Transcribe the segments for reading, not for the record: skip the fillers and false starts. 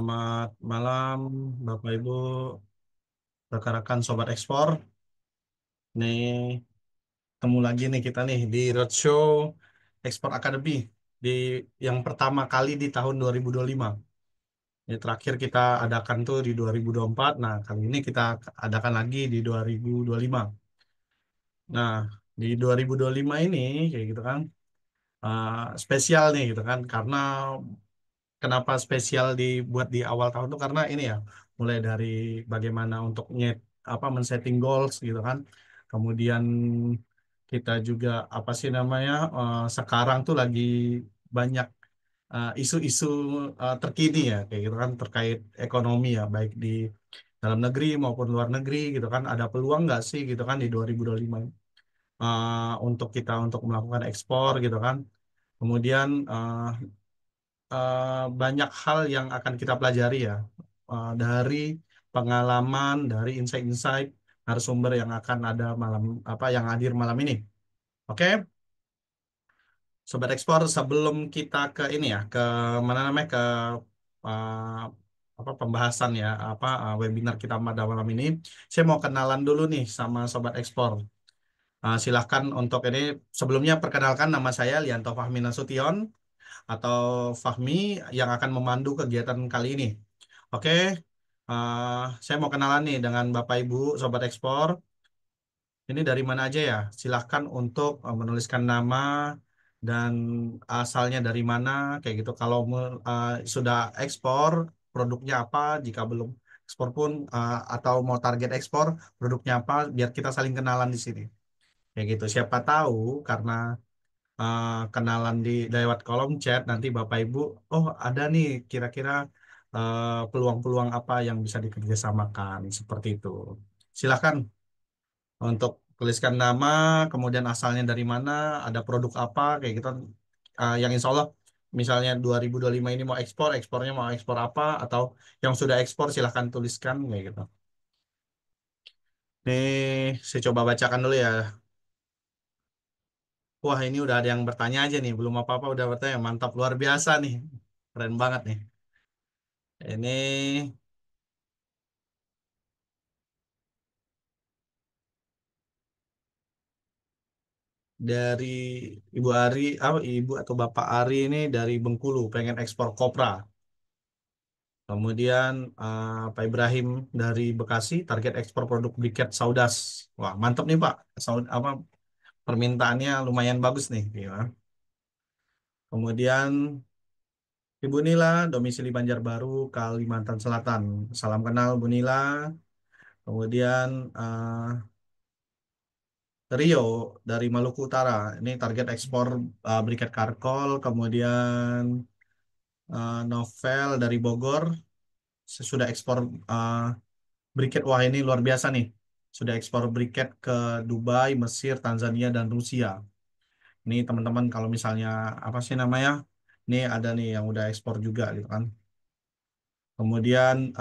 Selamat malam, Bapak Ibu, rekan-rekan Sobat Ekspor. Nih, ketemu lagi nih kita nih di Roadshow Ekspor Academy di yang pertama kali di tahun 2025. Ini terakhir kita adakan tuh di 2024. Nah, kali ini kita adakan lagi di 2025. Nah, di 2025 ini kayak gitu kan, uh, spesial nih gitu kan, karena kenapa spesial dibuat di awal tahun tuh karena ini ya, mulai dari bagaimana untuk men-setting goals gitu kan. Kemudian kita juga apa sih namanya, sekarang tuh lagi banyak isu-isu terkini ya kayak gitu kan terkait ekonomi ya, baik di dalam negeri maupun luar negeri gitu kan. Ada peluang nggak sih gitu kan di 2025 untuk kita untuk melakukan ekspor gitu kan. Kemudian banyak hal yang akan kita pelajari ya, dari pengalaman, dari insight-insight narasumber yang akan ada malam apa yang hadir malam ini. Oke, Sobat Ekspor, sebelum kita ke ini ya, ke mana namanya, ke uh, apa pembahasan ya, webinar kita pada malam ini, saya mau kenalan dulu nih sama Sobat Ekspor. Silahkan untuk ini, sebelumnya perkenalkan, nama saya Lianto Fahmi Nasution atau Fahmi yang akan memandu kegiatan kali ini. Oke, eh, saya mau kenalan nih dengan Bapak Ibu Sobat Ekspor. Ini dari mana aja ya? Silahkan untuk menuliskan nama dan asalnya dari mana, kayak gitu. Kalau sudah ekspor, produknya apa? Jika belum ekspor pun, atau mau target ekspor, produknya apa? Biar kita saling kenalan di sini. Kayak gitu. Siapa tahu karena kenalan di lewat kolom chat nanti Bapak Ibu, oh ada nih kira-kira peluang-peluang apa yang bisa dikerjasamakan seperti itu. Silakan untuk tuliskan nama, kemudian asalnya dari mana, ada produk apa kayak gitu. Yang insya Allah misalnya 2025 ini mau ekspor, ekspornya mau ekspor apa, atau yang sudah ekspor silahkan tuliskan kayak gitu. Nih, saya coba bacakan dulu ya. Wah, ini udah ada yang bertanya aja nih, belum apa-apa udah bertanya. Mantap, luar biasa nih. Keren banget nih. Ini dari Ibu Ari, Ibu atau Bapak Ari ini dari Bengkulu, pengen ekspor kopra. Kemudian Pak Ibrahim dari Bekasi, target ekspor produk briket Saudas. Wah, mantap nih Pak. Permintaannya lumayan bagus nih. Ya. Kemudian Ibu Nila, domisili Banjarbaru, Kalimantan Selatan. Salam kenal Bu Nila. Kemudian Rio dari Maluku Utara. Ini target ekspor briket Karkol. Kemudian Novel dari Bogor. Sudah ekspor uh, briket. Wah, ini luar biasa nih. Sudah ekspor briket ke Dubai, Mesir, Tanzania, dan Rusia. Ini teman-teman kalau misalnya apa sih namanya? Ini ada nih yang udah ekspor juga gitu kan. Kemudian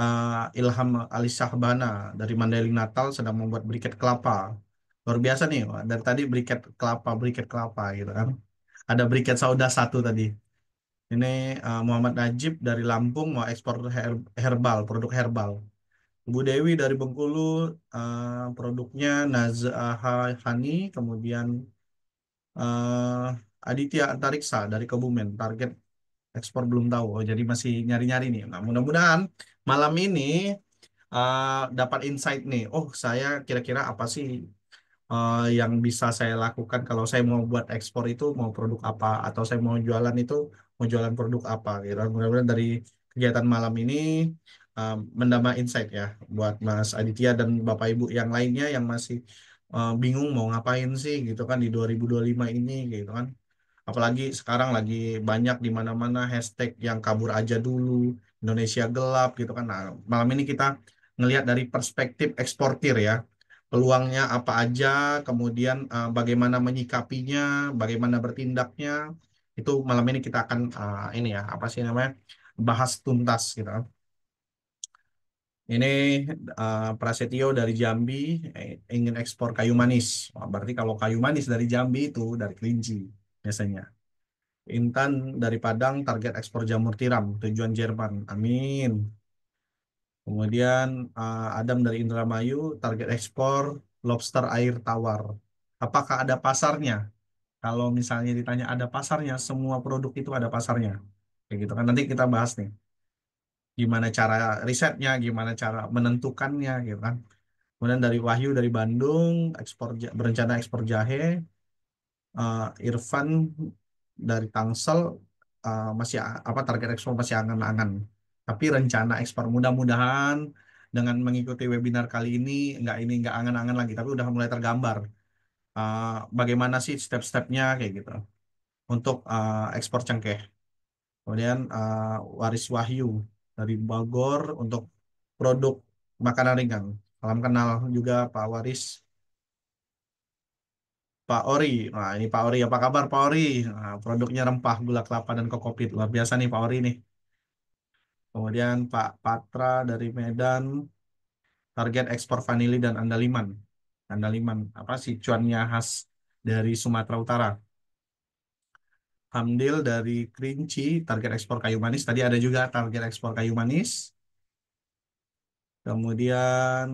Ilham Ali Syahbana dari Mandailing Natal sedang membuat briket kelapa. Luar biasa nih. Wah, dari tadi briket kelapa gitu kan. Ada briket sauda satu tadi. Ini Muhammad Najib dari Lampung mau ekspor herbal, produk herbal. Bu Dewi dari Bengkulu, produknya Nazah Hani, kemudian Aditya Antariksa dari Kebumen, target ekspor belum tahu. Oh, jadi masih nyari-nyari nih. Nah, mudah-mudahan malam ini uh, dapat insight nih. Oh, saya kira-kira apa sih yang bisa saya lakukan kalau saya mau buat ekspor itu, mau produk apa, atau saya mau jualan itu mau jualan produk apa gitu. Mudah-mudahan dari kegiatan malam ini menambah insight ya buat Mas Aditya dan Bapak Ibu yang lainnya yang masih bingung mau ngapain sih gitu kan di 2025 ini gitu kan. Apalagi sekarang lagi banyak di mana-mana hashtag yang kabur aja dulu, Indonesia gelap gitu kan. Nah, malam ini kita ngelihat dari perspektif eksportir ya. Peluangnya apa aja, kemudian bagaimana menyikapinya, bagaimana bertindaknya. Itu malam ini kita akan ini ya, apa sih namanya? Bahas tuntas gitu kan. Ini Prasetyo dari Jambi ingin ekspor kayu manis. Wah, berarti kalau kayu manis dari Jambi itu dari Kerinci biasanya. Intan dari Padang, target ekspor jamur tiram, tujuan Jerman. Amin. Kemudian Adam dari Indramayu, target ekspor lobster air tawar. Apakah ada pasarnya? Kalau misalnya ditanya ada pasarnya, semua produk itu ada pasarnya. Kayak gitu kan. Nanti kita bahas nih. Gimana cara risetnya, gimana cara menentukannya gitu kan. Kemudian dari Wahyu dari Bandung, berencana ekspor jahe. Irfan dari Tangsel, masih apa target ekspor masih angan-angan. Tapi rencana ekspor mudah-mudahan dengan mengikuti webinar kali ini nggak angan-angan lagi, tapi udah mulai tergambar. Uh, Bagaimana sih step-stepnya kayak gitu untuk ekspor cengkeh. Kemudian Waris Wahyu dari Bogor untuk produk makanan ringan. Salam kenal juga Pak Waris. Pak Ori, nah ini Pak Ori, apa kabar Pak Ori? Nah, produknya rempah, gula kelapa dan kokopit, luar biasa nih Pak Ori nih. Kemudian Pak Patra dari Medan, target ekspor vanili dan andaliman. Andaliman, apa sih cuannya khas dari Sumatera Utara. Hamdil dari Kerinci, target ekspor kayu manis. Tadi ada juga target ekspor kayu manis. Kemudian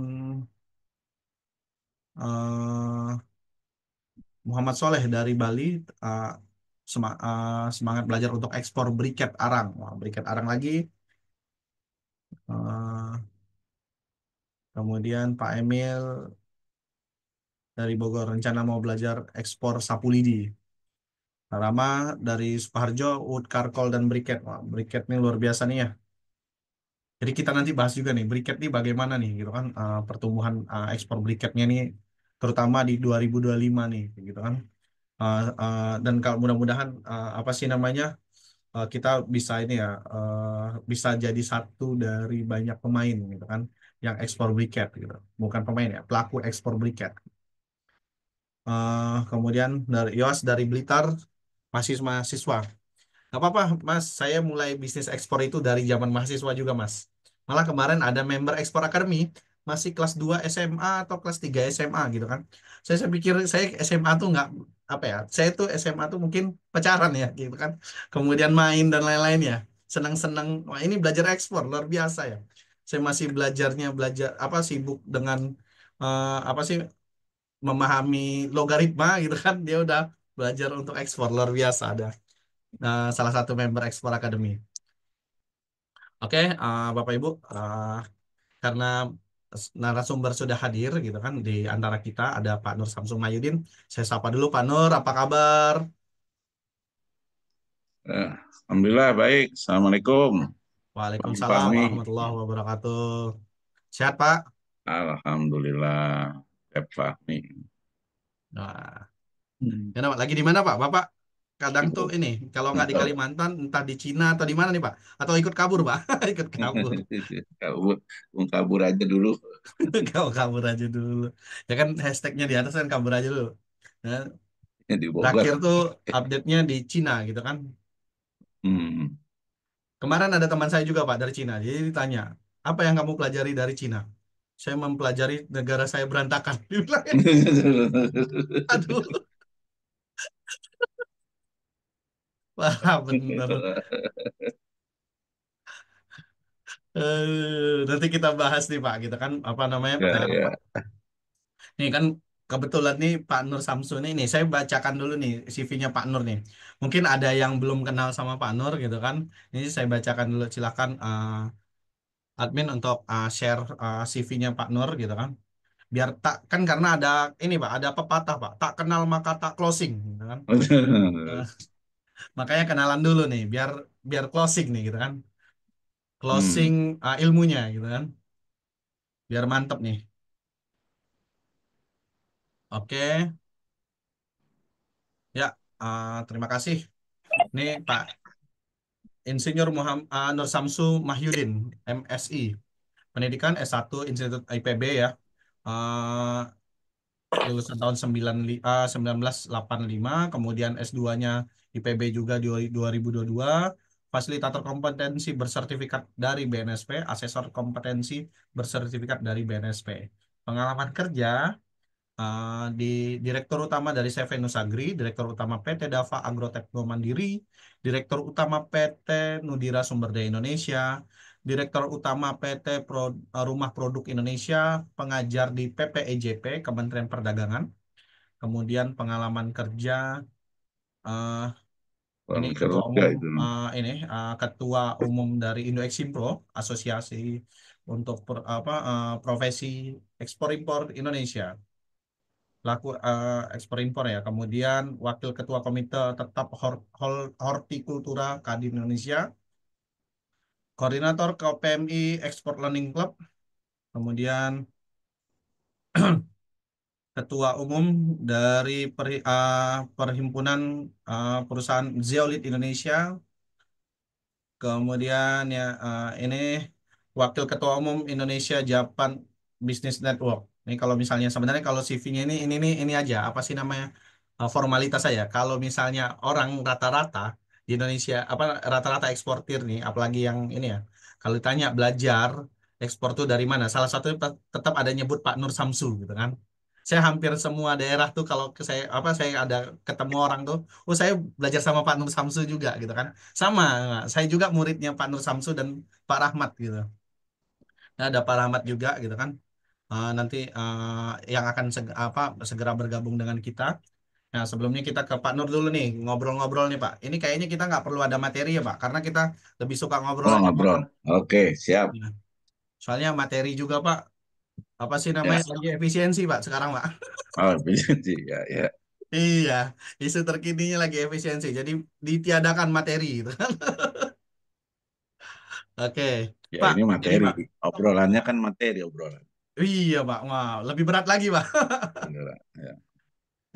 eh, Muhammad Soleh dari Bali, eh, semangat belajar untuk ekspor briket arang. Wah, briket arang lagi. Eh, Kemudian Pak Emil dari Bogor rencana mau belajar ekspor sapu lidi. Rama dari Sukoharjo wood karkol dan briket. Wah, briket ini luar biasa nih ya. Jadi kita nanti bahas juga nih briket nih bagaimana nih gitu kan pertumbuhan ekspor briketnya nih terutama di 2025 nih gitu kan. Dan kalau mudah-mudahan apa sih namanya kita bisa ini ya bisa jadi satu dari banyak pemain gitu kan yang ekspor briket gitu. Bukan pemain ya, pelaku ekspor briket. Kemudian dari Yos dari Blitar, masih mahasiswa. Gak apa-apa, Mas. Saya mulai bisnis ekspor itu dari zaman mahasiswa juga, Mas. Malah kemarin ada member ekspor akademi, masih kelas 2 SMA atau kelas 3 SMA gitu kan. Saya pikir saya SMA tuh nggak, apa ya, saya tuh SMA tuh mungkin pacaran ya gitu kan. Kemudian main dan lain-lain ya. Senang-senang, wah ini belajar ekspor, luar biasa ya. Saya masih belajar, apa, sibuk dengan, apa sih, memahami logaritma gitu kan dia udah belajar untuk ekspor luar biasa ada salah satu member Ekspor Academy. Oke, Bapak Ibu, karena narasumber sudah hadir gitu kan di antara kita ada Pak Nur Samsung Mayudin. Saya sapa dulu Pak Nur, apa kabar? Alhamdulillah baik. Assalamualaikum, Bang Waalaikumsalam Fahmi. warahmatullahi wabarakatuh. Sehat Pak? Alhamdulillah, Bang Fahmi. Nah, Hmm. ya, Pak, lagi di mana Pak? Bapak kadang tuh Sibuk. ini kalau nggak di Kalimantan, entah di Cina atau di mana nih Pak? Atau ikut kabur Pak? Ikut kabur. Kabur, kabur aja dulu. Kau kabur aja dulu. Ya kan hashtagnya di atas kan kabur aja dulu. Nah, Di terakhir Bogor. tuh update-nya di Cina gitu kan. Hmm. Kemarin ada teman saya juga Pak dari Cina. Jadi ditanya, apa yang kamu pelajari dari Cina? Saya mempelajari negara saya berantakan. Dia bilang, aduh, wah bener. Nanti kita bahas nih Pak, gitu kan, apa namanya? Ya, ya. Nih kan kebetulan nih Pak Nur Samsun ini, saya bacakan dulu nih CV-nya Pak Nur nih. Mungkin ada yang belum kenal sama Pak Nur gitu kan. Ini saya bacakan dulu, silakan admin untuk share CV-nya Pak Nur gitu kan. Biar tak kan karena ada ini Pak, ada pepatah Pak, tak kenal maka tak closing gitu kan. Eh, Makanya kenalan dulu nih biar biar closing nih gitu kan. Closing Hmm. ilmunya gitu kan. Biar mantep nih. Oke, ya, terima kasih. Nih Pak Insinyur Muhammad Nur Samsu Mahyudin, MSI. Pendidikan S1 Institut IPB ya. Eh, Lulusan tahun 1985, kemudian S2-nya IPB juga di 2022, fasilitator kompetensi bersertifikat dari BNSP, asesor kompetensi bersertifikat dari BNSP. Pengalaman kerja, di Direktur Utama dari CV Nusagri, Direktur Utama PT Dava Agrotekno Mandiri, Direktur Utama PT Nudira Sumber Daya Indonesia, Direktur Utama PT Rumah Produk Indonesia, pengajar di PPEJP, Kementerian Perdagangan, kemudian pengalaman kerja, eh, ini Orang Ketua kerja Umum, itu. Ketua Umum dari Indo Eksimpro, Asosiasi untuk profesi ekspor impor Indonesia. Pelaku ekspor impor ya. Kemudian Wakil Ketua Komite Tetap Hortikultura Kadin Indonesia, Koordinator KPMI Export Learning Club, kemudian Ketua Umum dari Perhimpunan Perusahaan Zeolit Indonesia, kemudian ya ini Wakil Ketua Umum Indonesia Japan Business Network. Ini kalau misalnya sebenarnya kalau CV-nya ini aja apa sih namanya formalitas saya. Kalau misalnya orang rata-rata di Indonesia apa rata-rata eksportir nih, apalagi yang ini ya. Kalau ditanya belajar ekspor tuh dari mana? Salah satunya tetap ada nyebut Pak Nur Samsu gitu kan. Saya hampir semua daerah tuh kalau saya ada ketemu orang tuh, oh saya belajar sama Pak Nur Samsu juga gitu kan. Sama, saya juga muridnya Pak Nur Samsu dan Pak Rahmat gitu. Nah, ada Pak Rahmat juga gitu kan. Nanti yang akan segera bergabung dengan kita. Nah, sebelumnya kita ke Pak Nur dulu nih, ngobrol-ngobrol nih Pak. Ini kayaknya kita nggak perlu ada materi ya Pak, karena kita lebih suka ngobrol Oh, aja Pak. ngobrol. Oke, siap. Nah, soalnya materi juga Pak, apa sih Ya. namanya lagi efisiensi Pak sekarang Pak. Oh, efisiensi. Ya, ya. Iya, isu terkininya lagi efisiensi, jadi ditiadakan materi gitu kan. Oke, Ya, Pak, ini ini materi. Pak. Obrolannya kan materi obrolan. Iya Pak, wah lebih berat lagi Pak. Beneran. Ya,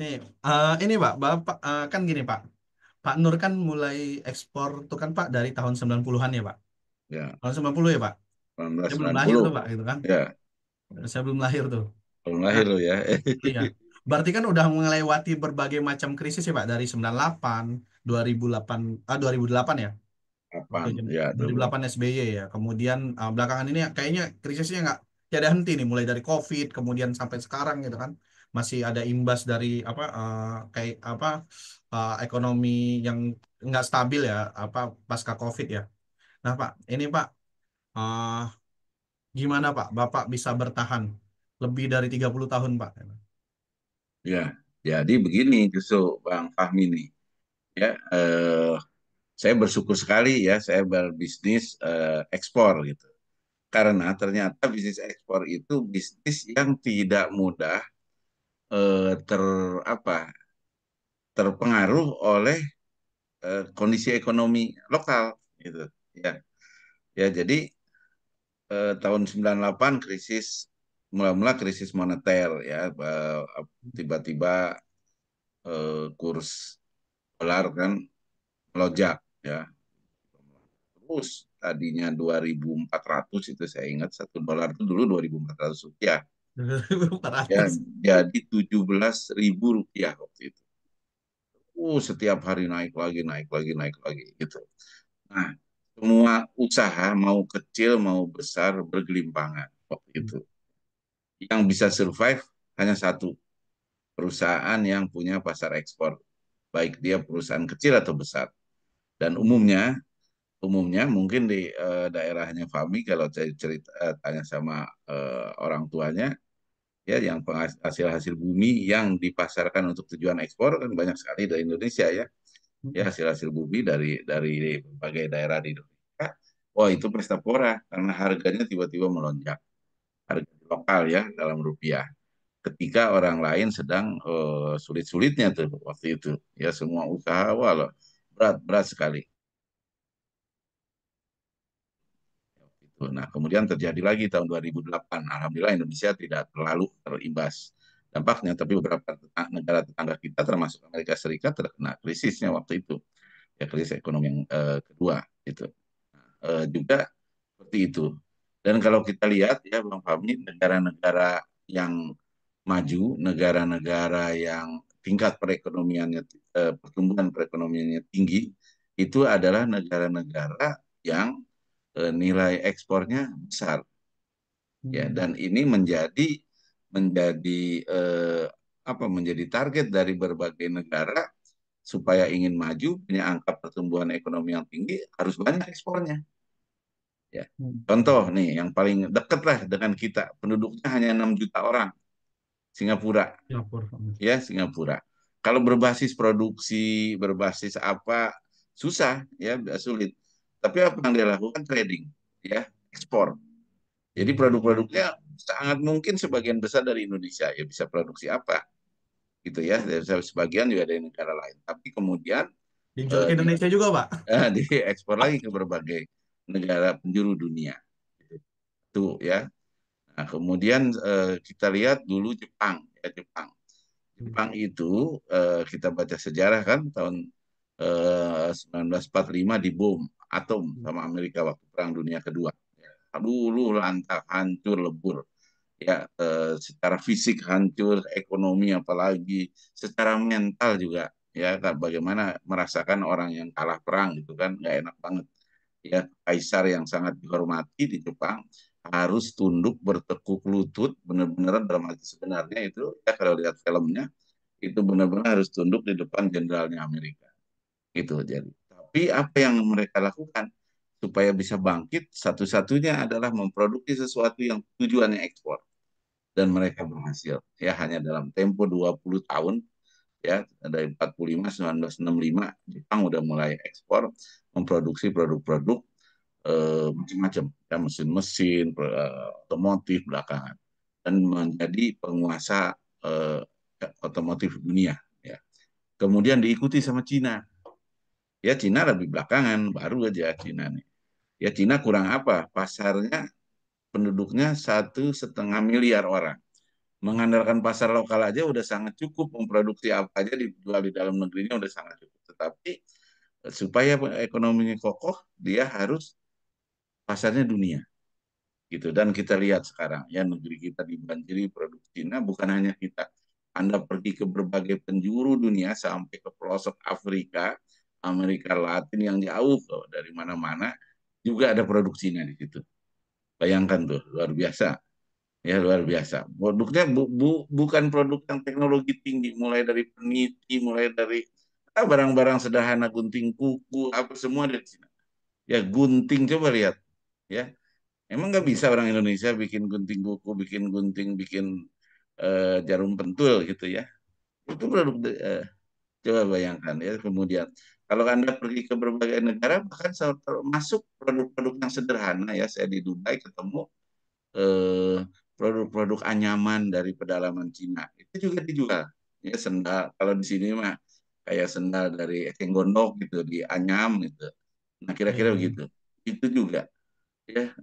Nih, ini Pak, Bapak kan gini Pak. Pak Nur kan mulai ekspor tuh kan Pak dari tahun 90-an ya Pak. ya. Tahun 90 ya Pak. Saya belum lahir 1990. tuh Pak gitu kan. Ya, Saya belum lahir tuh. belum Nah, lahir lo ya. iya. Berarti kan udah melewati berbagai macam krisis ya Pak dari 98, 2008, 2008 ya. Waktu 8. zaman Ya, 2008 2008. SBY ya. Kemudian belakangan ini kayaknya krisisnya nggak tiada henti nih mulai dari COVID kemudian sampai sekarang gitu kan. Masih ada imbas dari kayak ekonomi yang nggak stabil ya pasca COVID ya. Nah Pak, ini Pak eh, gimana Pak? Bapak bisa bertahan lebih dari 30 tahun Pak. Ya, jadi begini justru Bang Fahmi nih. Ya, saya bersyukur sekali ya saya berbisnis ekspor gitu. Karena ternyata bisnis ekspor itu bisnis yang tidak mudah ter apa terpengaruh oleh kondisi ekonomi lokal gitu. Ya, ya jadi tahun 98 krisis mula-mula krisis moneter ya tiba-tiba kurs dolar kan melonjak ya. Terus tadinya 2.400 itu saya ingat $1 itu dulu 2.400 rupiah. Ya, 400. jadi 17.000 rupiah waktu itu. Setiap hari naik lagi, naik lagi, naik lagi gitu. Nah, semua usaha mau kecil mau besar bergelimpangan waktu itu. Yang bisa survive hanya satu, perusahaan yang punya pasar ekspor, baik dia perusahaan kecil atau besar. Dan umumnya mungkin di daerahnya Fami kalau saya tanya sama orang tuanya, ya yang hasil-hasil bumi yang dipasarkan untuk tujuan ekspor kan banyak sekali dari Indonesia ya. Ya hasil-hasil bumi dari berbagai daerah di Indonesia. Wah, itu pesta pora karena harganya tiba-tiba melonjak. Harga lokal ya dalam rupiah. Ketika orang lain sedang sulit-sulitnya tuh waktu itu. Ya semua usaha wah loh, berat sekali. Nah, kemudian terjadi lagi tahun 2008. Alhamdulillah Indonesia tidak terlalu terimbas dampaknya, tapi beberapa negara tetangga kita termasuk Amerika Serikat terkena krisisnya waktu itu. Ya krisis ekonomi yang kedua itu. Juga seperti itu. Dan kalau kita lihat ya Bang Fahmi, negara-negara yang maju, negara-negara yang tingkat perekonomiannya pertumbuhan perekonomiannya tinggi, itu adalah negara-negara yang nilai ekspornya besar ya Hmm. dan ini menjadi menjadi menjadi target dari berbagai negara supaya ingin maju punya angka pertumbuhan ekonomi yang tinggi harus banyak ekspornya. Ya. Hmm. Contoh nih yang paling dekat lah dengan kita, penduduknya hanya 6 juta orang, Singapura. Singapura. Ya, Singapura. Kalau berbasis produksi, berbasis apa, susah ya, sulit. Tapi apa yang dia lakukan? Trading, ya, ekspor. Jadi produk-produknya sangat mungkin sebagian besar dari Indonesia ya bisa produksi apa gitu ya. Sebagian juga dari negara lain. Tapi kemudian Dijual ke dia Indonesia juga, Pak. diekspor lagi ke berbagai negara penjuru dunia. Itu ya. Nah, kemudian kita lihat dulu Jepang, ya Jepang. Jepang itu kita baca sejarah kan tahun 1945 dibom atom sama Amerika waktu Perang Dunia Kedua. Dulu lantak hancur lebur ya, secara fisik hancur, ekonomi apalagi, secara mental juga ya bagaimana merasakan orang yang kalah perang gitu kan nggak enak banget ya. Kaisar yang sangat dihormati di Jepang harus tunduk bertekuk lutut benar-benar dalam arti sebenarnya itu ya kalau lihat filmnya itu benar-benar harus tunduk di depan jenderalnya Amerika gitu. Jadi tapi apa yang mereka lakukan supaya bisa bangkit satu-satunya adalah memproduksi sesuatu yang tujuannya ekspor dan mereka berhasil ya hanya dalam tempo 20 tahun ya dari 45 1965 Jepang udah mulai ekspor memproduksi produk-produk macam-macam ya mesin-mesin otomotif belakangan dan menjadi penguasa eh, otomotif dunia ya. Kemudian diikuti sama Cina. Ya Cina lebih belakangan, baru aja Cina nih. Ya Cina kurang apa? Pasarnya penduduknya 1,5 miliar orang. Mengandalkan pasar lokal aja udah sangat cukup, memproduksi apa aja dijual di dalam negerinya udah sangat cukup. Tetapi supaya ekonominya kokoh, dia harus pasarnya dunia gitu. Dan kita lihat sekarang ya negeri kita dibanjiri produk Cina, bukan hanya kita. Anda pergi ke berbagai penjuru dunia sampai ke pelosok Afrika, Amerika Latin yang jauh dari mana-mana juga ada produk Cina di situ. Bayangkan tuh, luar biasa. Ya luar biasa. Produknya bukan produk yang teknologi tinggi, mulai dari peniti, mulai dari barang-barang sederhana, gunting kuku, apa semua dari Cina. Ya gunting coba lihat, ya. Emang nggak bisa orang Indonesia bikin gunting kuku, bikin gunting, bikin jarum pentul gitu ya. Itu produk coba bayangkan ya. Kemudian kalau Anda pergi ke berbagai negara, bahkan termasuk produk-produk yang sederhana ya. Saya di Dubai ketemu eh, produk-produk anyaman dari pedalaman Cina. Itu juga dijual. Ya sendal. Kalau di sini mah kayak sendal dari eceng gondok gitu, di anyam gitu. Nah kira-kira Iya. begitu. Itu juga ya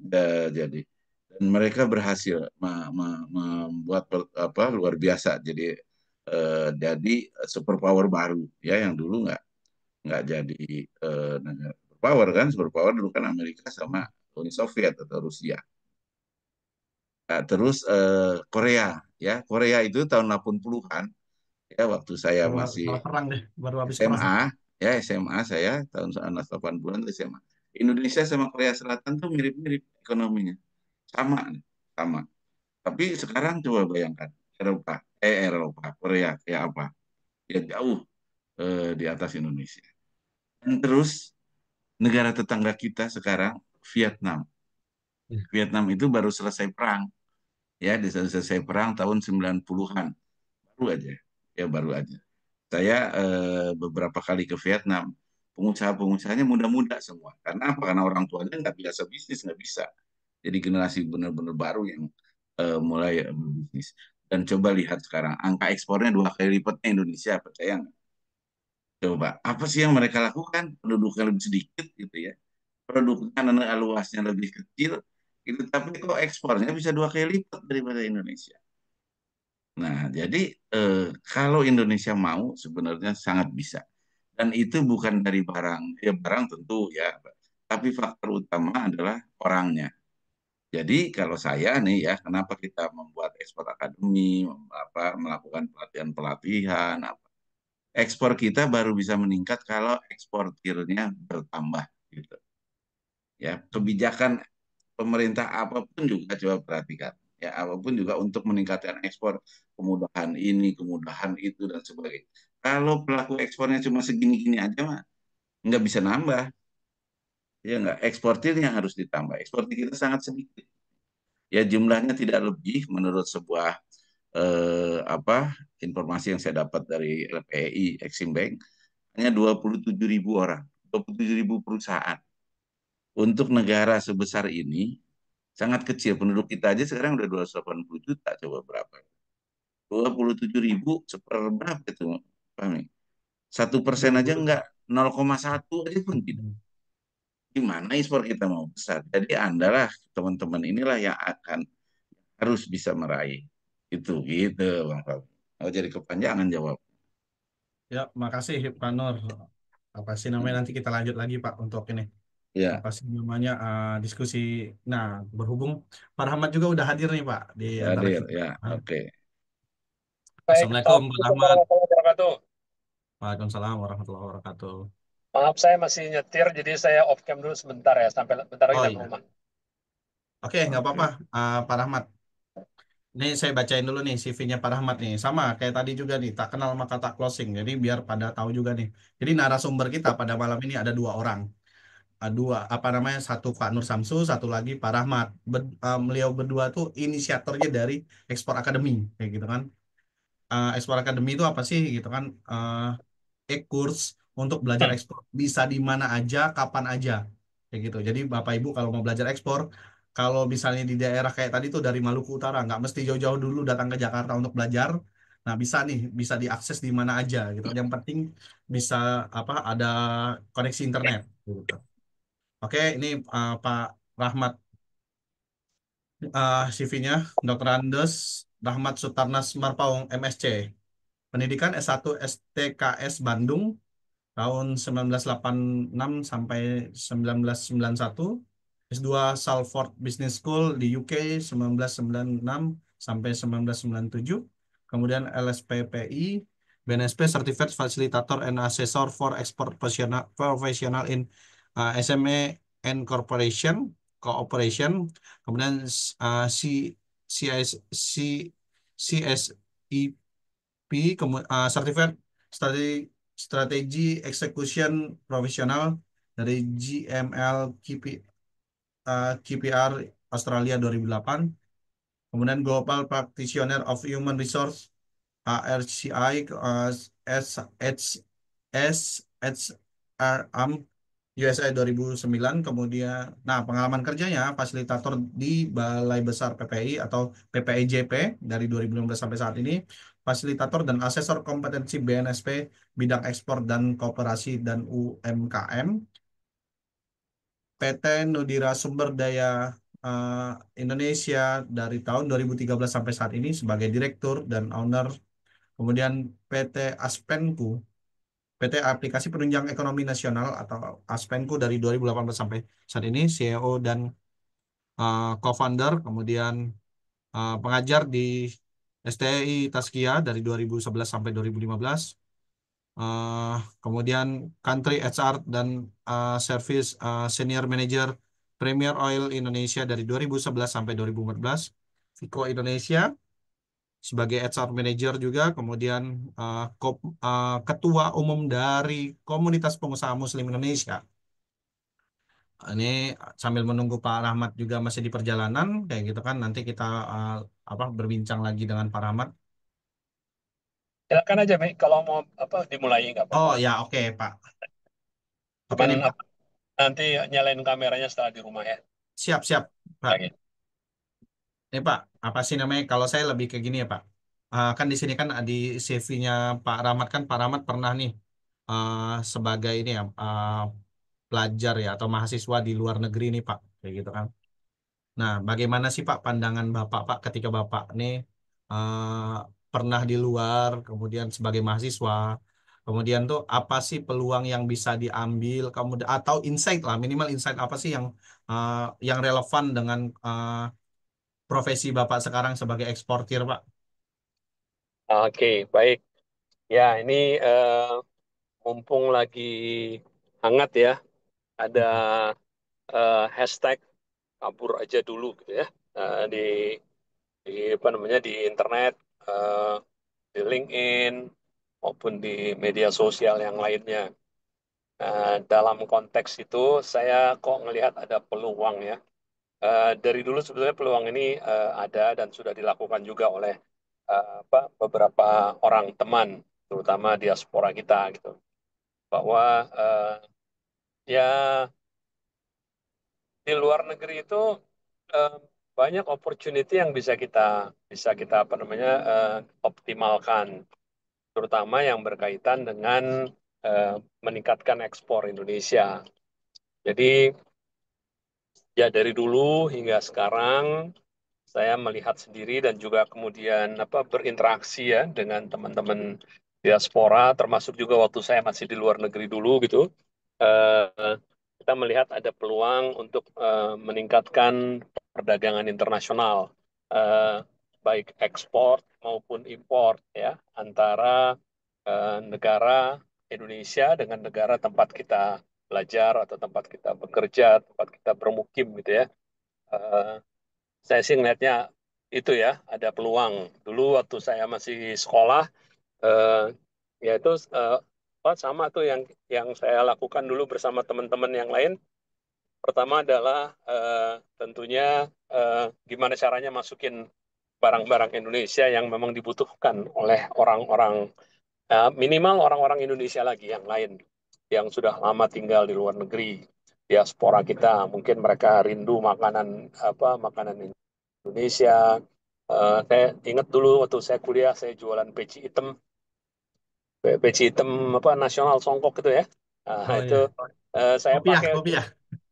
jadi dan mereka berhasil membuat apa luar biasa jadi super power baru ya yang dulu nggak jadi negara power kan super power dulu kan Amerika sama Uni Soviet atau Rusia. Nah, terus Korea ya Korea itu tahun 80-an ya waktu saya Baru masih malah perang deh, baru habis perang. SMA ya SMA saya tahun 1980-an SMA. Indonesia sama Korea Selatan tuh mirip-mirip ekonominya sama sama. Tapi sekarang coba bayangkan Eropa, Korea kayak apa? Ya jauh di atas Indonesia. Dan terus negara tetangga kita sekarang Vietnam. Vietnam itu baru selesai perang, ya, selesai perang tahun 90-an. Baru aja, ya baru aja. Saya beberapa kali ke Vietnam, pengusaha-pengusahanya muda-muda semua. Karena apa? Karena orang tuanya nggak biasa bisnis, nggak bisa. Jadi generasi benar-benar baru yang mulai berbisnis. Dan coba lihat sekarang, angka ekspornya 2 kali lipatnya Indonesia, percaya nggak? Coba, apa sih yang mereka lakukan? Penduduknya lebih sedikit gitu ya. Produknya luasnya lebih kecil, gitu. Tapi kok ekspornya bisa 2 kali lipat daripada Indonesia. Nah, jadi kalau Indonesia mau sebenarnya sangat bisa. Dan itu bukan dari barang, ya barang tentu ya, tapi faktor utama adalah orangnya. Jadi kalau saya nih ya, kenapa kita membuat ekspor akademi, melakukan pelatihan-pelatihan, ekspor kita baru bisa meningkat kalau eksportirnya bertambah gitu. Ya, kebijakan pemerintah apapun juga coba perhatikan. ya apapun juga untuk meningkatkan ekspor, kemudahan ini, kemudahan itu dan sebagainya. Kalau pelaku ekspornya cuma segini-gini aja mah nggak bisa nambah, ya nggak. Eksportirnya harus ditambah. Eksportir kita sangat sedikit. Ya jumlahnya tidak lebih menurut sebuah informasi yang saya dapat dari LPI Exim Bank hanya 27.000 orang, 27.000 perusahaan. Untuk negara sebesar ini sangat kecil. Penduduk kita aja sekarang udah 280 juta, coba berapa? 27.000 seperberapa itu, Pak Mi? 1% aja 20. enggak, 0,1 aja pun tidak. Gimana ekspor kita mau besar? Jadi andalah teman-teman inilah yang akan harus bisa meraih itu gitu, Bang Fahmi. Oh, jadi kepanjangan jawab. Ya, makasih Pak Nur. Apa sih namanya nanti kita lanjut lagi Pak untuk ini. Ya, Apa sih namanya diskusi. Nah, berhubung Pak Rahmat juga udah hadir nih Pak di antara hadir kita. ya. Oke. Baik, Assalamualaikum Pak Assalamualaikum Rahmat. warahmatullahi wabarakatuh. Waalaikumsalam warahmatullahi wabarakatuh. Maaf, saya masih nyetir, jadi saya off cam dulu sebentar ya, sampai bentar lagi Oh sampai iya, rumah. oke nggak apa-apa Oke. Pak Rahmat. Ini saya bacain dulu nih CV-nya Pak Rahmat nih. Sama kayak tadi juga nih, tak kenal maka tak closing. Jadi biar pada tahu juga nih. Jadi narasumber kita pada malam ini ada dua orang. Dua apa namanya, satu Pak Nur Samsu, satu lagi Pak Rahmat. Beliau berdua tuh inisiatornya dari Ekspor Academy kayak gitu kan. Ekspor Academy itu apa sih gitu kan? E-course untuk belajar ekspor bisa di mana aja, kapan aja, kayak gitu. Jadi Bapak Ibu kalau mau belajar ekspor, kalau misalnya di daerah kayak tadi tuh dari Maluku Utara, nggak mesti jauh-jauh dulu datang ke Jakarta untuk belajar. Nah bisa nih, bisa diakses di mana aja gitu. Yang penting bisa apa, ada koneksi internet. Gitu. Oke, ini Pak Rahmat, CV-nya Dr. Andes Rahmat Sutarnas Marpaung, MSc. Pendidikan S1 STKS Bandung tahun 1986 sampai 1991. S2 Salford Business School di UK 1996 sampai 1997. Kemudian LSPPI, BNSP Certified Facilitator and Assessor for Export Professional in SME and Corporation Cooperation. Kemudian CIS, Certified Strategi Execution Profesional dari GML KPR Australia 2008. Kemudian Global Practitioner of Human Resource RCI SHRM USA 2009. Kemudian nah pengalaman kerjanya fasilitator di Balai Besar PPI atau PPIJP dari 2015 sampai saat ini, fasilitator dan asesor kompetensi BNSP bidang ekspor dan kooperasi dan UMKM, PT Nudira Sumber Daya eh, Indonesia dari tahun 2013 sampai saat ini sebagai direktur dan owner. Kemudian PT Aspenku, PT Aplikasi Penunjang Ekonomi Nasional atau Aspenku dari 2018 sampai saat ini CEO dan co-founder. Kemudian pengajar di STI Taskia dari 2011 sampai 2015. Eh, Kemudian Country HR dan Service Senior Manager Premier Oil Indonesia dari 2011 sampai 2014. Vico Indonesia sebagai HR Manager juga. Kemudian Ketua Umum dari Komunitas Pengusaha Muslim Indonesia. Ini sambil menunggu Pak Rahmat juga masih di perjalanan, kayak gitu kan. Nanti kita berbincang lagi dengan Pak Rahmat. Silakan aja, Mi, kalau mau apa dimulai nggak apa-apa. Oh ya, oke Pak. Oke Cuman nih Pak. apa, nanti nyalain kameranya setelah di rumah ya. Siap siap Pak. Lagi. Pak, apa sih namanya? Kalau saya lebih ke gini ya Pak. Kan di sini kan di CV-nya Pak Rahmat kan Pak Rahmat pernah nih eh, sebagai ini ya pelajar ya atau mahasiswa di luar negeri nih Pak, kayak gitu kan. Nah, bagaimana sih Pak pandangan Bapak Pak ketika Bapak nih pernah di luar, kemudian sebagai mahasiswa, kemudian tuh apa sih peluang yang bisa diambil, kemudian atau insight lah, minimal insight apa sih eh, yang relevan dengan profesi Bapak sekarang sebagai eksportir Pak? Oke, baik. Ya, ini mumpung lagi hangat ya, ada hashtag kabur aja dulu gitu ya. Di di apa namanya di internet, eh, di LinkedIn maupun di media sosial yang lainnya. Dalam konteks itu saya kok ngelihat ada peluang ya. Dari dulu sebetulnya peluang ini ada dan sudah dilakukan juga oleh beberapa orang teman, terutama diaspora kita gitu. Bahwa ya di luar negeri itu eh, banyak opportunity yang bisa kita apa namanya optimalkan, terutama yang berkaitan dengan eh, meningkatkan ekspor Indonesia. Jadi ya dari dulu hingga sekarang saya melihat sendiri dan juga kemudian berinteraksi ya dengan teman-teman diaspora, termasuk juga waktu saya masih di luar negeri dulu gitu. Eh, Kita melihat ada peluang untuk meningkatkan perdagangan internasional, eh, baik ekspor maupun impor ya, antara negara Indonesia dengan negara tempat kita belajar atau tempat kita bekerja, tempat kita bermukim gitu ya. Eh, saya sih ngelihatnya itu ya, ada peluang. Dulu waktu saya masih sekolah, eh, ya itu sama tuh yang saya lakukan dulu bersama teman-teman yang lain. Pertama adalah tentunya gimana caranya masukin barang-barang Indonesia yang memang dibutuhkan oleh orang-orang, minimal orang-orang Indonesia lagi yang lain yang sudah lama tinggal di luar negeri, diaspora kita. Mungkin mereka rindu makanan Indonesia. Saya ingat dulu waktu saya kuliah, saya jualan peci hitam nasional Songkok itu ya. Oh Itu ya, saya kopiah, pakai untuk kopiah.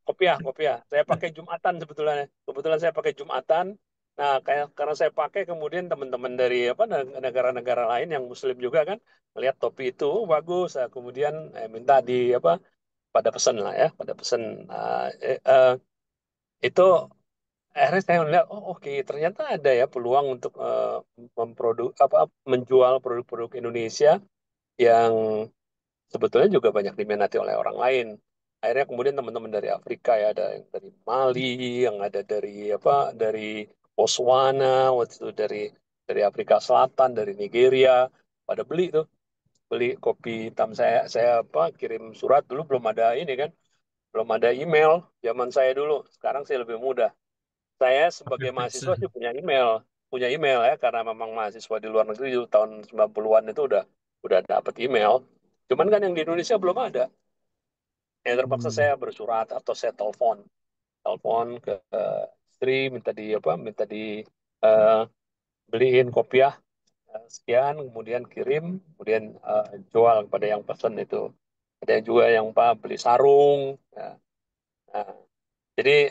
kopiah, kopiah. Saya pakai Jumatan sebetulnya. Kebetulan saya pakai Jumatan. Nah, karena saya pakai, kemudian teman-teman dari negara-negara lain yang Muslim juga kan melihat topi itu bagus. Kemudian minta pada pesan lah ya, pada pesan. Itu akhirnya saya melihat, oh oke, ternyata ada ya peluang untuk menjual produk-produk Indonesia yang sebetulnya juga banyak diminati oleh orang lain. Akhirnya kemudian teman-teman dari Afrika ya, ada yang dari Mali, yang ada dari Botswana, waktu itu dari Afrika Selatan, dari Nigeria, pada beli tuh, beli kopi hitam. Saya kirim surat dulu, belum ada ini kan, belum ada email zaman saya dulu. Sekarang sih lebih mudah. Saya sebagai mahasiswa sih punya email ya, karena memang mahasiswa di luar negeri dulu tahun 90-an itu udah dapat email. Cuman kan yang di Indonesia belum ada. Ya terpaksa Hmm, saya bersurat atau saya telepon ke istri, minta di eh, beliin kopiah sekian, kemudian kirim, kemudian jual kepada yang pesan itu. Ada yang juga yang beli sarung. Ya. Nah, jadi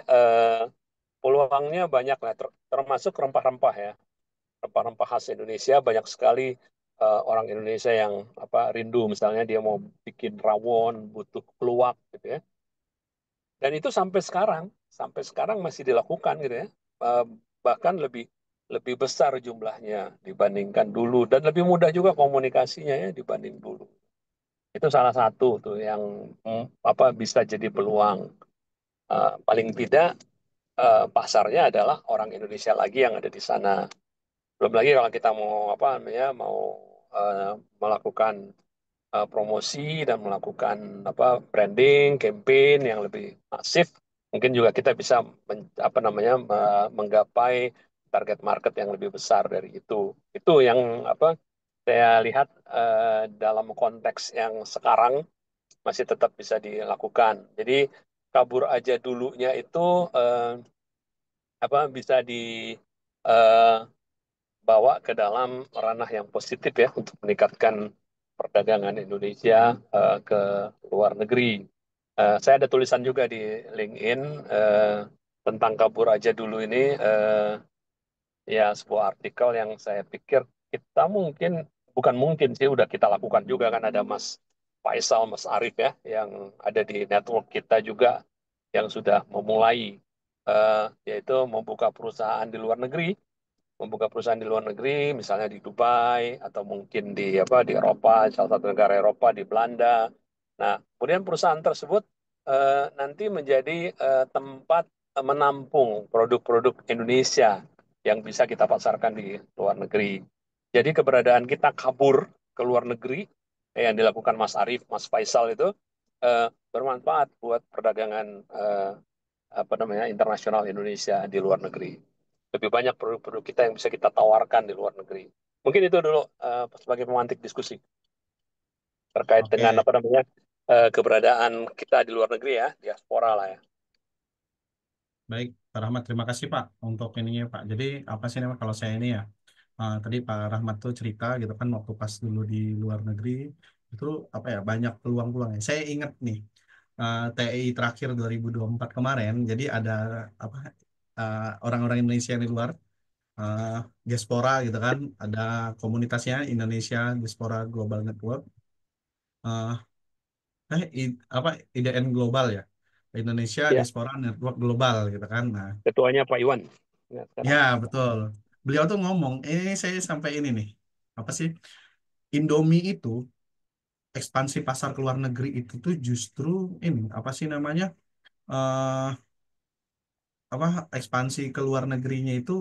peluangnya banyak lah, termasuk rempah-rempah ya. Rempah-rempah khas Indonesia banyak sekali, orang Indonesia yang rindu, misalnya dia mau bikin rawon, butuh keluak gitu ya. Dan itu sampai sekarang masih dilakukan gitu ya. Eh, Bahkan lebih lebih besar jumlahnya dibandingkan dulu, dan lebih mudah juga komunikasinya ya dibanding dulu. Itu salah satu tuh yang bisa jadi peluang. Paling tidak pasarnya adalah orang Indonesia lagi yang ada di sana. Belum lagi kalau kita mau mau eh, melakukan promosi dan melakukan branding, campaign yang lebih masif, mungkin juga kita bisa menggapai target market yang lebih besar dari itu. Itu yang saya lihat dalam konteks yang sekarang masih tetap bisa dilakukan. Jadi kabur aja dulunya itu eh, bisa bawa ke dalam ranah yang positif ya, untuk meningkatkan perdagangan Indonesia ke luar negeri. Saya ada tulisan juga di LinkedIn tentang kabur aja dulu ini, ya sebuah artikel yang saya pikir kita mungkin, bukan mungkin sih, udah kita lakukan juga kan. Ada Mas Faisal, Mas Arif ya, yang ada di network kita juga, yang sudah memulai yaitu membuka perusahaan di luar negeri, misalnya di Dubai atau mungkin di Eropa, salah satu negara Eropa, di Belanda. Nah, kemudian perusahaan tersebut nanti menjadi tempat menampung produk-produk Indonesia yang bisa kita pasarkan di luar negeri. Jadi keberadaan kita kabur ke luar negeri yang dilakukan Mas Arief, Mas Faisal itu bermanfaat buat perdagangan apa namanya internasional Indonesia di luar negeri. Lebih banyak produk-produk kita yang bisa kita tawarkan di luar negeri. Mungkin itu dulu sebagai pemantik diskusi terkait dengan Oke, apa namanya keberadaan kita di luar negeri ya, diaspora lah ya. baik Pak Rahmat, terima kasih Pak untuk ininya Pak. Jadi apa sih namanya kalau saya ini ya, tadi Pak Rahmat tuh cerita gitu kan waktu pas dulu di luar negeri itu apa ya banyak peluang-peluang ya. Saya ingat nih TI terakhir 2024 kemarin, jadi ada apa orang-orang Indonesia yang di luar uh, diaspora gitu kan, ada komunitasnya Indonesia Diaspora Global Network, uh, apa IDN Global ya, Indonesia Ya, Diaspora Network Global gitu kan. Nah, ketuanya Pak Iwan. Ya, ya sekarang. betul. Beliau tuh ngomong, ini saya sampai ini nih, apa sih Indomie itu ekspansi pasar ke luar negeri itu tuh justru ini apa sih namanya eh apa ekspansi ke luar negerinya itu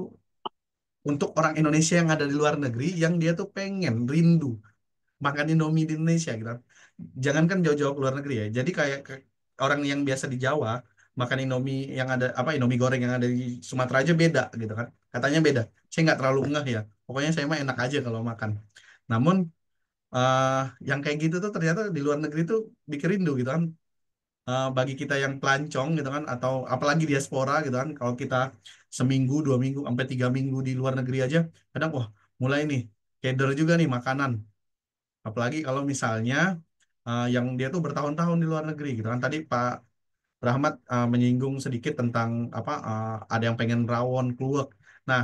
untuk orang Indonesia yang ada di luar negeri yang dia tuh pengen rindu makan Indomie di Indonesia gitu. Jangankan jauh-jauh ke luar negeri ya. Jadi kayak orang yang biasa di Jawa makan Indomie yang ada apa Indomie goreng yang ada di Sumatera aja beda gitu kan. Katanya beda. Saya nggak terlalu ngeh ya. Pokoknya saya mah enak aja kalau makan. Namun eh, yang kayak gitu tuh ternyata di luar negeri tuh bikin rindu gitu kan. Bagi kita yang pelancong gitu kan atau apalagi diaspora gitu kan kalau kita seminggu 2 minggu sampai 3 minggu di luar negeri aja kadang wah mulai nih keder juga nih makanan apalagi kalau misalnya yang dia tuh bertahun-tahun di luar negeri gitu kan tadi Pak Rahmat menyinggung sedikit tentang apa ada yang pengen rawon kluwek. Nah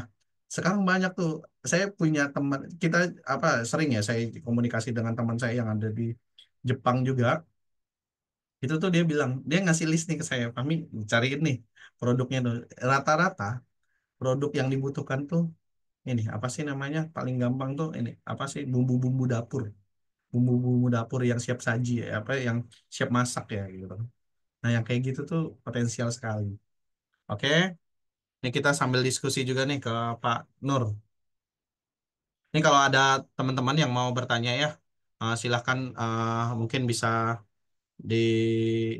sekarang banyak tuh saya punya teman kita apa sering ya saya komunikasi dengan teman saya yang ada di Jepang juga itu tuh dia bilang dia ngasih list nih ke saya kami cariin nih produknya tuh rata-rata produk yang dibutuhkan tuh ini apa sih namanya paling gampang tuh ini apa sih bumbu-bumbu dapur bumbu-bumbu dapur yang siap saji ya apa yang siap masak ya gitu nah yang kayak gitu tuh potensial sekali oke ini kita sambil diskusi juga nih ke Pak Nur ini kalau ada teman-teman yang mau bertanya ya silahkan mungkin bisa di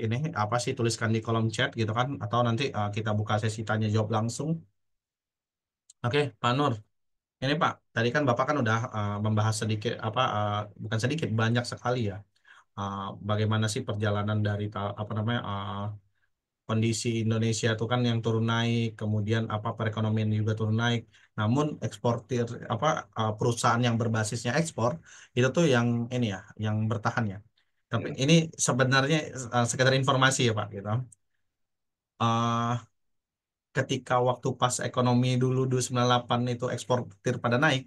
ini apa sih tuliskan di kolom chat gitu kan atau nanti kita buka sesi tanya jawab langsung. Oke, Pak Nur. Ini Pak, tadi kan Bapak kan udah membahas sedikit apa bukan sedikit banyak sekali ya. Bagaimana sih perjalanan dari apa namanya kondisi Indonesia itu kan yang turun naik, kemudian apa perekonomian juga turun naik. Namun eksportir apa perusahaan yang berbasisnya ekspor itu tuh yang ini ya, yang bertahan ya. Tapi Ya. ini sebenarnya sekedar informasi ya Pak gitu. eh Ketika waktu pas ekonomi dulu 2098 itu eksportir pada naik,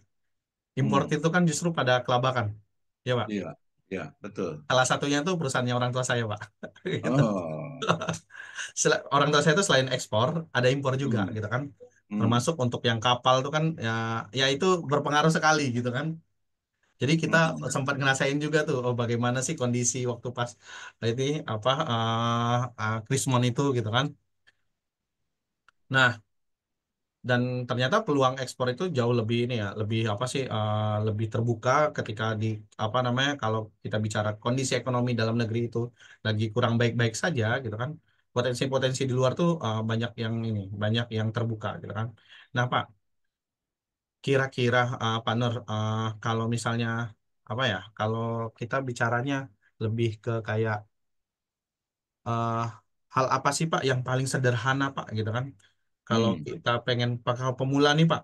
impor Hmm. itu kan justru pada kelabakan. Ya, Pak. Iya, iya, betul. Salah satunya tuh perusahaannya orang tua saya, Pak. Gitu. Oh. Orang tua saya itu selain ekspor, ada impor juga Hmm. gitu kan. Hmm. Termasuk untuk yang kapal tuh kan ya ya itu berpengaruh sekali gitu kan. Jadi kita Hmm. sempat ngerasain juga tuh oh bagaimana sih kondisi waktu pas ini apa Krismon itu gitu kan. Nah, dan ternyata peluang ekspor itu jauh lebih ini ya lebih apa sih lebih terbuka ketika di apa namanya kalau kita bicara kondisi ekonomi dalam negeri itu lagi kurang baik-baik saja gitu kan potensi-potensi di luar tuh banyak yang ini banyak yang terbuka gitu kan nah Pak kira-kira Pak Nur kalau misalnya apa ya kalau kita bicaranya lebih ke kayak eh, hal apa sih Pak yang paling sederhana Pak gitu kan kalau Hmm. kita pengen pakai pemula nih Pak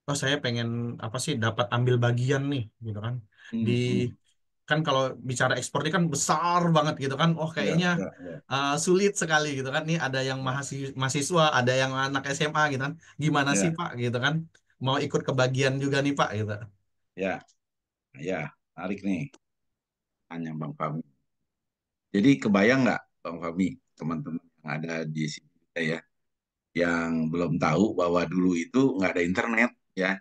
oh saya pengen apa sih dapat ambil bagian nih gitu kan di Hmm. Hmm. kan kalau bicara ekspor ini kan besar banget gitu kan oh Ya, kayaknya ya, ya, sulit sekali gitu kan nih ada yang ya, mahasiswa ada yang anak SMA gitu kan gimana sih ya, Pak gitu kan mau ikut ke bagian juga nih Pak gitu. ya, ya. Tarik nih, tanya Bang Fahmi. Jadi kebayang nggak, Bang Fahmi, teman-teman yang ada di sini ya, yang belum tahu bahwa dulu itu nggak ada internet, ya.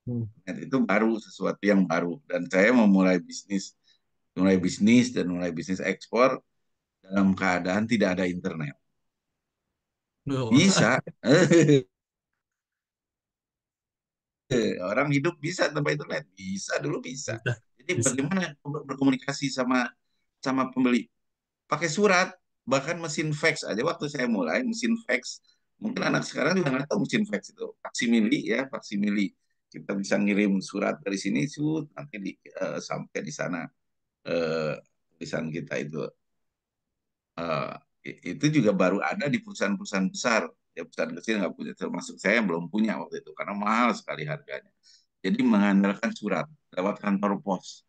Hmm. Internet itu baru, sesuatu yang baru. Dan saya mulai bisnis dan mulai bisnis ekspor dalam keadaan tidak ada internet. Duh. Bisa. Orang hidup bisa tanpa internet, bisa dulu bisa. Bisa, Jadi bisa. bagaimana berkomunikasi sama sama pembeli? Pakai surat, bahkan mesin fax aja waktu saya mulai mesin fax. Mungkin anak sekarang juga nggak tahu mesin fax itu. Faksimili ya, faksimili. Kita bisa ngirim surat dari sini, nanti sampai di sana tulisan kita itu. Eh, itu juga baru ada di perusahaan-perusahaan besar. Ya perusahaan kecil nggak punya, termasuk saya yang belum punya waktu itu karena mahal sekali harganya. Jadi mengandalkan surat lewat kantor pos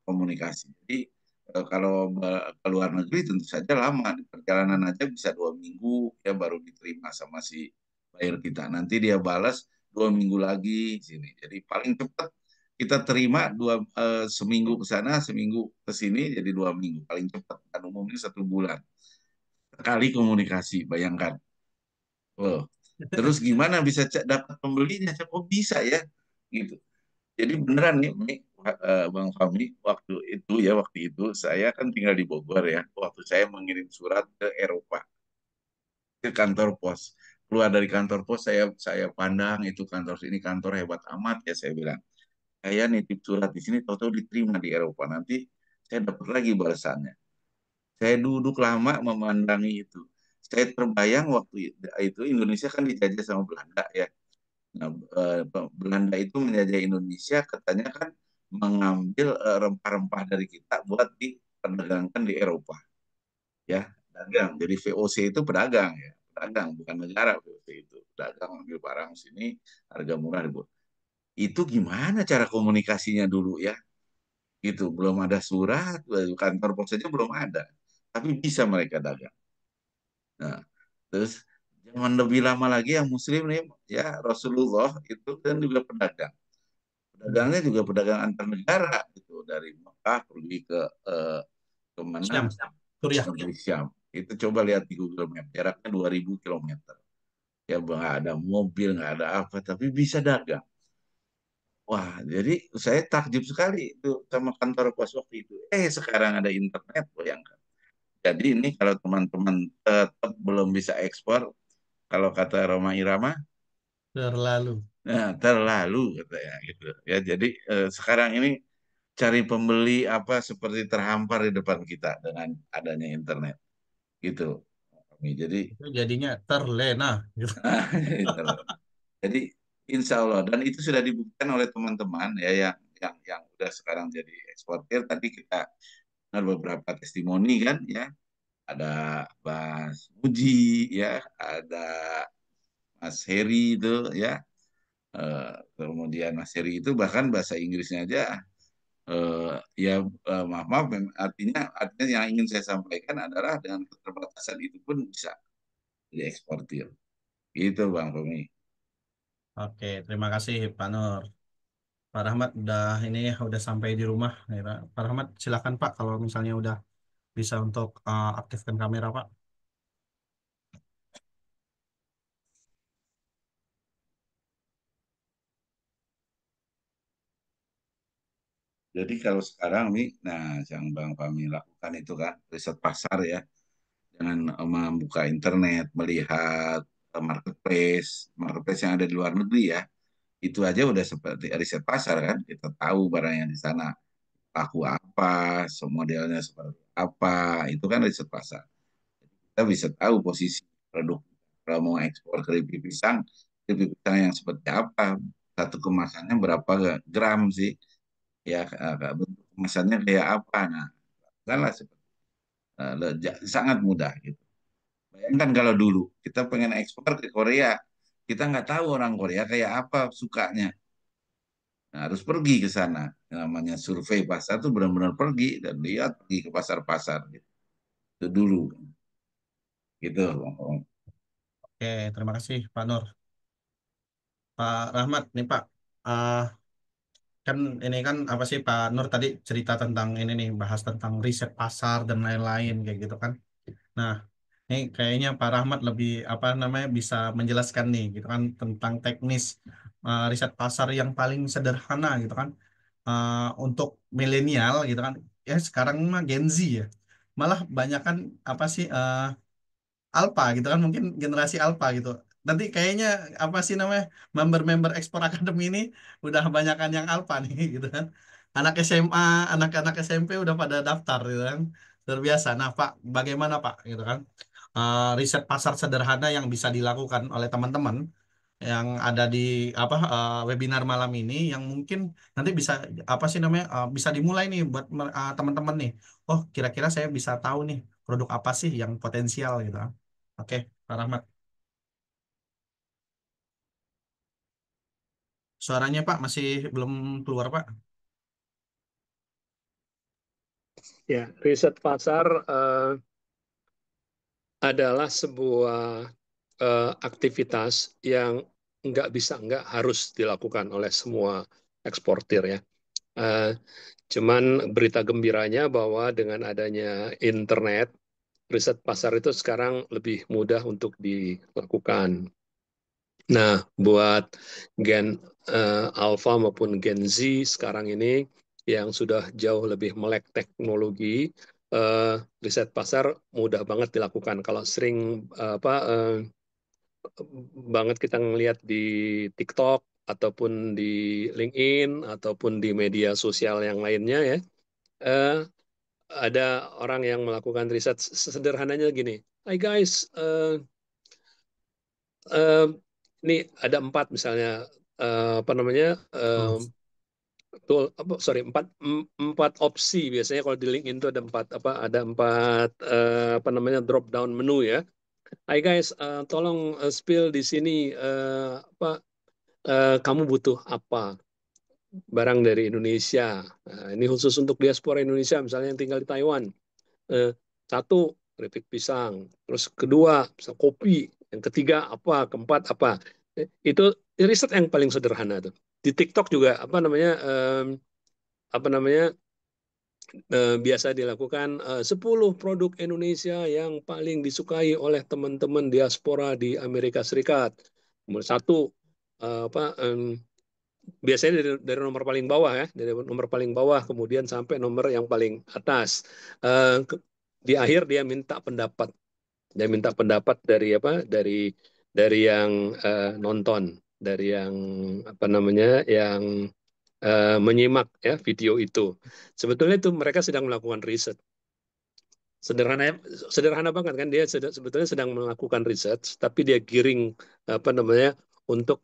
komunikasi. Jadi kalau ke luar negeri tentu saja lama, di perjalanan aja bisa 2 minggu ya baru diterima sama si buyer kita. Nanti dia balas 2 minggu lagi sini. Jadi paling cepat kita terima seminggu ke sana, seminggu ke sini, jadi 2 minggu paling cepat. Kan umumnya 1 bulan sekali komunikasi. Bayangkan, oh. Terus gimana bisa dapat pembelinya? Kok bisa ya? Gitu. Jadi beneran nih, Bang Fahmi, waktu itu saya kan tinggal di Bogor ya. Waktu saya mengirim surat ke Eropa, ke kantor pos. Keluar dari kantor pos, saya pandang itu kantor sini kantor hebat amat ya saya bilang. Saya nitip surat di sini, tahu-tahu diterima di Eropa. Nanti saya dapat lagi balasannya. Saya duduk lama memandangi itu. Saya terbayang waktu itu Indonesia kan dijajah sama Belanda ya. Nah, Belanda itu menjajah Indonesia, katanya kan mengambil rempah-rempah dari kita buat diperdagangkan di Eropa, ya, dagang. Jadi VOC itu pedagang ya, pedagang bukan negara. VOC itu pedagang, ambil barang sini harga murah dibuat. Itu gimana cara komunikasinya dulu ya? Gitu, belum ada surat, kantor pos saja belum ada, tapi bisa mereka dagang. Nah, terus zaman lebih lama lagi yang Muslim nih, ya Rasulullah itu kan juga pedagang. Hmm. Pedagangnya juga pedagang antar negara gitu, dari Mekah pergi ke mana, Syam, Suriah. negeri Syam. Itu coba lihat di Google Map, jaraknya 2000 kilometer. Ya nggak ada mobil, nggak ada apa, tapi bisa dagang. Wah, jadi saya takjub sekali itu sama kantor pos waktu itu. Sekarang ada internet, bayangkan. Jadi ini kalau teman-teman tetap belum bisa ekspor, kalau kata Roma Irama, Terlalu. nah, terlalu katanya gitu. Ya, jadi sekarang ini cari pembeli apa seperti terhampar di depan kita dengan adanya internet gitu. Jadi Itu jadinya terlena. Gitu. jadi insya Allah, dan itu sudah dibuktikan oleh teman-teman ya yang udah sekarang jadi eksportir. Tadi kita dengar beberapa testimoni kan ya, ada Mas Muji ya, ada Mas Heri itu ya. Kemudian Mas Heri itu bahkan bahasa Inggrisnya aja eh, ya maaf maaf artinya yang ingin saya sampaikan adalah dengan keterbatasan itu pun bisa dieksportir gitu Bang Romi. Oke, terima kasih Pak Nur. Pak Rahmat udah sampai di rumah. Ya, Pak Rahmat silakan Pak kalau misalnya udah bisa untuk aktifkan kamera Pak. Jadi kalau sekarang nih, nah yang Bang Fahmi lakukan itu kan riset pasar ya, dengan membuka internet, melihat marketplace, marketplace yang ada di luar negeri ya, itu aja udah seperti riset pasar kan, kita tahu barang yang di sana laku apa, modelnya seperti apa, itu kan riset pasar. Kita bisa tahu posisi produk. Kalau mau ekspor keripik pisang yang seperti apa, satu kemasannya berapa gram sih, ya bentuk kemasannya kayak apa. Nah, kan seperti sangat mudah gitu. Bayangkan kalau dulu kita pengen ekspor ke Korea, kita nggak tahu orang Korea kayak apa sukanya. Nah, harus pergi ke sana. Namanya survei pasar tuh benar-benar pergi dan lihat, pergi ke pasar-pasar gitu. Itu dulu gitu. Oke, terima kasih Pak Nur. Pak Rahmat nih Pak. Ah, kan ini kan apa sih Pak Nur tadi cerita tentang ini nih, bahas tentang riset pasar dan lain-lain kayak gitu kan. Nah, ini kayaknya Pak Rahmat lebih apa namanya bisa menjelaskan nih gitu kan tentang teknis riset pasar yang paling sederhana gitu kan. Untuk milenial gitu kan. Ya sekarang mah Gen Z ya. Malah banyak kan apa sih Alpha gitu kan, mungkin generasi Alpha gitu. Nanti kayaknya apa sih namanya member-member Ekspor Academy ini udah banyakan yang alfa nih gitu kan. Anak SMA, anak-anak SMP udah pada daftar gitu kan. Luar biasa. Nah, Pak, bagaimana Pak gitu kan? Riset pasar sederhana yang bisa dilakukan oleh teman-teman yang ada di apa webinar malam ini yang mungkin nanti bisa apa sih namanya bisa dimulai nih buat teman-teman nih. Oh, kira-kira saya bisa tahu nih produk apa sih yang potensial gitu kan. Oke, Pak Rahmat. Suaranya Pak masih belum keluar Pak. Ya, riset pasar adalah sebuah aktivitas yang nggak harus dilakukan oleh semua eksportir ya. Eh, Cuman berita gembiranya bahwa dengan adanya internet, riset pasar itu sekarang lebih mudah untuk dilakukan. Nah, buat Gen Alpha maupun Gen Z sekarang ini yang sudah jauh lebih melek teknologi, eh, riset pasar mudah banget dilakukan. Kalau sering apa banget kita ngelihat di TikTok ataupun di LinkedIn ataupun di media sosial yang lainnya ya, eh, ada orang yang melakukan riset sederhananya gini. Hai guys, eh, ini ada 4 misalnya apa namanya Betul. tool apa sorry 4 opsi biasanya kalau di LinkedIn itu ada 4 apa ada 4 apa namanya drop down menu ya. Hai guys, tolong spill di sini apa kamu butuh apa barang dari Indonesia. Nah, ini khusus untuk diaspora Indonesia misalnya yang tinggal di Taiwan. Eh, Satu, keripik pisang. Terus kedua, misal kopi. Yang ketiga apa? Keempat apa? Itu riset yang paling sederhana tuh. Di TikTok juga apa namanya biasa dilakukan 10 produk Indonesia yang paling disukai oleh teman-teman diaspora di Amerika Serikat. Nomor satu apa biasanya dari nomor paling bawah ya, dari nomor paling bawah kemudian sampai nomor yang paling atas. Di akhir dia minta pendapat, dari apa? Dari yang nonton, dari yang apa namanya, yang menyimak ya video itu. Sebetulnya itu mereka sedang melakukan riset. Sederhana, sederhana banget kan dia sebetulnya sedang melakukan riset, tapi dia giring apa namanya untuk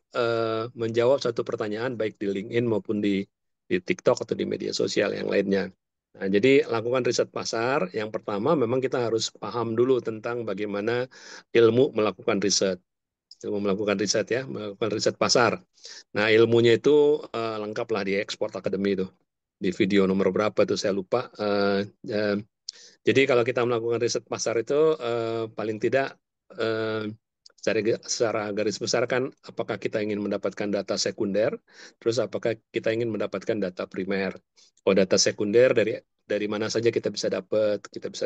menjawab satu pertanyaan baik di LinkedIn maupun di TikTok atau di media sosial yang lainnya. Nah, jadi lakukan riset pasar. Yang pertama memang kita harus paham dulu tentang bagaimana ilmu melakukan riset. Ilmu melakukan riset ya, melakukan riset pasar. Nah, ilmunya itu lengkaplah di Export Academy itu. Di video nomor berapa tuh saya lupa. Eh, jadi kalau kita melakukan riset pasar itu paling tidak eh, secara garis besar kan apakah kita ingin mendapatkan data sekunder, terus apakah kita ingin mendapatkan data primer. Kalau data sekunder dari mana saja kita bisa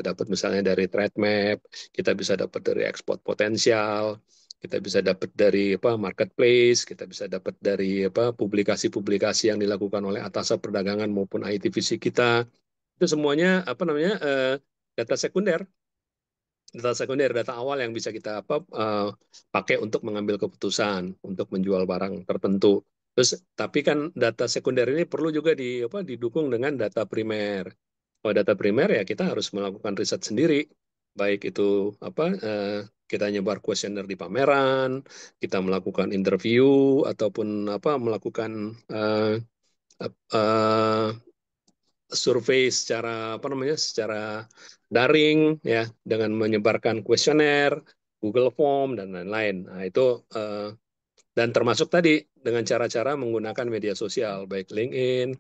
dapat misalnya dari trade map, kita bisa dapat dari ekspor potensial, kita bisa dapat dari apa marketplace, kita bisa dapat dari apa publikasi-publikasi yang dilakukan oleh Atasa Perdagangan maupun ITVC kita. Itu semuanya apa namanya data sekunder, data awal yang bisa kita pakai untuk mengambil keputusan untuk menjual barang tertentu. Terus tapi kan data sekunder ini perlu juga didukung dengan data primer. Kalau data primer ya kita harus melakukan riset sendiri, baik itu apa kita nyebar kuesioner di pameran, kita melakukan interview ataupun apa melakukan uh, survei secara apa namanya secara daring ya dengan menyebarkan kuesioner, Google Form dan lain-lain. Nah, itu dan termasuk tadi dengan cara-cara menggunakan media sosial baik LinkedIn,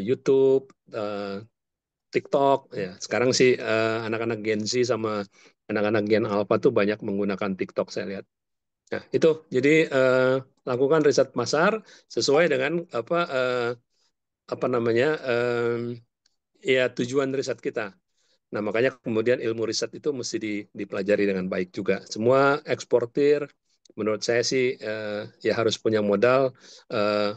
YouTube, TikTok ya. Sekarang sih anak-anak Gen Z sama anak-anak Gen Alpha tuh banyak menggunakan TikTok saya lihat. Nah, itu jadi lakukan riset pasar sesuai dengan apa namanya ya tujuan riset kita. Nah, makanya kemudian ilmu riset itu mesti dipelajari dengan baik juga. Semua eksportir, menurut saya sih ya harus punya modal eh,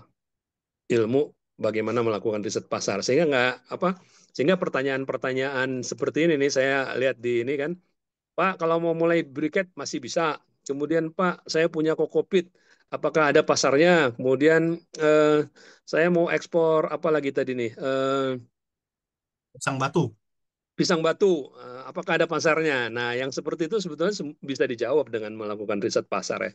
ilmu bagaimana melakukan riset pasar. Sehingga pertanyaan-pertanyaan seperti ini nih saya lihat di ini kan, Pak, kalau mau mulai briket masih bisa. kemudian Pak, saya punya kokopit, apakah ada pasarnya? Kemudian saya mau ekspor apa lagi tadi nih? Sang batu. Pisang batu, apakah ada pasarnya? Nah, yang seperti itu sebetulnya bisa dijawab dengan melakukan riset pasar ya,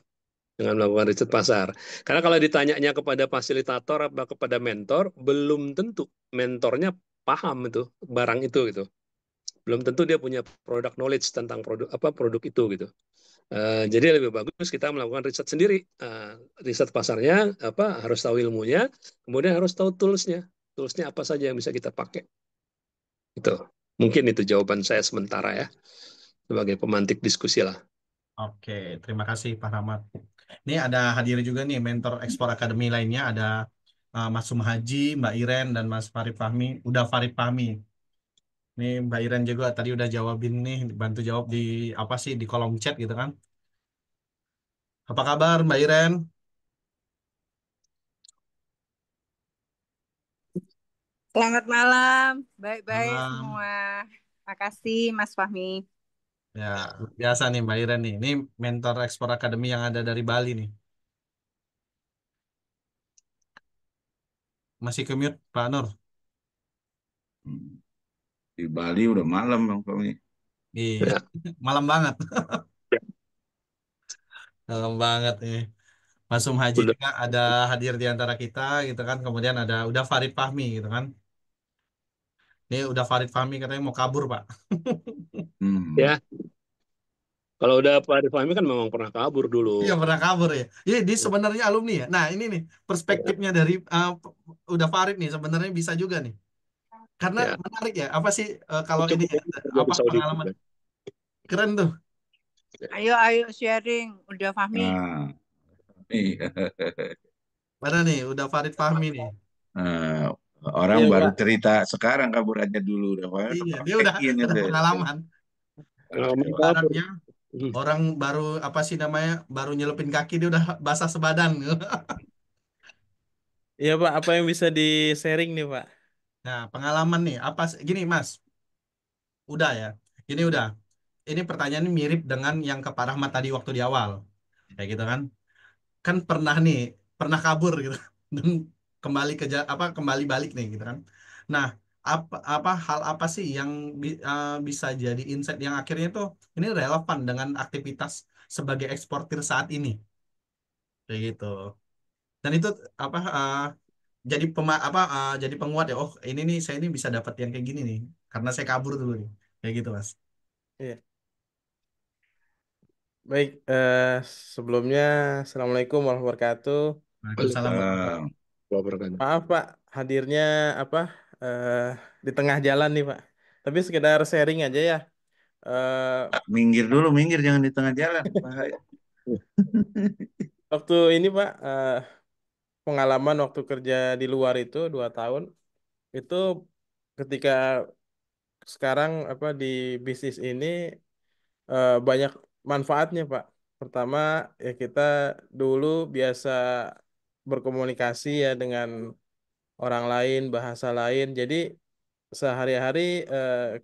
dengan melakukan riset pasar. Karena kalau ditanyanya kepada fasilitator atau kepada mentor, belum tentu mentornya paham itu barang itu gitu. Belum tentu dia punya product knowledge tentang produk apa produk itu gitu. Jadi lebih bagus kita melakukan riset sendiri. Riset pasarnya apa harus tahu ilmunya, kemudian harus tahu toolsnya. Toolsnya apa saja yang bisa kita pakai. Itu mungkin itu jawaban saya sementara ya sebagai pemantik diskusi lah. Oke, terima kasih Pak Rahmat. Ini ada hadir juga nih mentor ekspor akademi lainnya, ada Mas Sumhaji, Mbak Iren, dan Mas Farid Fahmi. Udah Farid Fahmi. Nih Mbak Iren juga tadi udah jawabin nih, bantu jawab di apa sih di kolom chat gitu kan. Apa kabar Mbak Iren? Selamat malam, baik-baik Malam. semua. Makasih Mas Fahmi. Ya, luar biasa nih Mbak Iren nih. Ini mentor ekspor akademi yang ada dari Bali nih. Masih commute Pak Nur? Hmm. Di Bali udah malam Bang Fahmi. Iya, Ya, malam banget. Malam banget nih. Mas Haji udah juga ada hadir di antara kita gitu kan. Kemudian ada udah Farid Fahmi gitu kan. Ini udah Farid Fahmi katanya mau kabur Pak. Hmm. ya. Kalau udah Pak Arif Fahmi kan memang pernah kabur dulu. Iya pernah kabur ya. Iya dia sebenarnya alumni ya. Nah ini nih perspektifnya dari udah Farid nih sebenarnya bisa juga nih. Karena Ya, menarik ya. Apa sih kalau itu ini ya, kerja di apa Saudi pengalaman juga. keren tuh. Ayo sharing. Udah Fahmi. Nah, iya. Mana nih udah Farid Fahmi nih. Eh, orang Iya baru Pak, cerita sekarang kabur aja dulu udah Iya dia praktekin itu. udah pengalaman. Pengalaman kabur. Ibaratnya Hmm. orang baru apa sih namanya baru nyelupin kaki dia udah basah sebadan. iya Pak, apa yang bisa di-sharing nih Pak? Nah, pengalaman nih, gini Mas, udah ya. Ini udah. Ini pertanyaan ini mirip dengan yang ke Pak Rahmat tadi waktu di awal. Kayak gitu kan. Kan pernah nih, pernah kabur gitu. Dan kembali kembali balik nih gitu kan. Nah, apa hal apa sih yang bisa jadi insight yang akhirnya tuh ini relevan dengan aktivitas sebagai eksportir saat ini. Kayak gitu. Dan itu apa jadi penguat ya. Oh, ini nih saya ini bisa dapat yang kayak gini nih karena saya kabur dulu nih. Kayak gitu, Mas. Iya. Baik, sebelumnya Assalamualaikum warahmatullahi wabarakatuh. Waalaikumsalam warahmatullahi Waalaikumsalam. Wabarakatuh. Maaf Pak, hadirnya apa eh, di tengah jalan nih Pak. Tapi sekedar sharing aja ya. Eh, Minggir dulu, minggir jangan di tengah jalan. Bahaya. waktu ini Pak, pengalaman waktu kerja di luar itu 2 tahun, itu ketika sekarang apa di bisnis ini banyak manfaatnya, Pak. Pertama, ya kita dulu biasa berkomunikasi ya dengan orang lain, bahasa lain. Jadi sehari-hari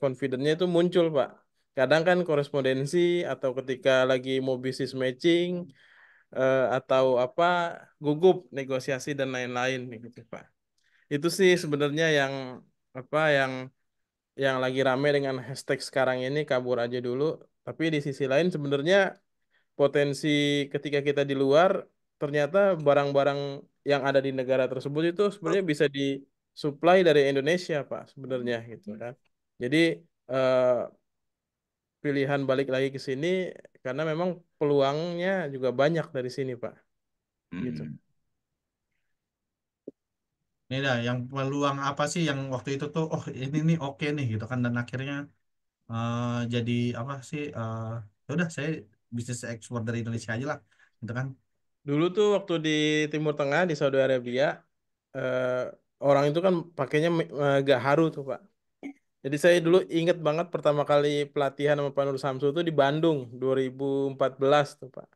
confidence-nya itu muncul, Pak. Kadang kan korespondensi atau ketika lagi mau bisnis matching atau apa gugup negosiasi dan lain-lain gitu, Pak. Itu sih sebenarnya yang apa yang lagi rame dengan hashtag sekarang ini kabur aja dulu. Tapi di sisi lain sebenarnya potensi ketika kita di luar ternyata barang-barang yang ada di negara tersebut itu sebenarnya bisa disuplai dari Indonesia Pak sebenarnya gitu kan. Jadi eh, pilihan balik lagi ke sini karena memang peluangnya juga banyak dari sini Pak gitu. Hmm. Ini dah yang peluang apa sih yang waktu itu tuh oh ini nih oke nih gitu kan dan akhirnya eh, jadi apa sih ya udah saya bisnis ekspor dari Indonesia aja lah gitu kan. Dulu tuh waktu di Timur Tengah di Saudi Arabia eh, orang itu kan pakainya gaharu tuh Pak. Jadi saya dulu inget banget pertama kali pelatihan sama Pak Nur Samsu itu di Bandung 2014 tuh Pak.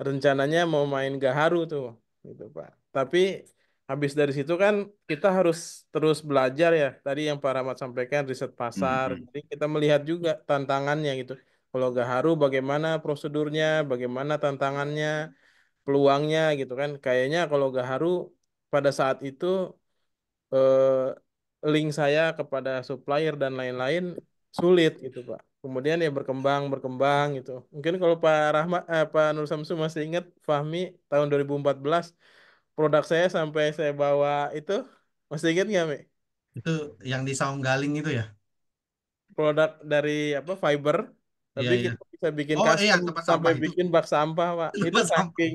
Rencananya mau main gaharu tuh gitu Pak. Tapi habis dari situ kan kita harus terus belajar ya. Tadi yang Pak Rahmat sampaikan riset Hmm. pasar. Hmm. Jadi kita melihat juga tantangannya gitu. Kalau gaharu bagaimana prosedurnya, bagaimana tantangannya, peluangnya gitu kan. Kayaknya kalau gaharu pada saat itu link saya kepada supplier dan lain-lain sulit gitu Pak. Kemudian ya berkembang gitu. Mungkin kalau Pak Nur Samsu masih ingat Fahmi tahun 2014 produk saya sampai saya bawa itu masih ingat nggak Mi? Itu yang di Saung Galing itu ya? Produk dari apa fiber, Iya, tapi iya. kita bisa bikin Oh iya, custom tempat sampai sampah itu. bikin bak sampah Pak. Itu Tempat sampah. saking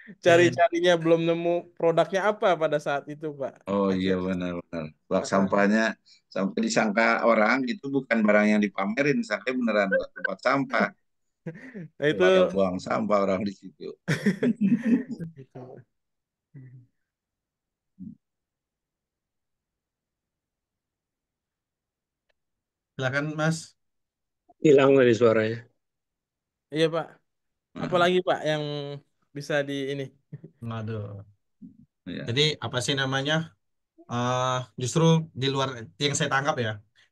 Iya, iya. cari-carinya belum nemu produknya apa pada saat itu Pak. Oh iya Akhirnya benar-benar. Bak Heeh. sampahnya sampai disangka orang itu bukan barang yang dipamerin, sampai beneran tempat sampah. Nah itu Pada buang sampah orang di situ. gitu. Silakan Mas. Hilang tadi suaranya. Iya Pak. Nah, Apalagi Pak yang bisa di ini? Waduh. ya. Jadi apa sih namanya? eh Justru di luar yang saya tangkap ya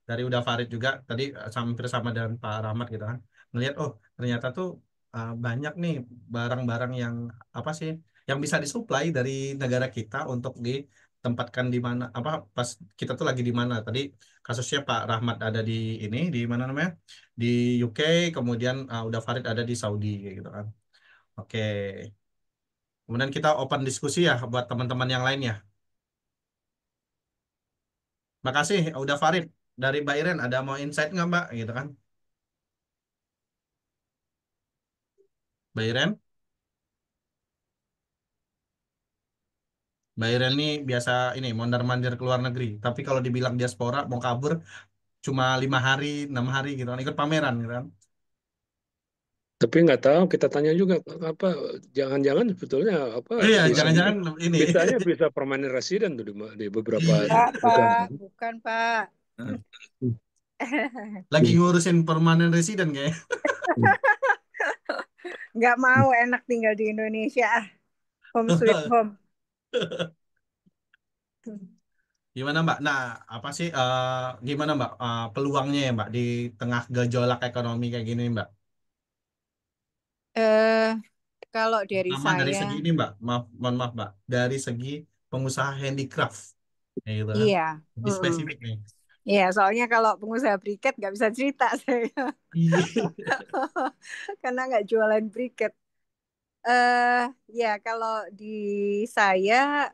dari Uda Farid juga tadi hampir sama dengan Pak Rahmat gitu kan melihat oh ternyata tuh banyak nih barang-barang yang apa sih yang bisa disuplai dari negara kita untuk ditempatkan di mana apa pas kita tuh lagi di mana tadi kasusnya Pak Rahmat ada di ini di mana namanya di UK kemudian Uda Farid ada di Saudi kayak gitu kan oke kemudian kita open diskusi ya buat teman-teman yang lainnya. Makasih, udah Farid. Dari Mbak Iren, ada mau insight nggak Mbak? Gitu kan. Mbak Iren, Mbak Iren nih biasa ini mondar-mandir ke luar negeri. Tapi kalau dibilang diaspora mau kabur cuma 5 hari, 6 hari gitu kan. Ikut pameran gitu kan. Tapi nggak tahu, kita tanya juga apa jangan-jangan sebetulnya apa Oh iya, visanya jangan-jangan ini. visanya bisa permanent resident tuh di beberapa Iya. Enggak, negara. Pak. Bukan, Pak. Lagi ngurusin permanent resident kayak. Nggak mau enak tinggal di Indonesia. Home sweet home. Gimana Mbak? Nah, apa sih gimana Mbak peluangnya ya Mbak di tengah gejolak ekonomi kayak gini Mbak? Eh, Kalau dari Pertama dari saya, segi ini Mbak, maaf, mohon maaf Mbak, dari segi pengusaha handicraft, ya gitu kan, iya. lebih Mm-mm. spesifik nih. Iya, soalnya kalau pengusaha briket nggak bisa cerita saya. Iya. Karena nggak jualan briket. eh Ya, kalau di saya,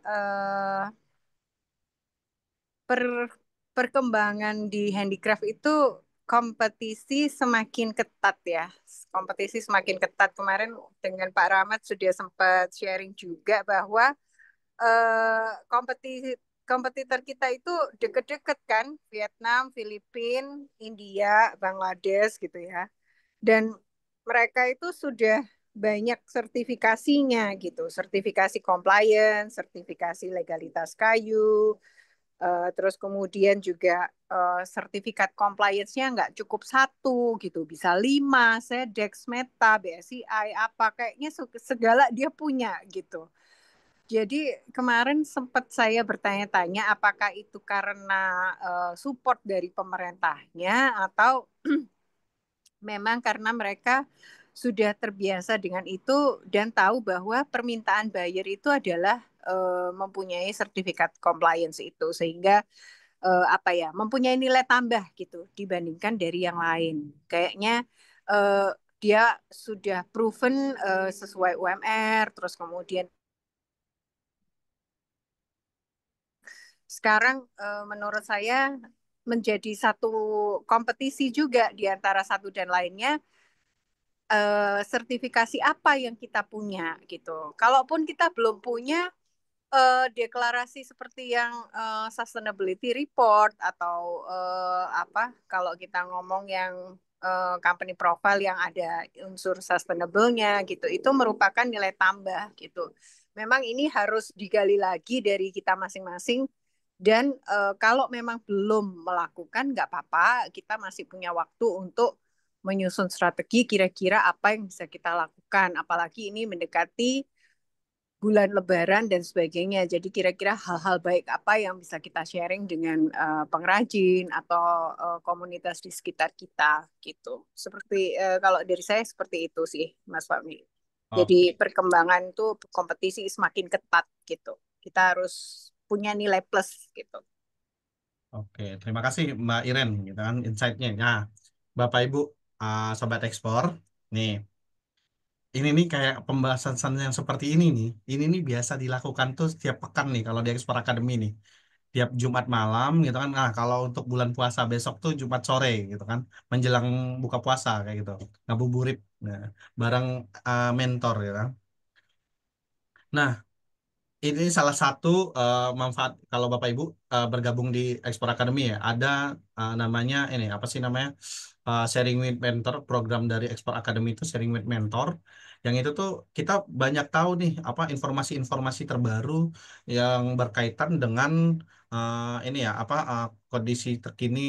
per perkembangan di handicraft itu kompetisi semakin ketat ya. Kompetisi semakin ketat. Kemarin dengan Pak Rahmat sudah sempat sharing juga bahwa kompetitor kita itu deket-deket kan, Vietnam, Filipina, India, Bangladesh gitu ya. Dan mereka itu sudah banyak sertifikasinya gitu, sertifikasi compliance, sertifikasi legalitas kayu, terus kemudian juga sertifikat compliance-nya nggak cukup satu gitu, bisa 5, SEDEX, Meta, BSCI, apa kayaknya segala dia punya gitu. Jadi kemarin sempat saya bertanya-tanya apakah itu karena support dari pemerintahnya atau memang karena mereka sudah terbiasa dengan itu dan tahu bahwa permintaan buyer itu adalah mempunyai sertifikat compliance itu sehingga apa ya mempunyai nilai tambah gitu dibandingkan dari yang lain. Kayaknya eh, dia sudah proven sesuai UMR, terus kemudian sekarang menurut saya menjadi satu kompetisi juga di antara satu dan lainnya sertifikasi apa yang kita punya gitu. Kalaupun kita belum punya deklarasi seperti yang sustainability report atau apa kalau kita ngomong yang company profile yang ada unsur sustainable-nya gitu itu merupakan nilai tambah gitu. Memang ini harus digali lagi dari kita masing-masing dan kalau memang belum melakukan nggak apa-apa kita masih punya waktu untuk menyusun strategi kira-kira apa yang bisa kita lakukan apalagi ini mendekati bulan Lebaran dan sebagainya. Jadi kira-kira hal-hal baik apa yang bisa kita sharing dengan pengrajin atau komunitas di sekitar kita gitu. Seperti kalau dari saya seperti itu sih, Mas Fahmi. Jadi Oke, perkembangan tuh kompetisi semakin ketat gitu. Kita harus punya nilai plus gitu. oke. Terima kasih Mbak Iren, gitu kan, insight-nya. Nah, Bapak Ibu, Sobat Ekspor, nih, ini nih kayak pembahasan yang seperti ini nih. Ini nih biasa dilakukan tuh setiap pekan nih kalau di Ekspor Academy nih. Tiap Jumat malam gitu kan. Nah, kalau untuk bulan puasa besok tuh Jumat sore gitu kan. Menjelang buka puasa kayak gitu. Ngabuburit nah, bareng mentor ya kan. Nah, ini salah satu manfaat kalau Bapak Ibu bergabung di Explore Academy ya. Ada namanya ini apa sih namanya? Sharing with Mentor, program dari Explore Academy itu Sharing with Mentor. Yang itu tuh kita banyak tahu nih apa informasi-informasi terbaru yang berkaitan dengan ini ya apa kondisi terkini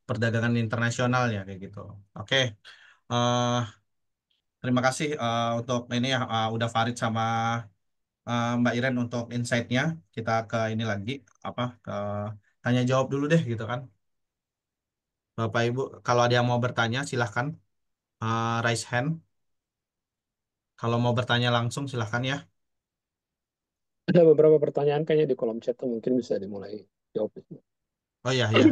perdagangan internasional ya kayak gitu. Oke. eh, Terima kasih untuk ini ya udah Farid sama Mbak Iren untuk insight-nya. Kita ke ini lagi apa ke tanya jawab dulu deh gitu kan. Bapak Ibu, kalau ada yang mau bertanya silahkan raise hand. Kalau mau bertanya langsung silahkan ya. Ada beberapa pertanyaan kayaknya di kolom chat tuh mungkin bisa dimulai jawab. Oh iya ya.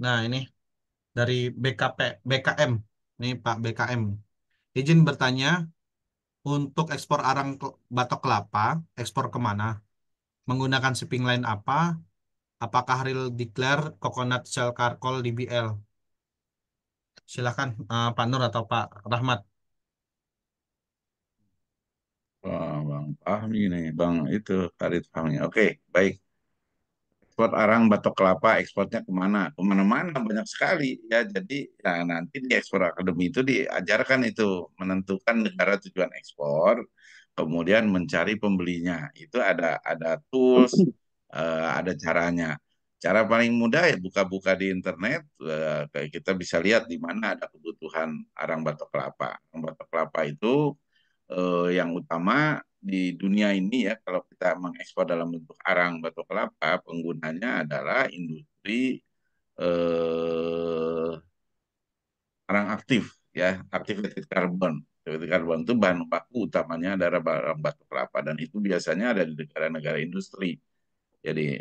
Nah ini dari BKM. Ini Pak BKM. Izin bertanya untuk ekspor batok kelapa, ekspor kemana? Menggunakan shipping line apa? Apakah real declare coconut shell charcoal DBL? Silahkan Pak Nur atau Pak Rahmat. Wah, Bang Fahmi nih, Bang itu Farid Fahmi. Oke, baik. Ekspor arang batok kelapa, ekspornya kemana? Kemana-mana banyak sekali ya. Jadi ya nanti di ekspor akademi itu diajarkan itu menentukan negara tujuan ekspor, kemudian mencari pembelinya. Itu ada tools, ada caranya. Cara paling mudah ya buka-buka di internet, kayak kita bisa lihat di mana ada kebutuhan arang batok kelapa. Arang batok kelapa itu yang utama di dunia ini ya kalau kita mengekspor dalam bentuk arang batu kelapa penggunanya adalah industri eh, arang aktif ya activated carbon. Activated carbon itu bahan baku utamanya adalah arang batu kelapa dan itu biasanya ada di negara-negara industri. Jadi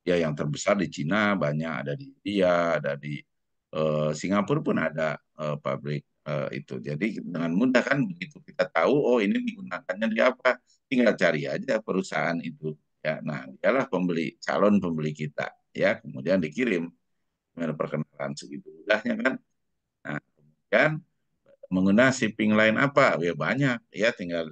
ya yang terbesar di Cina banyak ada di India ada di Singapura pun ada pabrik itu. Jadi dengan mudah kan begitu kita tahu oh ini digunakannya di apa, tinggal cari aja perusahaan itu. Ya, nah dialah pembeli calon pembeli kita ya kemudian dikirim dengan perkenalan segitu mudahnya kan. Nah kemudian menggunakan shipping line apa ya banyak ya tinggal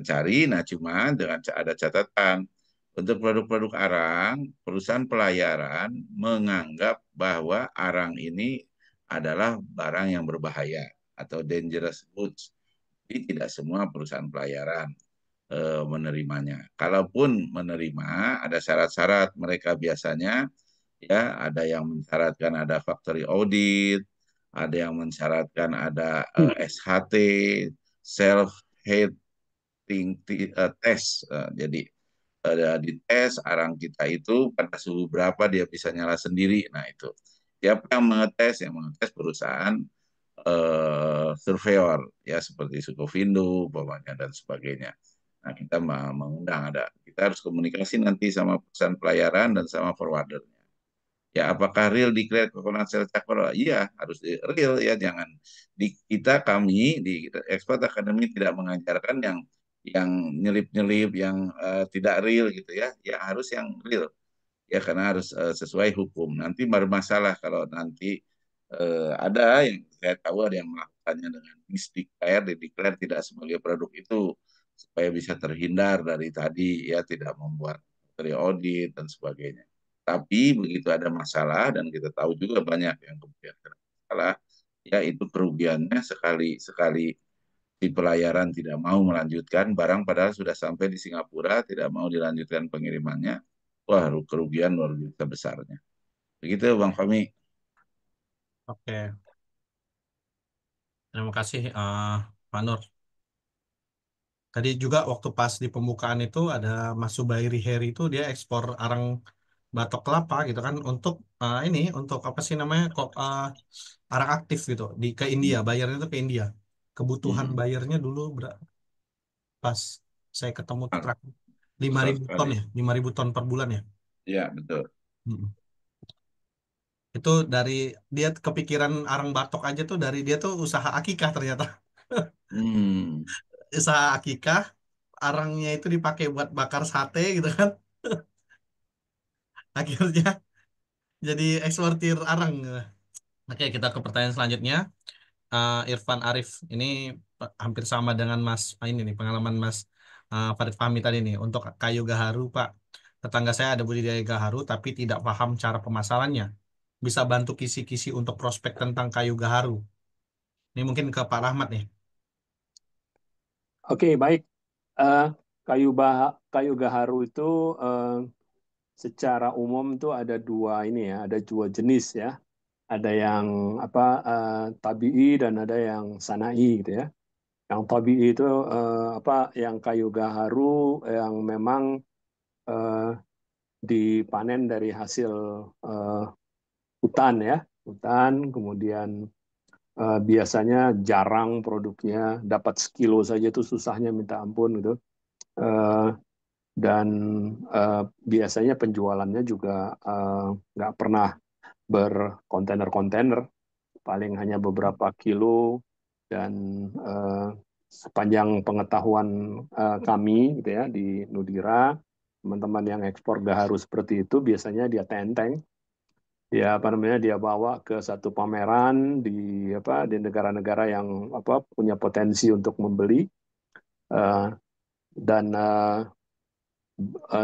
cari. Nah cuma dengan ada catatan untuk produk-produk arang, perusahaan pelayaran menganggap bahwa arang ini adalah barang yang berbahaya atau dangerous goods. Jadi tidak semua perusahaan pelayaran menerimanya. Kalaupun menerima, ada syarat-syarat mereka biasanya ya ada yang mensyaratkan ada factory audit, ada yang mensyaratkan ada SHT, self head tes. Jadi dites arang kita itu pada suhu berapa dia bisa nyala sendiri. Nah itu siapa yang mengetes? Yang mengetes perusahaan surveyor ya seperti Sukovindo, umpamanya dan sebagainya. Nah kita mengundang ada kita harus komunikasi nanti sama perusahaan pelayaran dan sama forwardernya. Ya apakah real declared coconut shell charcoal? Iya harus real ya jangan di kita kami di Export Academy tidak mengajarkan yang nyelip-nyelip yang tidak real gitu ya. Ya harus yang real ya karena harus sesuai hukum. Nanti bermasalah kalau nanti ada yang saya tahu ada yang melakukannya dengan misdeclare, dideclare tidak sebagai produk itu supaya bisa terhindar dari tadi ya tidak membuat dari audit dan sebagainya. Tapi begitu ada masalah dan kita tahu juga banyak yang kemudian kena masalah, ya itu kerugiannya sekali sekali di pelayaran tidak mau melanjutkan barang padahal sudah sampai di Singapura, tidak mau dilanjutkan pengirimannya. Wah, kerugian luar biasa besarnya. Begitu Bang Fahmi. Oke, terima kasih Pak Nur. Tadi juga waktu pas di pembukaan itu ada Mas Subairi Heri itu dia ekspor arang batok kelapa gitu kan untuk ini untuk apa sih namanya kok arang aktif gitu di ke India, bayarnya itu ke India. Kebutuhan Hmm, bayarnya dulu pas saya ketemu tuh besar, lima besar ribu ton sekali. ya, 5.000 ton per bulan ya. Ya, betul. Mm. Itu dari dia kepikiran arang batok aja tuh dari dia tuh usaha akikah ternyata. Hmm, Usaha akikah, arangnya itu dipakai buat bakar sate gitu kan. Akhirnya jadi eksportir arang. Oke, kita ke pertanyaan selanjutnya. Irfan Arif ini hampir sama dengan Mas ini nih pengalaman Mas Farid Fahmi tadi nih untuk kayu gaharu Pak. Tetangga saya ada budidaya gaharu tapi tidak paham cara pemasarannya. Bisa bantu kisi-kisi untuk prospek tentang kayu gaharu. Ini mungkin ke Pak Rahmat nih. Oke, baik. Eh, kayu gaharu itu eh, secara umum tuh ada dua ini ya, ada dua jenis ya. Ada yang apa tabii dan ada yang sanai gitu ya. Yang tabii itu apa yang kayu gaharu yang memang eh, dipanen dari hasil eh, hutan ya, hutan kemudian biasanya jarang produknya, dapat sekilo saja itu susahnya minta ampun gitu. Eh, dan biasanya penjualannya juga nggak pernah berkontainer-kontainer, paling hanya beberapa kilo dan eh, sepanjang pengetahuan kami gitu ya di Nudira, teman-teman yang ekspor gaharu seperti itu biasanya dia tenteng, dia apa namanya dia bawa ke satu pameran di apa di negara-negara yang apa punya potensi untuk membeli uh, dan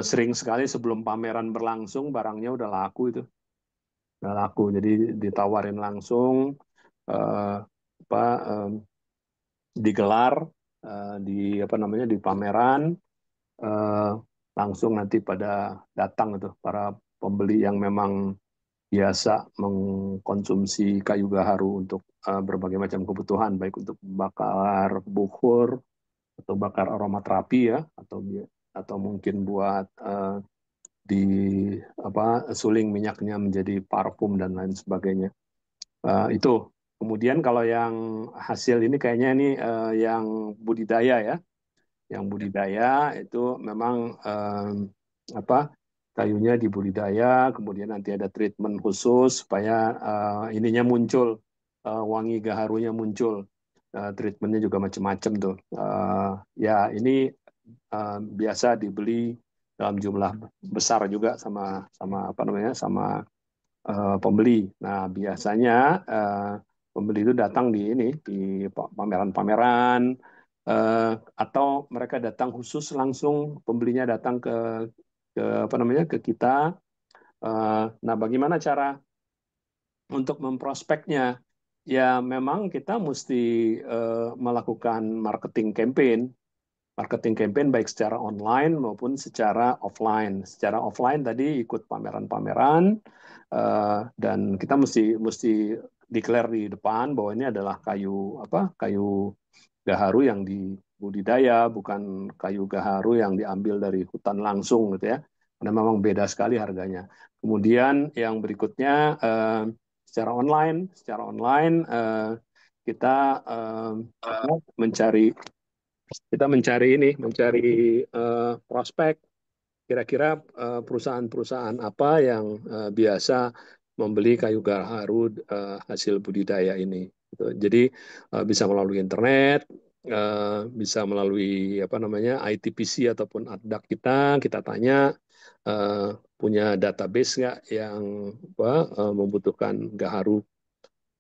sering sekali sebelum pameran berlangsung barangnya udah laku itu udah laku jadi ditawarin langsung uh, apa digelar di apa namanya di pameran uh, langsung nanti pada datang itu para pembeli yang memang biasa mengkonsumsi kayu gaharu untuk berbagai macam kebutuhan, baik untuk bakar bukur atau bakar aromaterapi ya, atau mungkin buat di apa suling minyaknya menjadi parfum dan lain sebagainya. Itu. Kemudian kalau yang hasil ini kayaknya ini yang budidaya ya, yang budidaya itu memang apa kayunya dibudidaya, kemudian nanti ada treatment khusus supaya ininya muncul, wangi gaharunya muncul. Treatmentnya juga macam-macam tuh. Ya ini biasa dibeli dalam jumlah besar juga sama sama apa namanya sama pembeli. Nah biasanya pembeli itu datang di ini di pameran-pameran eh, atau mereka datang khusus langsung pembelinya datang ke apa namanya ke kita. Nah, bagaimana cara untuk memprospeknya? Ya, memang kita mesti melakukan marketing campaign baik secara online maupun secara offline. Secara offline tadi ikut pameran-pameran dan kita mesti declare di depan bahwa ini adalah kayu gaharu yang dibudidaya, bukan kayu gaharu yang diambil dari hutan langsung gitu ya. Karena memang beda sekali harganya. Kemudian yang berikutnya secara online kita mencari mencari prospek kira-kira perusahaan-perusahaan apa yang biasa membeli kayu gaharu hasil budidaya ini. Gitu. Jadi bisa melalui internet, bisa melalui apa namanya ITPC ataupun ADDAK kita tanya punya database nggak yang apa, membutuhkan gaharu.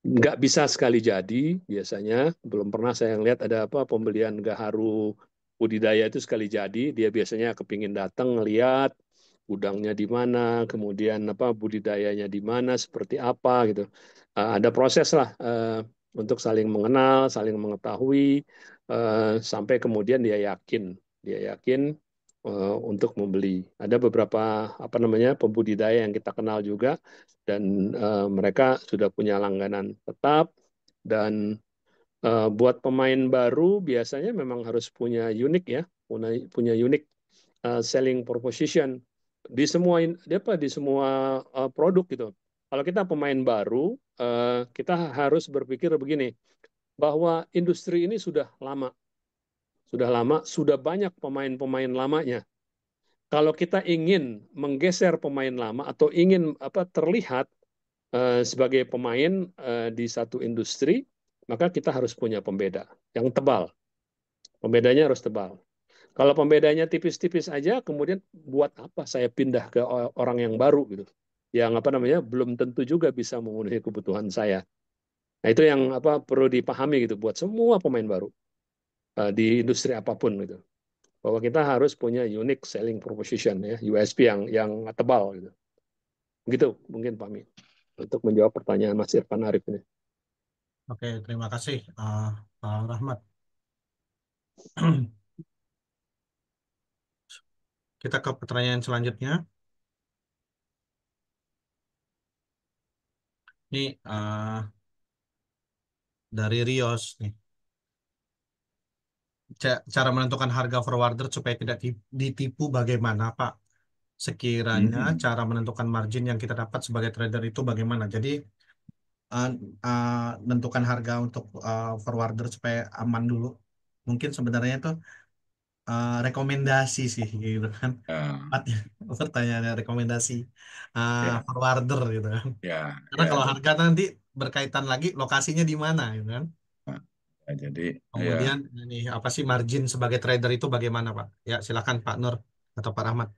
Nggak bisa sekali jadi biasanya, belum pernah saya lihat ada apa pembelian gaharu budidaya itu sekali jadi. Dia biasanya kepingin datang ngeliat gudangnya di mana, kemudian apa budidayanya di mana, seperti apa gitu. Ada proses lah untuk saling mengenal, saling mengetahui, sampai kemudian dia yakin untuk membeli. Ada beberapa pembudidaya yang kita kenal juga, dan mereka sudah punya langganan tetap. Dan buat pemain baru biasanya memang harus punya unik ya, punya unik selling proposition di semua produk gitu. Kalau kita pemain baru, kita harus berpikir begini, bahwa industri ini sudah lama, sudah banyak pemain-pemain lamanya. Kalau kita ingin menggeser pemain lama atau ingin terlihat sebagai pemain di satu industri, maka kita harus punya pembeda yang tebal. Pembedanya harus tebal. Kalau pembedanya tipis-tipis aja, kemudian buat apa saya pindah ke orang yang baru gitu, yang belum tentu juga bisa memenuhi kebutuhan saya. Nah, itu yang perlu dipahami gitu buat semua pemain baru di industri apapun gitu, bahwa kita harus punya unique selling proposition ya, USP yang tebal gitu. Gitu mungkin Pak Mi untuk menjawab pertanyaan Mas Irfan Arif ini. Oke, terima kasih Pak Rahmat. Kita ke pertanyaan selanjutnya. Ini dari Rios nih. Cara menentukan harga forwarder supaya tidak ditipu bagaimana, Pak? Sekiranya cara menentukan margin yang kita dapat sebagai trader itu bagaimana? Jadi uh, menentukan harga untuk forwarder supaya aman dulu. Mungkin sebenarnya itu rekomendasi sih, gitu kan? Pertanyaannya rekomendasi forwarder gitu kan? Karena kalau harga nanti berkaitan lagi lokasinya di mana, gitu kan? Jadi Kemudian ini apa sih margin sebagai trader itu bagaimana, Pak? Ya, silakan Pak Nur atau Pak Rahmat.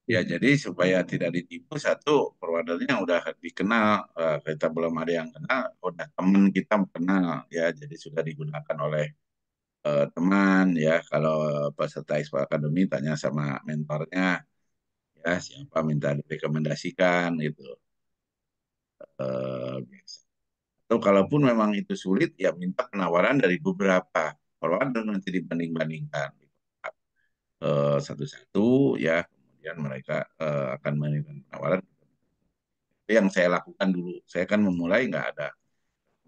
ya jadi supaya tidak ditipu, satu forwardernya udah dikenal, kita belum ada yang kenal, udah teman kita kenal ya, jadi sudah digunakan oleh teman ya. Kalau peserta Expo Academy tanya sama mentornya ya, siapa minta direkomendasikan gitu. Atau kalaupun memang itu sulit, ya minta penawaran dari beberapa forwarder, nanti dibanding-bandingkan satu-satu ya, kemudian mereka akan memberikan penawaran. Itu yang saya lakukan dulu. Saya kan memulai nggak ada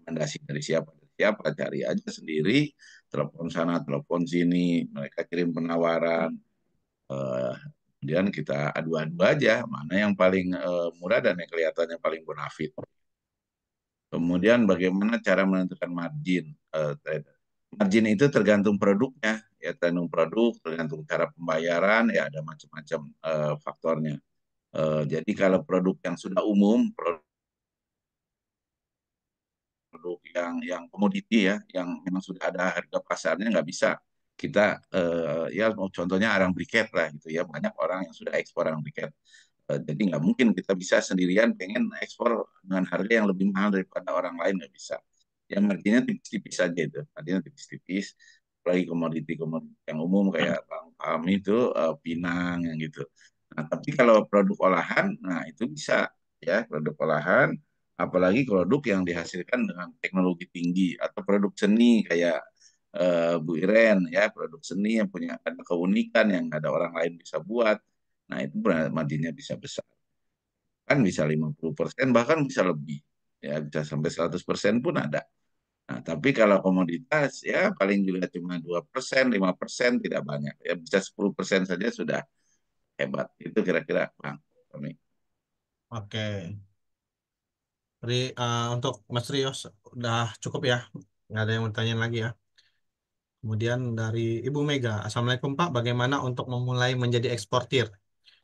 rekomendasi dari siapa, cari aja sendiri, telepon sana, telepon sini, mereka kirim penawaran, kemudian kita adu-adu aja mana yang paling murah dan yang kelihatannya paling bonafit. Kemudian bagaimana cara menentukan margin trader? Margin itu tergantung produknya, ya tergantung produk, tergantung cara pembayaran, ya ada macam-macam faktornya. Jadi kalau produk yang sudah umum, produk yang komoditi ya, yang memang sudah ada harga pasarnya, nggak bisa kita ya contohnya arang briket lah gitu ya, banyak orang yang sudah ekspor arang briket. Jadi nggak mungkin kita bisa sendirian pengen ekspor dengan harga yang lebih mahal daripada orang lain, nggak bisa. Yang marginnya tipis-tipis saja itu, artinya tipis-tipis. Apalagi komoditi-komoditi yang umum kayak Bang itu Pinang yang gitu. Nah, tapi kalau produk olahan, nah itu bisa ya produk olahan, apalagi produk yang dihasilkan dengan teknologi tinggi atau produk seni kayak Bu Iren ya, produk seni yang punya ada keunikan yang ada orang lain bisa buat. Nah, itu marginnya bisa besar. Kan bisa 50%, bahkan bisa lebih. Ya, bisa sampai 100% pun ada. Nah, tapi kalau komoditas, ya paling juga cuma 2%, 5%, tidak banyak. Ya, bisa 10% saja sudah hebat. Itu kira-kira, Bang Tommy. Oke. Jadi untuk Mas Rios udah cukup ya. Nggak ada yang mau tanya lagi ya. Kemudian dari Ibu Mega, Assalamualaikum Pak, bagaimana untuk memulai menjadi eksportir?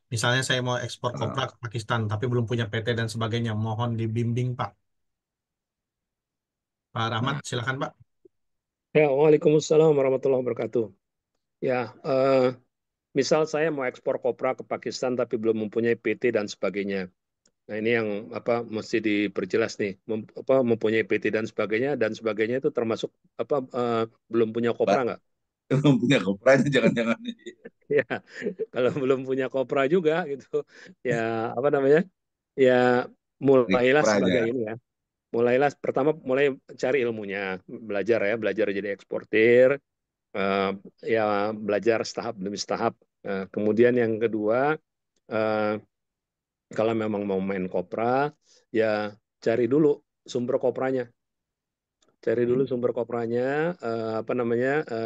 Misalnya saya mau ekspor kopra ke Pakistan, tapi belum punya PT dan sebagainya. Mohon dibimbing Pak. Pak Rahmat, Nah, silakan Pak. Ya, Waalaikumsalam warahmatullahi wabarakatuh. Ya, misal saya mau ekspor kopra ke Pakistan tapi belum mempunyai PT dan sebagainya. Nah, ini yang mesti diperjelas nih, mempunyai PT dan sebagainya itu termasuk belum punya kopra nggak? belum punya kopranya jangan-jangan. Ya, kalau belum punya kopra juga gitu, ya Ya mulailah Kopranya. sebagai ini ya. pertama mulai cari ilmunya, belajar jadi eksportir, ya belajar tahap demi tahap. Kemudian yang kedua, eh, kalau memang mau main kopra, ya cari dulu sumber kopranya. Cari dulu sumber kopranya,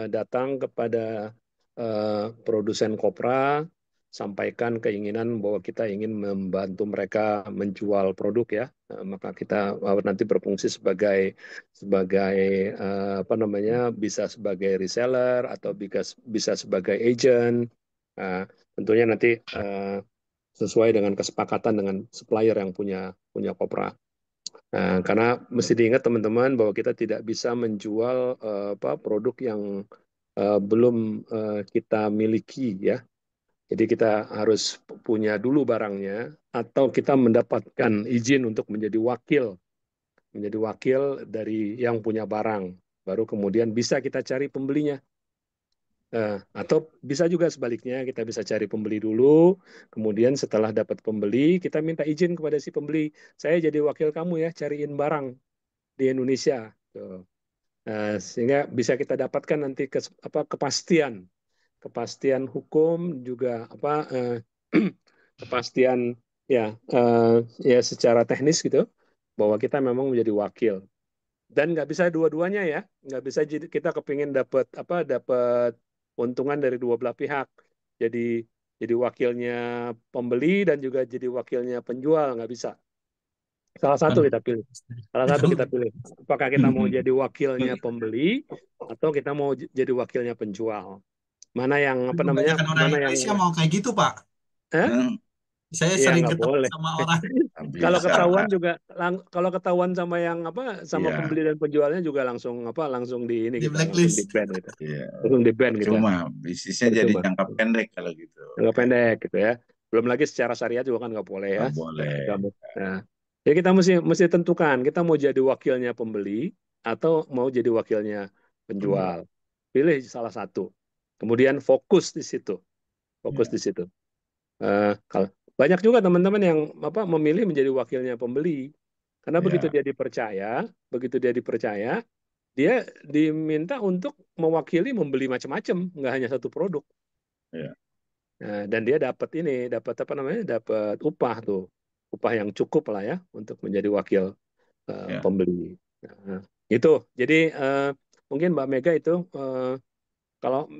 datang kepada produsen kopra, sampaikan keinginan bahwa kita ingin membantu mereka menjual produk ya. Maka kita nanti berfungsi sebagai sebagai bisa sebagai reseller atau bisa sebagai agent. Tentunya nanti sesuai dengan kesepakatan dengan supplier yang punya kopra. Nah, karena mesti diingat teman-teman bahwa kita tidak bisa menjual produk yang belum kita miliki ya. Jadi kita harus punya dulu barangnya atau kita mendapatkan izin untuk menjadi wakil dari yang punya barang. Baru kemudian bisa kita cari pembelinya. Atau bisa juga sebaliknya, kita bisa cari pembeli dulu, kemudian setelah dapat pembeli, kita minta izin kepada si pembeli, saya jadi wakil kamu ya, cariin barang di Indonesia. Tuh. Sehingga bisa kita dapatkan nanti kepastian hukum juga kepastian ya ya secara teknis gitu bahwa kita memang menjadi wakil dan nggak bisa dua-duanya ya, nggak bisa kita kepingin dapat untungan dari dua belah pihak, jadi wakilnya pembeli dan juga jadi wakilnya penjual, nggak bisa. Salah satu kita pilih. Salah satu kita pilih. Apakah kita mau jadi wakilnya pembeli atau kita mau jadi wakilnya penjual? Mana yang Kebanyakan orang Mana yang Indonesia mau kayak gitu, Pak. Saya Iya sering nggak ketemu boleh. sama orang. Kalau Bisa. ketahuan juga, kalau ketahuan sama yang sama Iya. pembeli dan penjualnya juga langsung di ini Di kita langsung blacklist. di ban gitu, Iya. langsung di ban kita. Cuma bisnisnya jadi Percuma. jangka pendek kalau gitu. Jangka pendek gitu ya. Belum lagi secara syariat juga kan nggak boleh ya. Nggak boleh. Nah, jadi kita mesti tentukan kita mau jadi wakilnya pembeli atau mau jadi wakilnya penjual. Pilih salah satu. Kemudian fokus di situ. Fokus Iya. di situ. Kalau banyak juga teman-teman yang memilih menjadi wakilnya pembeli karena begitu Iya. begitu dia dipercaya, dia diminta untuk mewakili membeli macam-macam, nggak hanya satu produk. Iya. Nah, dan dia dapat upah yang cukup lah ya untuk menjadi wakil Iya. pembeli. Nah, itu. Jadi mungkin Mbak Mega itu kalau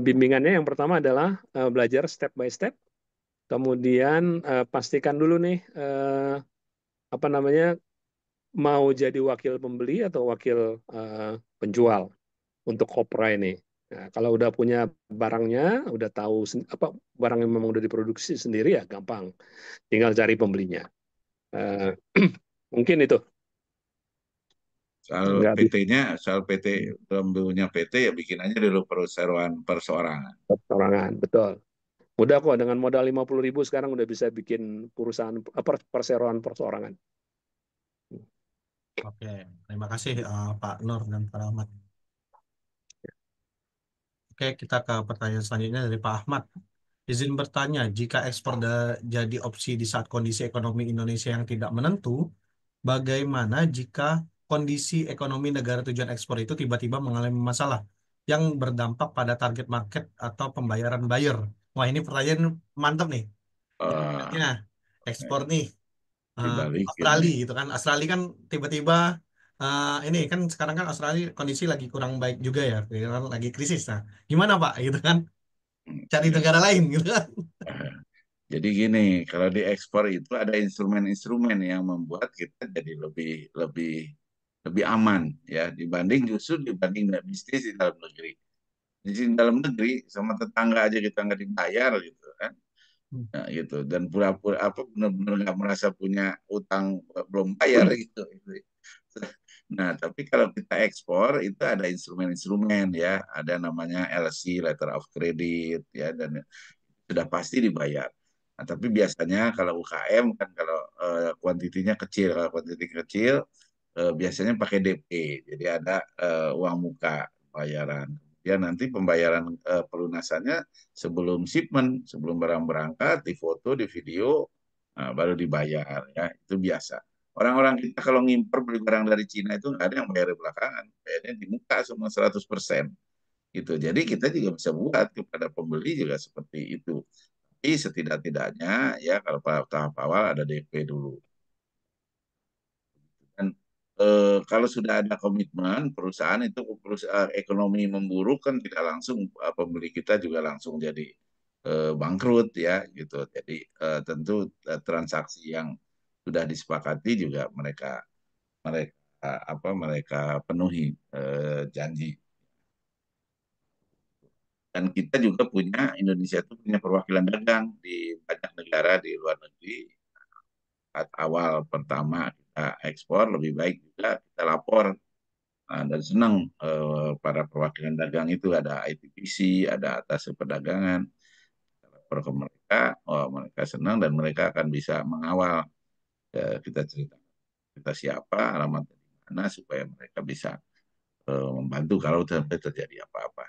bimbingannya yang pertama adalah belajar step by step. Kemudian pastikan dulu nih mau jadi wakil pembeli atau wakil penjual untuk kopra ini. Nah, kalau udah punya barangnya, udah tahu barang yang memang udah diproduksi sendiri ya gampang, tinggal cari pembelinya. Mungkin itu. Soal Nggak bisa PT-nya, soal PT, belum punya PT ya bikin aja dulu perseorangan. perorangan, betul. Mudah kok dengan modal 50.000 sekarang udah bisa bikin perusahaan perseroan-perseorangan. Oke, terima kasih Pak Nur dan Pak Ahmad. Oke, kita ke pertanyaan selanjutnya dari Pak Ahmad. Izin bertanya, jika ekspor jadi opsi di saat kondisi ekonomi Indonesia yang tidak menentu, bagaimana jika kondisi ekonomi negara tujuan ekspor itu tiba-tiba mengalami masalah yang berdampak pada target market atau pembayaran buyer? Wah, ini pertanyaan mantap nih. Ibaratnya ekspor nih Dibalikin Australia nih. gitu kan. Australia kan tiba-tiba ini kan sekarang kan Australia kondisi lagi kurang baik juga ya, kan lagi krisis. Nah, gimana Pak gitu kan? Cari Ya. negara lain gitu kan. Jadi gini, kalau di ekspor itu ada instrumen-instrumen yang membuat kita jadi lebih lebih lebih aman ya dibanding bisnis di dalam negeri. Di dalam negeri sama tetangga aja kita nggak dibayar gitu kan. Nah, gitu dan pura-pura benar-benar nggak merasa punya utang belum bayar gitu. Nah, tapi kalau kita ekspor itu ada instrumen-instrumen ya, ada namanya LC, letter of credit ya, dan sudah pasti dibayar. Nah, tapi biasanya kalau UKM kan kalau kuantitinya kecil, kalau kuantiti kecil biasanya pakai DP, jadi ada uang muka bayaran. Ya nanti pembayaran pelunasannya sebelum shipment, sebelum barang berangkat, difoto, di video, baru dibayar ya itu biasa. Orang-orang kita kalau ngimpor beli barang dari Cina itu nggak ada yang bayar belakangan, bayarnya di muka semua 100% gitu. Jadi kita juga bisa buat kepada pembeli juga seperti itu. Tapi setidak-tidaknya ya kalau tahap awal ada DP dulu. Dan kalau sudah ada komitmen perusahaan itu ekonomi memburuk kan tidak langsung pembeli kita juga langsung jadi bangkrut ya gitu. Jadi tentu transaksi yang sudah disepakati juga mereka mereka mereka penuhi janji. Dan kita juga punya Indonesia itu punya perwakilan dagang di banyak negara di luar negeri. Saat awal pertama kita ekspor lebih baik juga kita lapor. Nah, dan senang para perwakilan dagang itu ada ITPC, ada atas perdagangan, lapor ke mereka, oh, mereka senang dan mereka akan bisa mengawal kita cerita kita siapa, alamat di mana supaya mereka bisa membantu kalau terjadi apa-apa.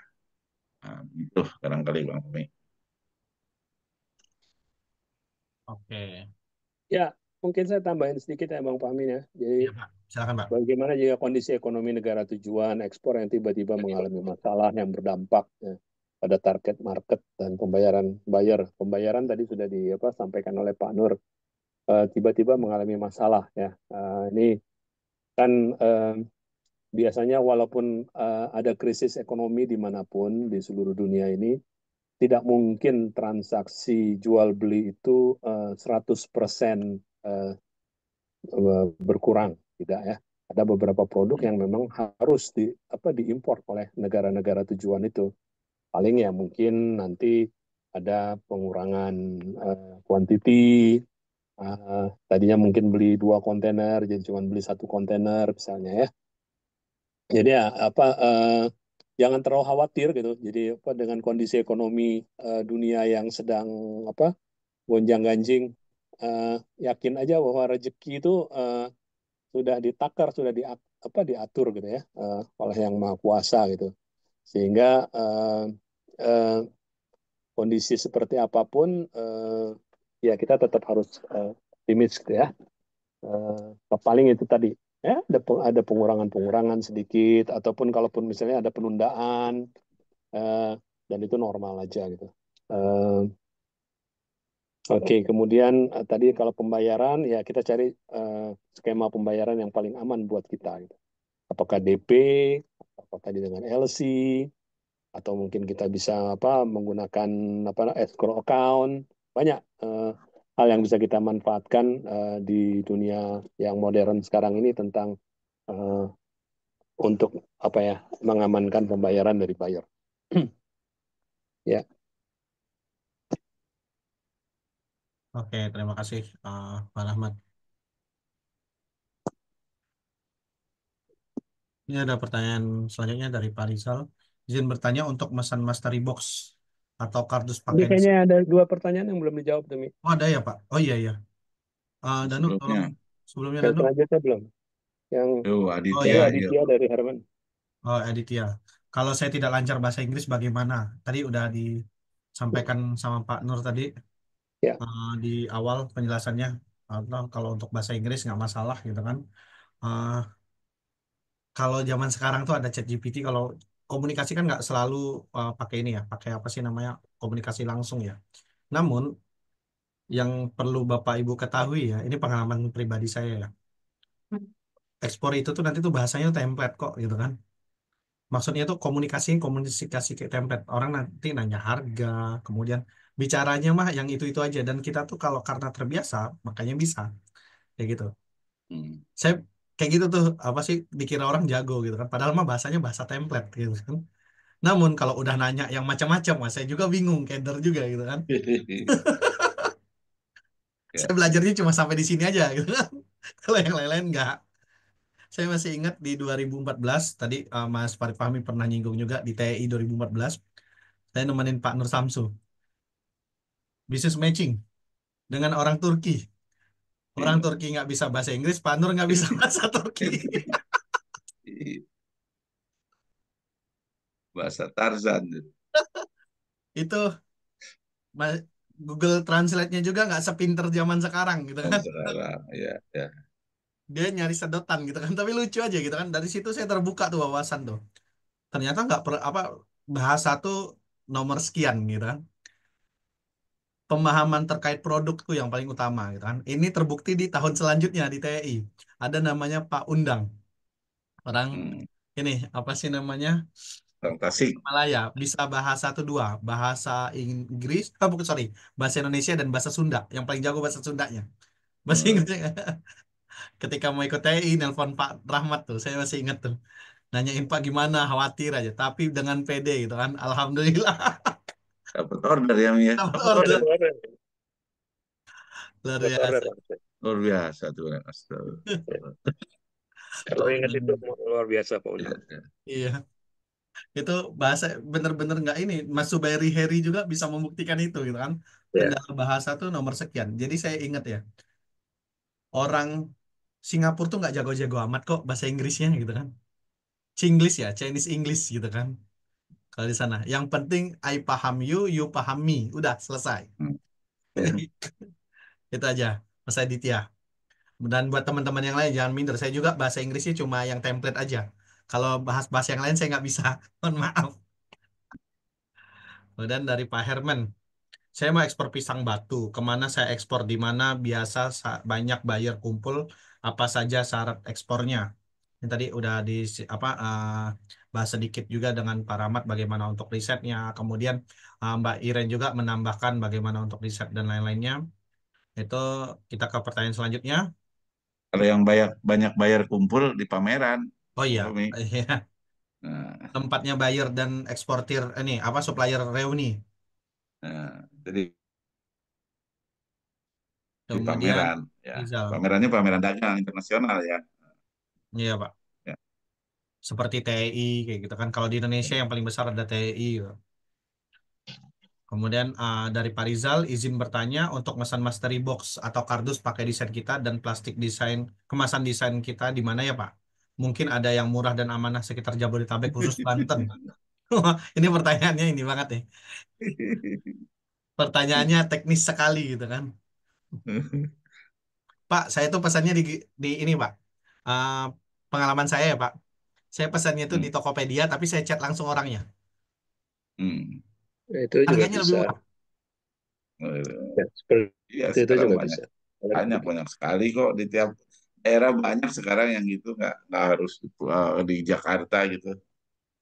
Nah, itu barangkali Bang Tommy. Oke. Ya, mungkin saya tambahin sedikit ya Bang Fahmi ya. Iya, Jadi Pak. Silakan, Pak. bagaimana jika kondisi ekonomi negara tujuan ekspor yang tiba-tiba mengalami masalah yang berdampak ya, pada target market dan pembayaran buyer. Pembayaran tadi sudah sampaikan oleh Pak Nur, tiba-tiba mengalami masalah ya. Ini kan biasanya walaupun ada krisis ekonomi dimanapun di seluruh dunia ini, tidak mungkin transaksi jual beli itu 100% berkurang, tidak ya. Ada beberapa produk yang memang harus diimpor oleh negara-negara tujuan itu. Paling ya mungkin nanti ada pengurangan quantity, tadinya mungkin beli 2 kontainer jadi cuma beli 1 kontainer misalnya ya. Jadi ya jangan terlalu khawatir gitu. Jadi dengan kondisi ekonomi dunia yang sedang gonjang-ganjing, yakin aja bahwa rezeki itu sudah ditakar, sudah diatur gitu ya oleh Yang Maha Kuasa gitu. Sehingga eh, kondisi seperti apapun ya kita tetap harus optimis gitu ya. Paling itu tadi ya ada pengurangan-pengurangan sedikit ataupun kalaupun misalnya ada penundaan dan itu normal aja gitu. Oke, kemudian tadi kalau pembayaran ya kita cari skema pembayaran yang paling aman buat kita gitu. Apakah DP, apakah tadi dengan LC, atau mungkin kita bisa menggunakan escrow account. Banyak hal yang bisa kita manfaatkan di dunia yang modern sekarang ini tentang uh, untuk mengamankan pembayaran dari buyer. Ya. Oke, terima kasih, Pak Rahmat. Ini ada pertanyaan selanjutnya dari Pak Rizal. Izin bertanya untuk mesan mystery box atau kardus Ini paket. kayaknya ada 2 pertanyaan yang belum dijawab, Demi. Oh, ada ya, Pak? Oh iya, iya. Danu, tolong Sebelumnya, sebelumnya Yang Danu. selanjutnya belum. Yang Oh Aditya, itu iya, ya. Aditya dari Herman. oh Aditya. Kalau saya tidak lancar bahasa Inggris bagaimana? Tadi udah disampaikan sama Pak Nur tadi Ya. di awal penjelasannya. Atau kalau untuk bahasa Inggris nggak masalah gitu kan. Eh, kalau zaman sekarang tuh ada ChatGPT. Kalau komunikasi kan nggak selalu pakai ini ya, pakai apa sih namanya komunikasi langsung ya. Namun yang perlu Bapak Ibu ketahui ya, ini pengalaman pribadi saya ya. Ekspor itu tuh nanti tuh bahasanya template kok gitu kan. Maksudnya tuh komunikasi kayak template. Orang nanti nanya harga, kemudian bicaranya mah yang itu aja. Dan kita tuh kalau karena terbiasa, makanya bisa kayak gitu. Hmm. Saya kayak gitu tuh apa sih dikira orang jago gitu kan. Padahal mah bahasanya bahasa template gitu kan. Namun kalau udah nanya yang macam-macam, mas, saya juga bingung, keder juga gitu kan. Ya, Saya belajarnya cuma sampai di sini aja gitu kan. Kalau yang lain-lain enggak. Saya masih ingat di 2014, tadi Mas Farid Fahmi pernah nyinggung juga di TI 2014, saya nemenin Pak Nur Samsu, business matching dengan orang Turki. Orang iya. Turki nggak bisa bahasa Inggris, Pak Nur nggak bisa bahasa Turki. Bahasa Tarzan. Itu Google Translate-nya juga nggak sepinter zaman sekarang gitu kan. Sekarang, ya, ya. dia nyari sedotan gitu kan, tapi lucu aja gitu kan. Dari situ saya terbuka tuh wawasan tuh. Ternyata nggak apa bahasa tuh nomor sekian gitu kan. Pemahaman terkait produkku yang paling utama gitu kan. Ini terbukti di tahun selanjutnya di TI. Ada namanya Pak Undang. Orang Hmm. ini apa sih namanya? Orang Tasik. Malaya bisa bahasa tuh dua, bahasa Inggris, bukan sorry, bahasa Indonesia dan bahasa Sunda. Yang paling jago bahasa Sundanya. Bahasa Hmm. Inggrisnya ketika mau ikut TI nelpon Pak Rahmat tuh, saya masih ingat tuh. Nanyain Pak gimana, khawatir aja, tapi dengan pede gitu kan. Alhamdulillah Dapat order ya, Mi, ya. dapat Dapat order. order. Dapat order. Luar Dapat order biasa. langsung. Luar biasa tuh. Astaga. Ya. Kalau ingat itu luar biasa Pak Ya, Undang. ya. Iya, itu bahasa bener-bener nggak ini. Mas Subairi Heri juga bisa membuktikan itu gitu kan. Ya. Kendala bahasa tuh nomor sekian. Jadi saya ingat ya, orang Singapura tuh nggak jago-jago amat kok bahasa Inggrisnya gitu kan. Chinglish ya, Chinese English gitu kan. Kalau di sana, yang penting I paham you, you paham me. Udah selesai. Hmm. Ya. Itu aja, Mas Aditya. Dan buat teman-teman yang lain jangan minder. Saya juga bahasa Inggrisnya cuma yang template aja. Kalau bahas bahasa yang lain saya nggak bisa. Mohon maaf. Kemudian dari Pak Herman, saya mau ekspor pisang batu. Kemana saya ekspor? Di mana biasa banyak buyer kumpul? Apa saja syarat ekspornya? Ini tadi udah di apa bahas sedikit juga dengan Pak Rahmat bagaimana untuk risetnya. Kemudian Mbak Iren juga menambahkan bagaimana untuk riset dan lain-lainnya. Itu kita ke pertanyaan selanjutnya. Kalau yang banyak bayar kumpul di pameran, Oh Bang iya, Fahmi. iya. Nah, Tempatnya buyer dan eksportir ini apa supplier reuni. jadi di Kemudian pameran, ya. Rizal. Pamerannya pameran dagang internasional ya. Iya, Pak. Ya. Seperti TEI kayak gitu kan. Kalau di Indonesia yang paling besar ada TEI gitu. Kemudian dari Pak Rizal izin bertanya untuk memesan mystery box atau kardus pakai desain kita dan plastik desain kemasan desain kita di mana ya Pak? Mungkin ada yang murah dan amanah sekitar Jabodetabek khusus Banten. Ini pertanyaannya ini banget nih. Pertanyaannya teknis sekali gitu kan. Pak, saya tuh pesannya di ini Pak. Ah, pengalaman saya ya Pak. Saya pesannya tuh di Hmm. Tokopedia tapi saya chat langsung orangnya. Hmm. Itu juga Harganya lebih bisa. murah. Ya, seperti Iya, itu sekarang juga banyak bisa. banyak banyak sekali kok di tiap daerah, banyak sekarang yang gitu, nggak harus di Jakarta gitu.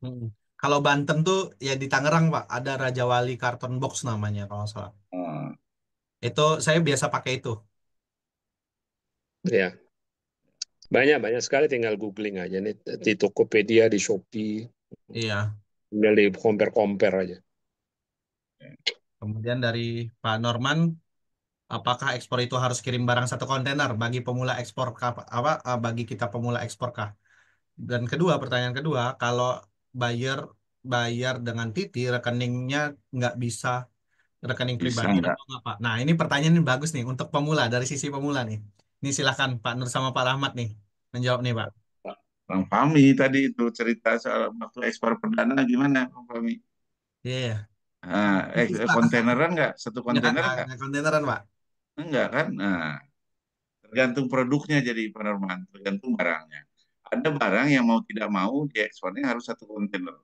Mm. Kalau Banten tuh ya di Tangerang Pak, ada Raja Wali Carton Box namanya kalau nggak salah. Ah, Itu saya biasa pakai itu. Ya, banyak sekali tinggal googling aja nih di Tokopedia, di Shopee, Iya. tinggal di compare-compare aja. Kemudian dari Pak Norman, apakah ekspor itu harus kirim barang satu kontainer bagi pemula ekspor apa bagi kita pemula ekspor kah? Dan kedua, pertanyaan kedua, kalau buyer bayar dengan Titi, rekeningnya nggak bisa rekening bisa pribadi nggak? atau nggak Pak? Nah, ini pertanyaan ini bagus nih untuk pemula dari sisi pemula nih. Ini silakan Pak Nur sama Pak Rahmat nih menjawab nih Pak. Bang Fahmi tadi itu cerita soal waktu ekspor perdana gimana, Bang Fahmi? Iya, iya. Ah, kontaineran nggak? Satu kontainer nggak? Nggak kontaineran Pak. Enggak kan? Nah, tergantung produknya jadi Pak Norman, tergantung barangnya. Ada barang yang mau tidak mau diekspornya harus satu kontainer.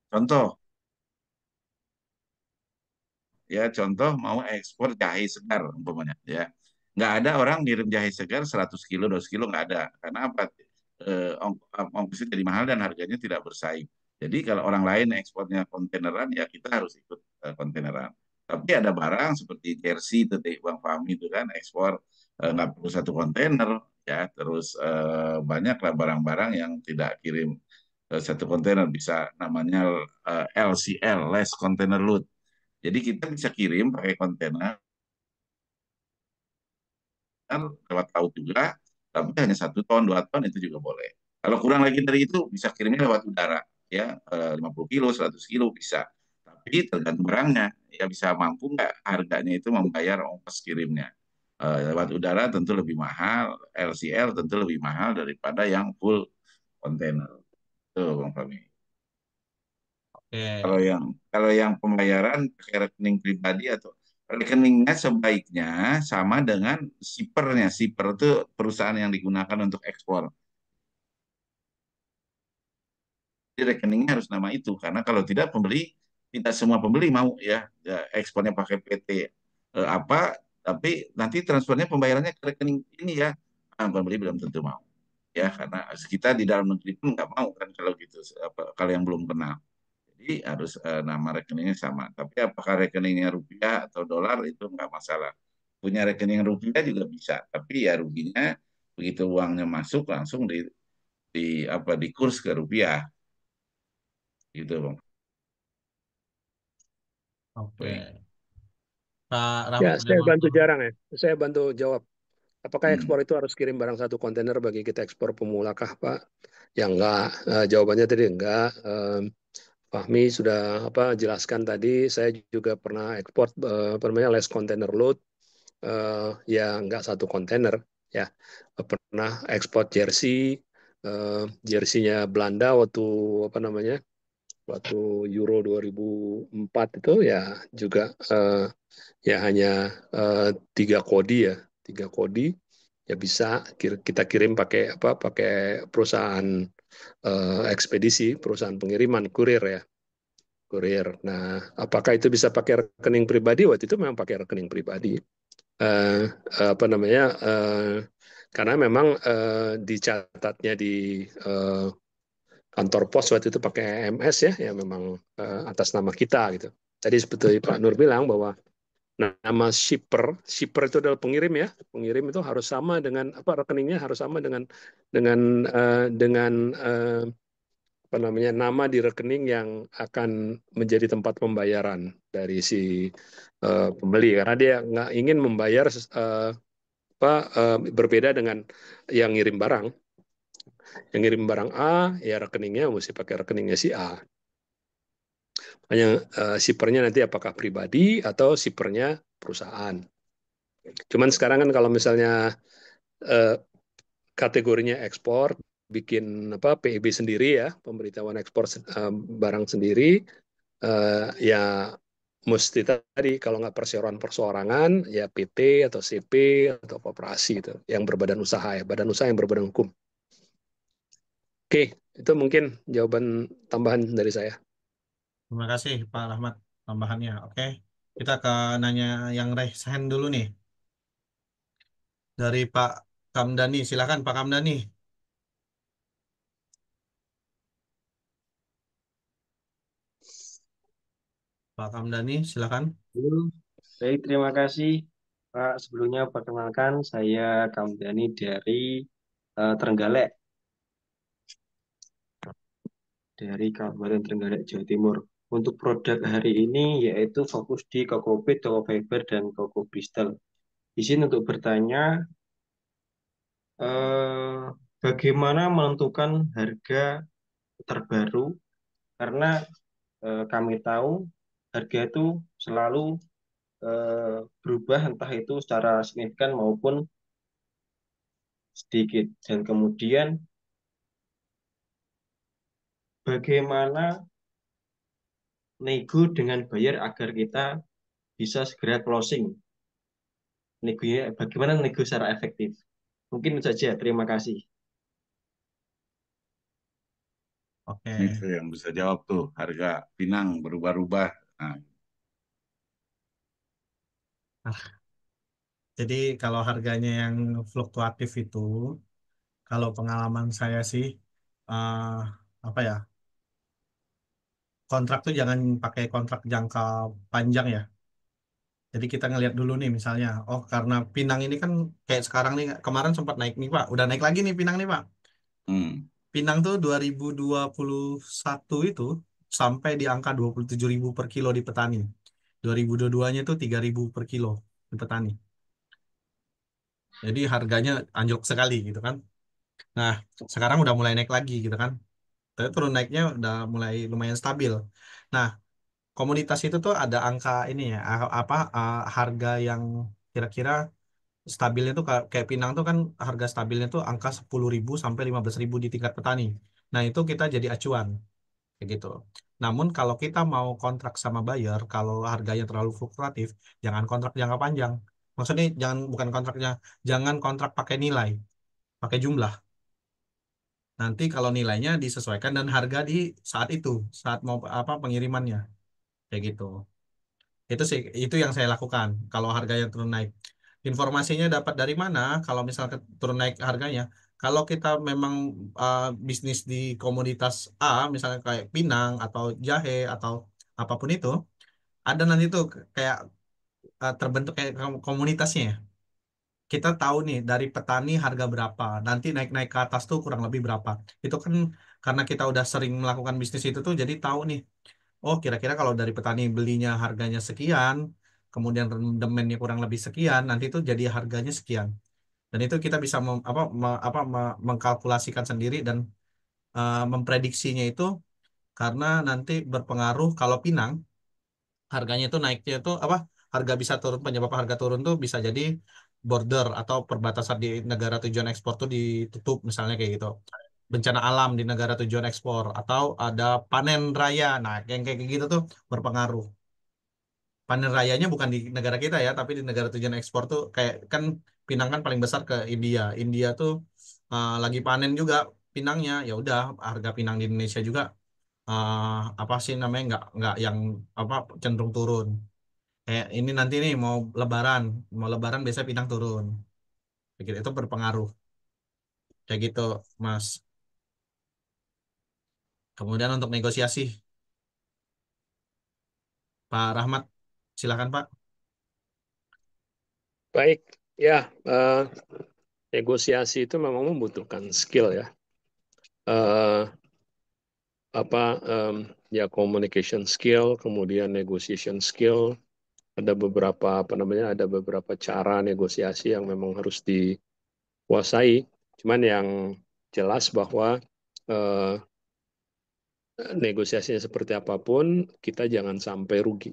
Contoh, ya contoh mau ekspor jahe segar umpamanya, ya. Nggak ada orang ngirim jahe segar 100 kilo, 200 kilo, nggak ada. Karena apa? Ongkosnya jadi mahal dan harganya tidak bersaing. Jadi kalau orang lain ekspornya kontaineran, ya kita harus ikut kontaineran. Tapi ada barang seperti jersey, tadi Bang Fahmi itu kan ekspor nggak perlu satu kontainer, ya. Terus banyaklah barang-barang yang tidak kirim satu kontainer, bisa namanya LCL, less container load. Jadi kita bisa kirim pakai kontainer lewat laut juga, tapi hanya 1 ton, 2 ton itu juga boleh. Kalau kurang lagi dari itu bisa kirimnya lewat udara, ya 50 kilo, 100 kilo bisa. Tapi tergantung barangnya, ya bisa mampu nggak harganya itu membayar ongkos kirimnya. Lewat udara tentu lebih mahal, LCL tentu lebih mahal daripada yang full kontainer. Tuh, Bang Fahmi. Oke. Kalau yang pembayaran pakai rekening pribadi atau rekeningnya sebaiknya sama dengan shippernya. Shipper itu perusahaan yang digunakan untuk ekspor. Jadi rekeningnya harus nama itu, karena kalau tidak pembeli, tidak semua pembeli mau ya ekspornya pakai PT apa, tapi nanti transfernya pembayarannya ke rekening ini ya, pembeli belum tentu mau ya, karena kita di dalam negeri pun nggak mau kan kalau gitu, kalau yang belum kenal. Jadi harus nama rekeningnya sama. Tapi apakah rekeningnya rupiah atau dolar itu nggak masalah. Punya rekening rupiah juga bisa, tapi ya ruginya begitu uangnya masuk langsung di apa di kurs ke rupiah gitu, Bang. Oke. Oke. Pak Ya, Rahmat ada saya mau bantu tambah? jarang ya. Saya bantu jawab. Apakah ekspor Hmm. itu harus kirim barang satu kontainer bagi kita ekspor pemula kah, Pak? Ya enggak. Jawabannya tadi enggak. Fahmi sudah jelaskan tadi. Saya juga pernah ekspor namanya less container load. Ya enggak satu kontainer. Ya pernah ekspor jersey. Jersey-nya Belanda waktu waktu Euro 2004 itu ya juga ya hanya 3 kodi ya, 3 kodi ya bisa kita kirim pakai pakai perusahaan ekspedisi, perusahaan pengiriman kurir ya, kurir. Nah, apakah itu bisa pakai rekening pribadi? Waktu itu memang pakai rekening pribadi. Eh, karena memang dicatatnya di eh, kantor pos waktu itu pakai MS ya, ya memang atas nama kita gitu. Tadi seperti Pak Nur bilang bahwa nama shipper itu adalah pengirim ya. Pengirim itu harus sama dengan rekeningnya harus sama dengan dengan nama di rekening yang akan menjadi tempat pembayaran dari si pembeli karena dia nggak ingin membayar berbeda dengan yang ngirim barang. Yang ngirim barang A ya rekeningnya mesti pakai rekeningnya si A. Hanya shippernya nanti apakah pribadi atau shippernya perusahaan. Cuman sekarang kan kalau misalnya eh, kategorinya ekspor, bikin PEB sendiri ya, pemberitahuan ekspor barang sendiri, ya mesti tadi kalau nggak perseorangan ya PT atau CP atau koperasi itu yang berbadan usaha ya, badan usaha yang berbadan hukum. Oke, itu mungkin jawaban tambahan dari saya. Terima kasih Pak Rahmat tambahannya. Oke. Kita ke nanya yang raise hand dulu nih. Dari Pak Kamdani. Silakan Pak Kamdani. Pak Kamdani, silakan. Halo, baik terima kasih Pak. Sebelumnya perkenalkan saya Kamdani Trenggalek, dari Kabupaten Trenggalek, Jawa Timur. Untuk produk hari ini yaitu fokus di Kokopit, Koko Fiber, dan Koko Kristal. Izin untuk bertanya, eh, bagaimana menentukan harga terbaru? Karena kami tahu harga itu selalu berubah entah itu secara signifikan maupun sedikit. Dan kemudian bagaimana nego dengan buyer agar kita bisa segera closing. Negonya, bagaimana nego secara efektif? Mungkin itu saja. Terima kasih. Oke. Itu yang bisa jawab tuh, harga pinang berubah-ubah. Nah, Jadi kalau harganya yang fluktuatif itu, kalau pengalaman saya sih, eh, apa ya, kontrak tuh jangan pakai kontrak jangka panjang ya. Jadi kita ngelihat dulu nih misalnya, oh karena Pinang ini kan kayak sekarang nih, kemarin sempat naik nih Pak, udah naik lagi nih Pinang nih Pak. hmm, Pinang tuh 2021 itu sampai di angka 27.000 per kilo di petani. 2022-nya itu 3.000 per kilo di petani. Jadi harganya anjlok sekali gitu kan. Nah, sekarang udah mulai naik lagi gitu kan. Tapi turun naiknya udah mulai lumayan stabil. Nah, komoditas itu tuh ada angka ini ya, harga yang kira-kira stabilnya tuh kayak Pinang tuh kan harga stabilnya tuh angka 10.000 sampai 15.000 di tingkat petani. Nah, itu kita jadi acuan kayak gitu. Namun kalau kita mau kontrak sama buyer, kalau harganya terlalu fluktuatif, jangan kontrak jangka panjang. Maksudnya bukan kontraknya, jangan kontrak pakai nilai, pakai jumlah. Nanti kalau nilainya disesuaikan dan harga di saat itu, saat mau apa pengirimannya, kayak gitu. Itu sih, itu yang saya lakukan. Kalau harganya turun naik, informasinya dapat dari mana? Kalau misalnya turun naik harganya, kalau kita memang bisnis di komoditas A, misalnya kayak pinang atau jahe atau apapun itu, ada nanti tuh kayak terbentuk kayak komunitasnya ya. Kita tahu nih dari petani harga berapa, nanti naik-naik ke atas tuh kurang lebih berapa. Itu kan karena kita udah sering melakukan bisnis itu tuh, jadi tahu nih, oh kira-kira kalau dari petani belinya harganya sekian, kemudian rendemennya kurang lebih sekian, nanti itu jadi harganya sekian. Dan itu kita bisa mengkalkulasikan sendiri dan memprediksinya itu karena nanti berpengaruh kalau pinang harganya itu naiknya itu apa harga bisa turun, penyebab harga turun tuh bisa jadi border atau perbatasan di negara tujuan ekspor tuh ditutup misalnya kayak gitu, bencana alam di negara tujuan ekspor atau ada panen raya. Nah yang kayak gitu tuh berpengaruh. Panen rayanya bukan di negara kita ya, tapi di negara tujuan ekspor tuh kayak kan Pinang kan paling besar ke India. India tuh lagi panen juga pinangnya, ya udah harga pinang di Indonesia juga uh, apa sih namanya nggak yang apa cenderung turun. Kayak ini nanti nih mau lebaran biasanya pinang turun. Kayak gitu, itu berpengaruh. Kayak gitu, Mas. Kemudian untuk negosiasi, Pak Rahmat, silakan Pak. Baik, ya, negosiasi itu memang membutuhkan skill ya. Eh, ya communication skill, kemudian negotiation skill. Ada beberapa ada beberapa cara negosiasi yang memang harus dikuasai. Cuman yang jelas bahwa eh, negosiasinya seperti apapun, kita jangan sampai rugi.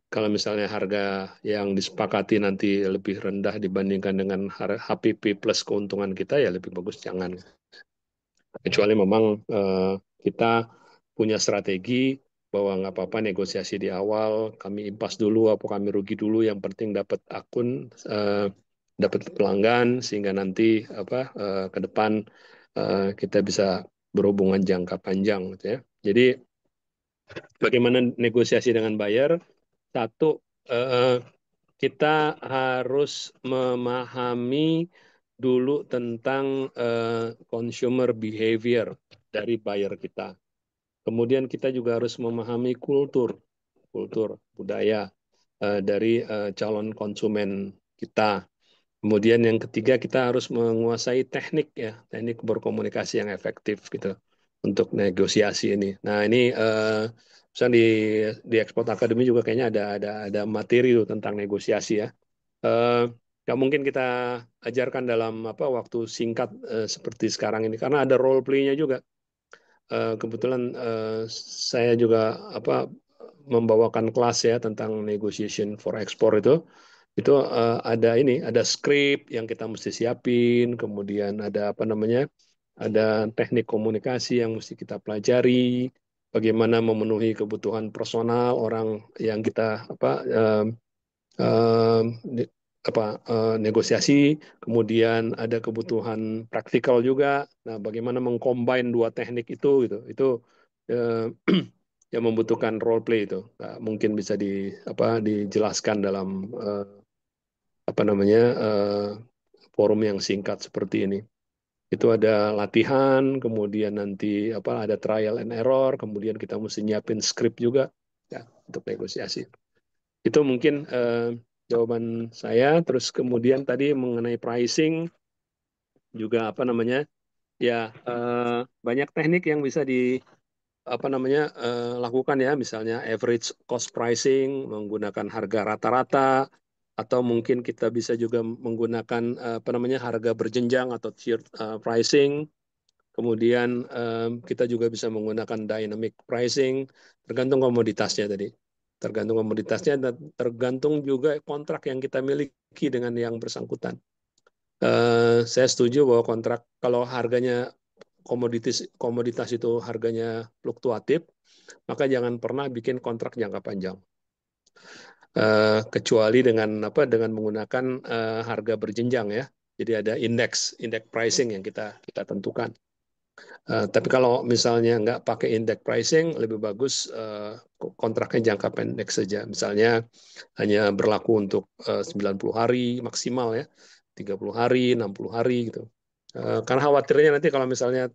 Kalau misalnya harga yang disepakati nanti lebih rendah dibandingkan dengan HPP plus keuntungan kita, ya lebih bagus jangan. Kecuali memang kita punya strategi bahwa nggak apa-apa negosiasi di awal, kami impas dulu, apa kami rugi dulu, yang penting dapat akun, dapat pelanggan, sehingga nanti ke depan kita bisa berhubungan jangka panjang, gitu ya. Jadi bagaimana negosiasi dengan buyer? Satu, kita harus memahami dulu tentang consumer behavior dari buyer kita. Kemudian kita juga harus memahami kultur budaya dari calon konsumen kita. Kemudian yang ketiga kita harus menguasai teknik berkomunikasi yang efektif gitu untuk negosiasi ini. Nah ini misalnya di Export Academy juga kayaknya ada materi tuh tentang negosiasi ya. Eh, Nggak mungkin kita ajarkan dalam waktu singkat seperti sekarang ini karena ada role play-nya juga. Kebetulan saya juga membawakan kelas ya tentang negotiation for export itu ada skrip yang kita mesti siapin, kemudian ada ada teknik komunikasi yang mesti kita pelajari, bagaimana memenuhi kebutuhan personal orang yang kita eh, eh, negosiasi, kemudian ada kebutuhan praktikal juga. Nah, bagaimana mengcombine dua teknik itu gitu. Itu eh, yang membutuhkan role play itu. Nggak mungkin bisa dijelaskan dalam eh, forum yang singkat seperti ini. Itu ada latihan, kemudian nanti ada trial and error, kemudian kita mesti nyiapin skrip juga ya untuk negosiasi. Itu mungkin jawaban saya. Terus kemudian tadi mengenai pricing juga ya banyak teknik yang bisa lakukan ya, misalnya average cost pricing menggunakan harga rata-rata, atau mungkin kita bisa juga menggunakan harga berjenjang atau tiered pricing. Kemudian kita juga bisa menggunakan dynamic pricing, tergantung komoditasnya tadi. Tergantung komoditasnya dan tergantung juga kontrak yang kita miliki dengan yang bersangkutan. Saya setuju bahwa kontrak kalau harganya komoditas itu harganya fluktuatif, maka jangan pernah bikin kontrak jangka panjang. Kecuali dengan menggunakan harga berjenjang ya. Jadi ada index pricing yang kita tentukan. Tapi kalau misalnya nggak pakai index pricing, lebih bagus kontraknya jangka pendek saja. Misalnya hanya berlaku untuk 90 hari maksimal ya, 30 hari, 60 hari gitu. Karena khawatirnya nanti kalau misalnya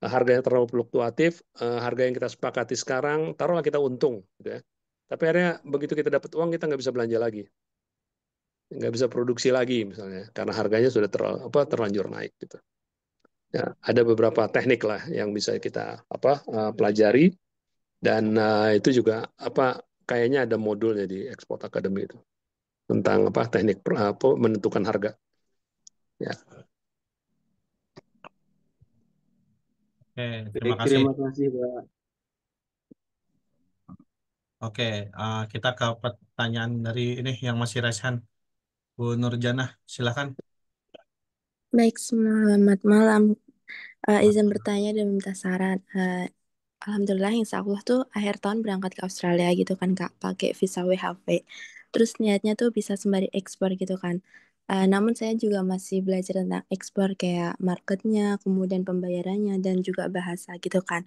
harganya terlalu fluktuatif, harga yang kita sepakati sekarang, taruhlah kita untung gitu ya. Tapi akhirnya begitu kita dapat uang, kita nggak bisa belanja lagi. Nggak bisa produksi lagi misalnya, karena harganya sudah terlanjur naik gitu. Ya, ada beberapa teknik lah yang bisa kita pelajari, dan itu juga kayaknya ada modulnya di Export Academy itu tentang teknik menentukan harga. Ya. Oke, terima Baik, kasih. terima kasih Pak. Oke, kita ke pertanyaan dari ini yang masih resan. Bu Nurjana, silakan. Baik, selamat malam. Izin bertanya dan minta saran. Alhamdulillah, insya Allah tuh akhir tahun berangkat ke Australia gitu kan Kak, pakai visa WHV. Terus niatnya tuh bisa sembari ekspor gitu kan. Namun saya juga masih belajar tentang ekspor kayak marketnya, kemudian pembayarannya, dan juga bahasa gitu kan.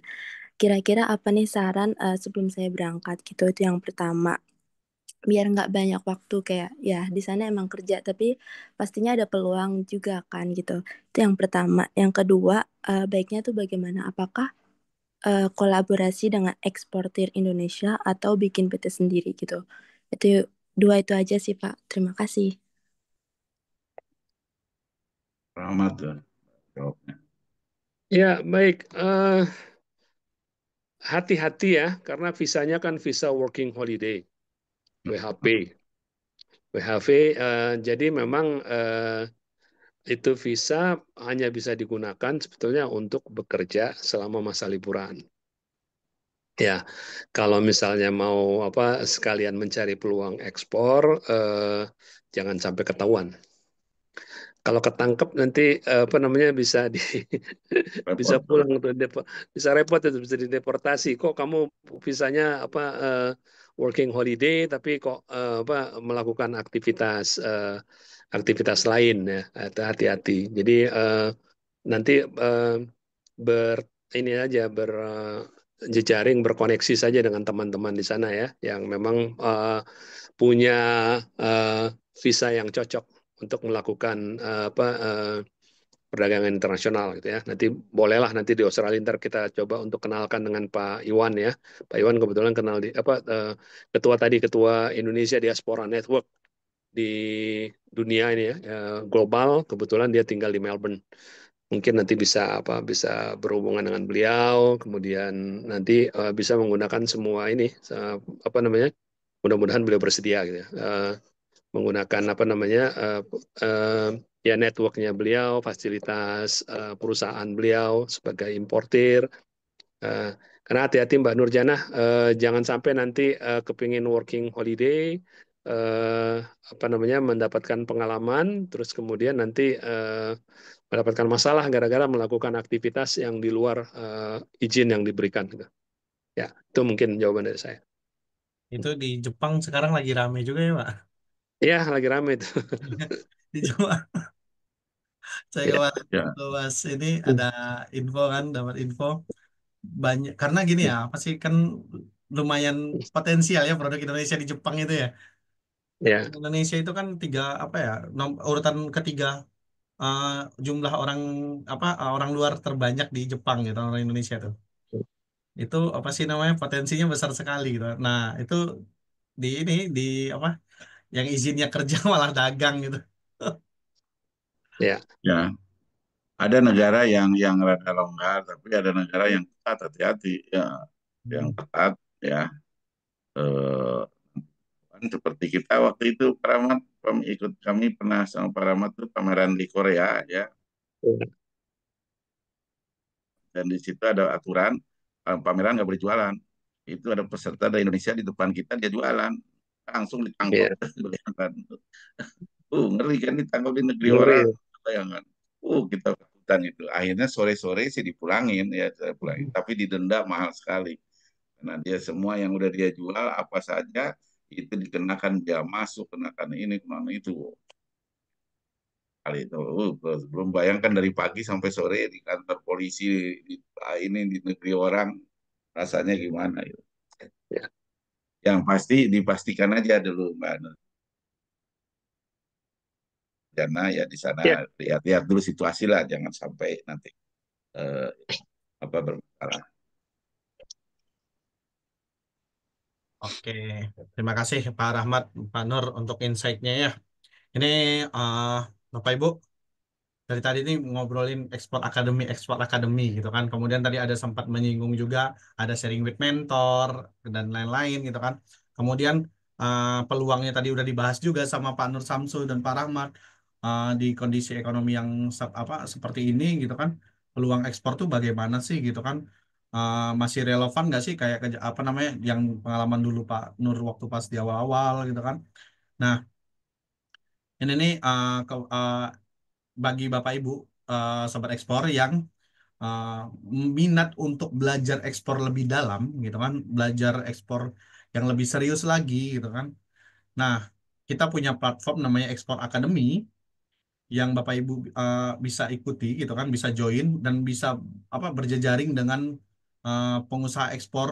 Kira-kira apa nih saran sebelum saya berangkat gitu, itu yang pertama. Biar nggak banyak waktu kayak ya di sana emang kerja tapi pastinya ada peluang juga kan gitu. Itu yang pertama. Yang kedua, baiknya tuh bagaimana? Apakah kolaborasi dengan eksportir Indonesia atau bikin PT sendiri gitu? Itu dua itu aja sih Pak. Terima kasih. Rahmat tuh jawabnya. Ya, baik. Hati-hati ya, karena visanya kan visa working holiday, WHP. Jadi memang itu visa hanya bisa digunakan sebetulnya untuk bekerja selama masa liburan. Ya, kalau misalnya mau sekalian mencari peluang ekspor, jangan sampai ketahuan. Kalau ketangkep nanti bisa bisa Repot. pulang tuh, bisa repot itu, bisa dideportasi. Kok kamu visanya working holiday tapi kok melakukan aktivitas lain ya. Hati-hati. Jadi nanti ber ini aja jejaring, berkoneksi saja dengan teman-teman di sana ya, yang memang punya uh, visa yang cocok untuk melakukan perdagangan internasional gitu ya. Nanti bolehlah nanti di Australia ntar kita coba untuk kenalkan dengan Pak Iwan ya. Pak Iwan kebetulan kenal ketua Indonesia Diaspora Network di dunia ini ya, global. Kebetulan dia tinggal di Melbourne. Mungkin nanti bisa berhubungan dengan beliau, kemudian nanti bisa menggunakan semua ini mudah-mudahan beliau bersedia gitu ya. Menggunakan ya networknya beliau, fasilitas perusahaan beliau sebagai importir. Karena hati-hati Mbak Nurjana, jangan sampai nanti kepingin working holiday, mendapatkan pengalaman, terus kemudian nanti mendapatkan masalah gara-gara melakukan aktivitas yang di luar izin yang diberikan. Gitu. Ya, itu mungkin jawaban dari saya. Itu di Jepang sekarang lagi rame juga ya, Pak. Ya, lagi rame itu. Di Jepang. Saya Ya. kemarin Ya, bahas ini ada info kan, dapat info banyak karena gini ya, apa sih kan lumayan potensial ya produk Indonesia di Jepang itu ya. Ya. Indonesia itu kan tiga apa ya, urutan ketiga eh, jumlah orang orang luar terbanyak di Jepang gitu, orang Indonesia tuh. Itu apa sih namanya potensinya besar sekali gitu. Nah, itu di apa yang izinnya kerja malah dagang gitu. Ya. ya. Ada negara yang rada longgar, tapi ada negara yang ketat. Hati-hati ya, yang ketat ya. Eh, kan seperti kita waktu itu Pak Rahmat, kami pernah sama Pak Rahmat tuh pameran di Korea ya, dan di situ ada aturan pameran nggak boleh jualan. Itu ada peserta dari Indonesia di depan kita, dia jualan, langsung ditangkap. Ya. Bayangkan. Ngeri kan ditangkap di negeri Ngeri. orang, bayangkan. Kita kelanjutan itu. Akhirnya sore-sore sih dipulangin ya, saya pulangin. Tapi didenda mahal sekali. Karena dia semua yang udah dia jual apa saja itu dikenakan biaya masuk, kenakan ini, kenakan itu. Kali itu, belum bayangkan dari pagi sampai sore di kantor polisi di, ini di negeri orang rasanya gimana itu. Ya. Yang pasti dipastikan aja dulu Mbak Nur. Karena ya di sana Ya. lihat-lihat dulu situasi lah, jangan sampai nanti eh, apa bermasalah. Oke, terima kasih Pak Rahmat, Pak Nur untuk insight-nya ya. Ini Bapak Ibu dari tadi ini ngobrolin ekspor akademi gitu kan. Kemudian tadi ada sempat menyinggung juga ada sharing with mentor dan lain-lain gitu kan. Kemudian peluangnya tadi udah dibahas juga sama Pak Nur Samsul dan Pak Rahmat di kondisi ekonomi yang seperti ini gitu kan. Peluang ekspor tuh bagaimana sih gitu kan? Masih relevan nggak sih kayak apa namanya yang pengalaman dulu Pak Nur waktu pas di awal-awal gitu kan? Nah, ini nih bagi Bapak Ibu sobat ekspor yang uh, minat untuk belajar ekspor lebih dalam gitu kan, belajar ekspor yang lebih serius lagi gitu kan. Nah, kita punya platform namanya Ekspor Academy yang Bapak Ibu bisa ikuti gitu kan, bisa join dan bisa berjejaring dengan pengusaha ekspor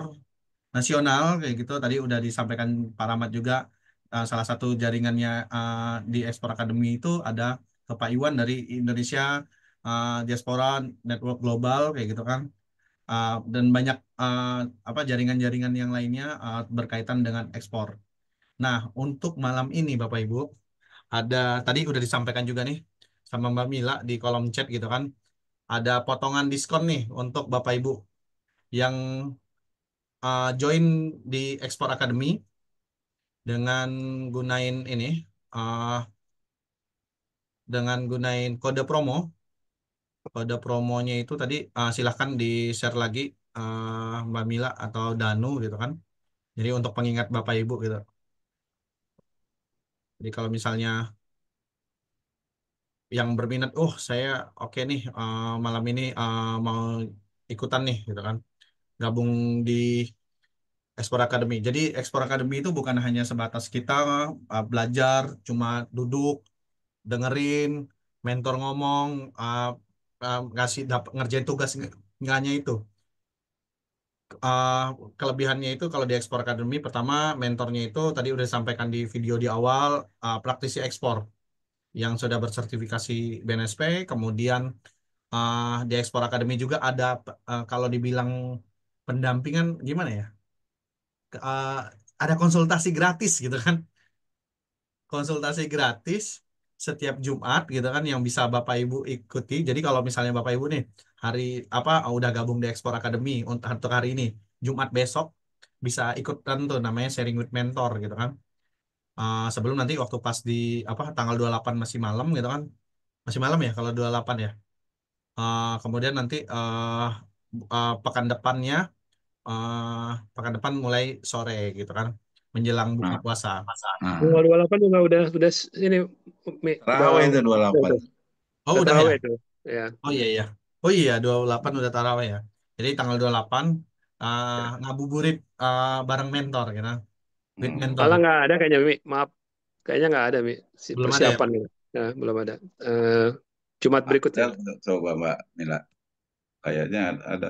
nasional kayak gitu. Tadi udah disampaikan Pak Rahmat juga salah satu jaringannya di Ekspor Academy itu ada ke Pak Iwan dari Indonesia Diaspora Network Global kayak gitu kan. Dan banyak jaringan-jaringan yang lainnya berkaitan dengan ekspor. Nah, untuk malam ini Bapak Ibu ada tadi udah disampaikan juga nih sama Mbak Mila di kolom chat gitu kan. Ada potongan diskon nih untuk Bapak Ibu yang join di Ekspor Academy dengan gunain ini uh, dengan gunain kode promonya itu tadi silahkan di share lagi Mbak Mila atau Danu gitu kan jadi untuk pengingat Bapak Ibu gitu jadi kalau misalnya yang berminat saya oke nih malam ini mau ikutan nih gitu kan gabung di Ekspor Academy jadi Ekspor Academy itu bukan hanya sebatas kita belajar cuma duduk dengerin mentor ngomong ngasih ngerjain tugas nggak hanya itu. Uh, Kelebihannya itu kalau di Ekspor Academy pertama mentornya itu tadi udah disampaikan di video di awal praktisi ekspor yang sudah bersertifikasi BNSP kemudian di Ekspor Academy juga ada kalau dibilang pendampingan gimana ya. Uh, ada konsultasi gratis gitu kan konsultasi gratis setiap Jumat gitu kan yang bisa Bapak Ibu ikuti. Jadi kalau misalnya Bapak Ibu nih hari udah gabung di Ekspor Academy untuk hari ini, Jumat besok bisa ikutan tuh namanya sharing with mentor gitu kan. Sebelum nanti waktu pas di tanggal 28 masih malam gitu kan. Masih malam ya kalau 28 ya. Kemudian nanti pekan depannya pekan depan mulai sore gitu kan menjelang buka Nah, puasa. Tanggal 28 juga udah ini udah terawih itu 28. Oh udah udah ya. tarawih itu. Ya. Oh iya iya. Oh iya 28 udah tarawih ya. Jadi tanggal 28 ngabuburit bareng mentor gitu. With mentor. Malah nggak ada kayaknya Mi. Maaf, kayaknya nggak ada Mi Belum ada ya, persiapan Pak? gitu. Ya, belum ada. Jumat berikutnya. Coba Mbak Mila. Kayaknya ada.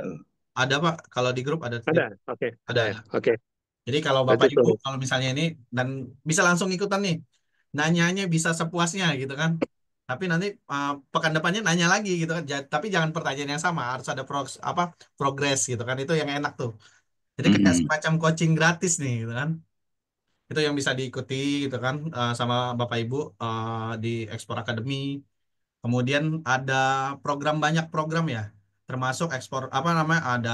Ada Pak, kalau di grup ada Ada, oke, ada ya, ada. oke. Jadi kalau Berarti Bapak Ibu tuh. kalau misalnya ini dan bisa langsung ikutan nih. Nanyanya bisa sepuasnya gitu kan. Tapi nanti pekan depannya nanya lagi gitu kan. Tapi jangan pertanyaan yang sama, harus ada progres gitu kan. Itu yang enak tuh. Jadi kayak Hmm. semacam coaching gratis nih gitu kan. Itu yang bisa diikuti gitu kan sama Bapak Ibu di Ekspor Academy. Kemudian ada banyak program ya, termasuk ekspor ada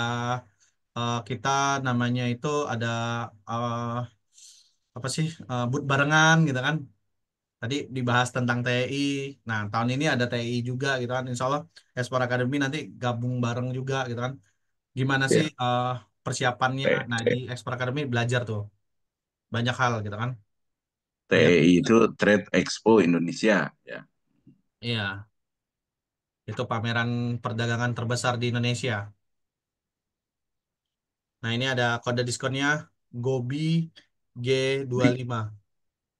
kita namanya itu ada uh, boot barengan gitu kan. Tadi dibahas tentang TI. Nah tahun ini ada TI juga gitu kan. Insya Allah Ekspor Academy nanti gabung bareng juga gitu kan. Gimana sih Ya, persiapannya? Nah di Ekspor Academy belajar tuh banyak hal gitu kan. Banyak. TEI itu Trade Expo Indonesia ya. Iya. Itu pameran perdagangan terbesar di Indonesia. Nah, ini ada kode diskonnya GOBI Big, G25.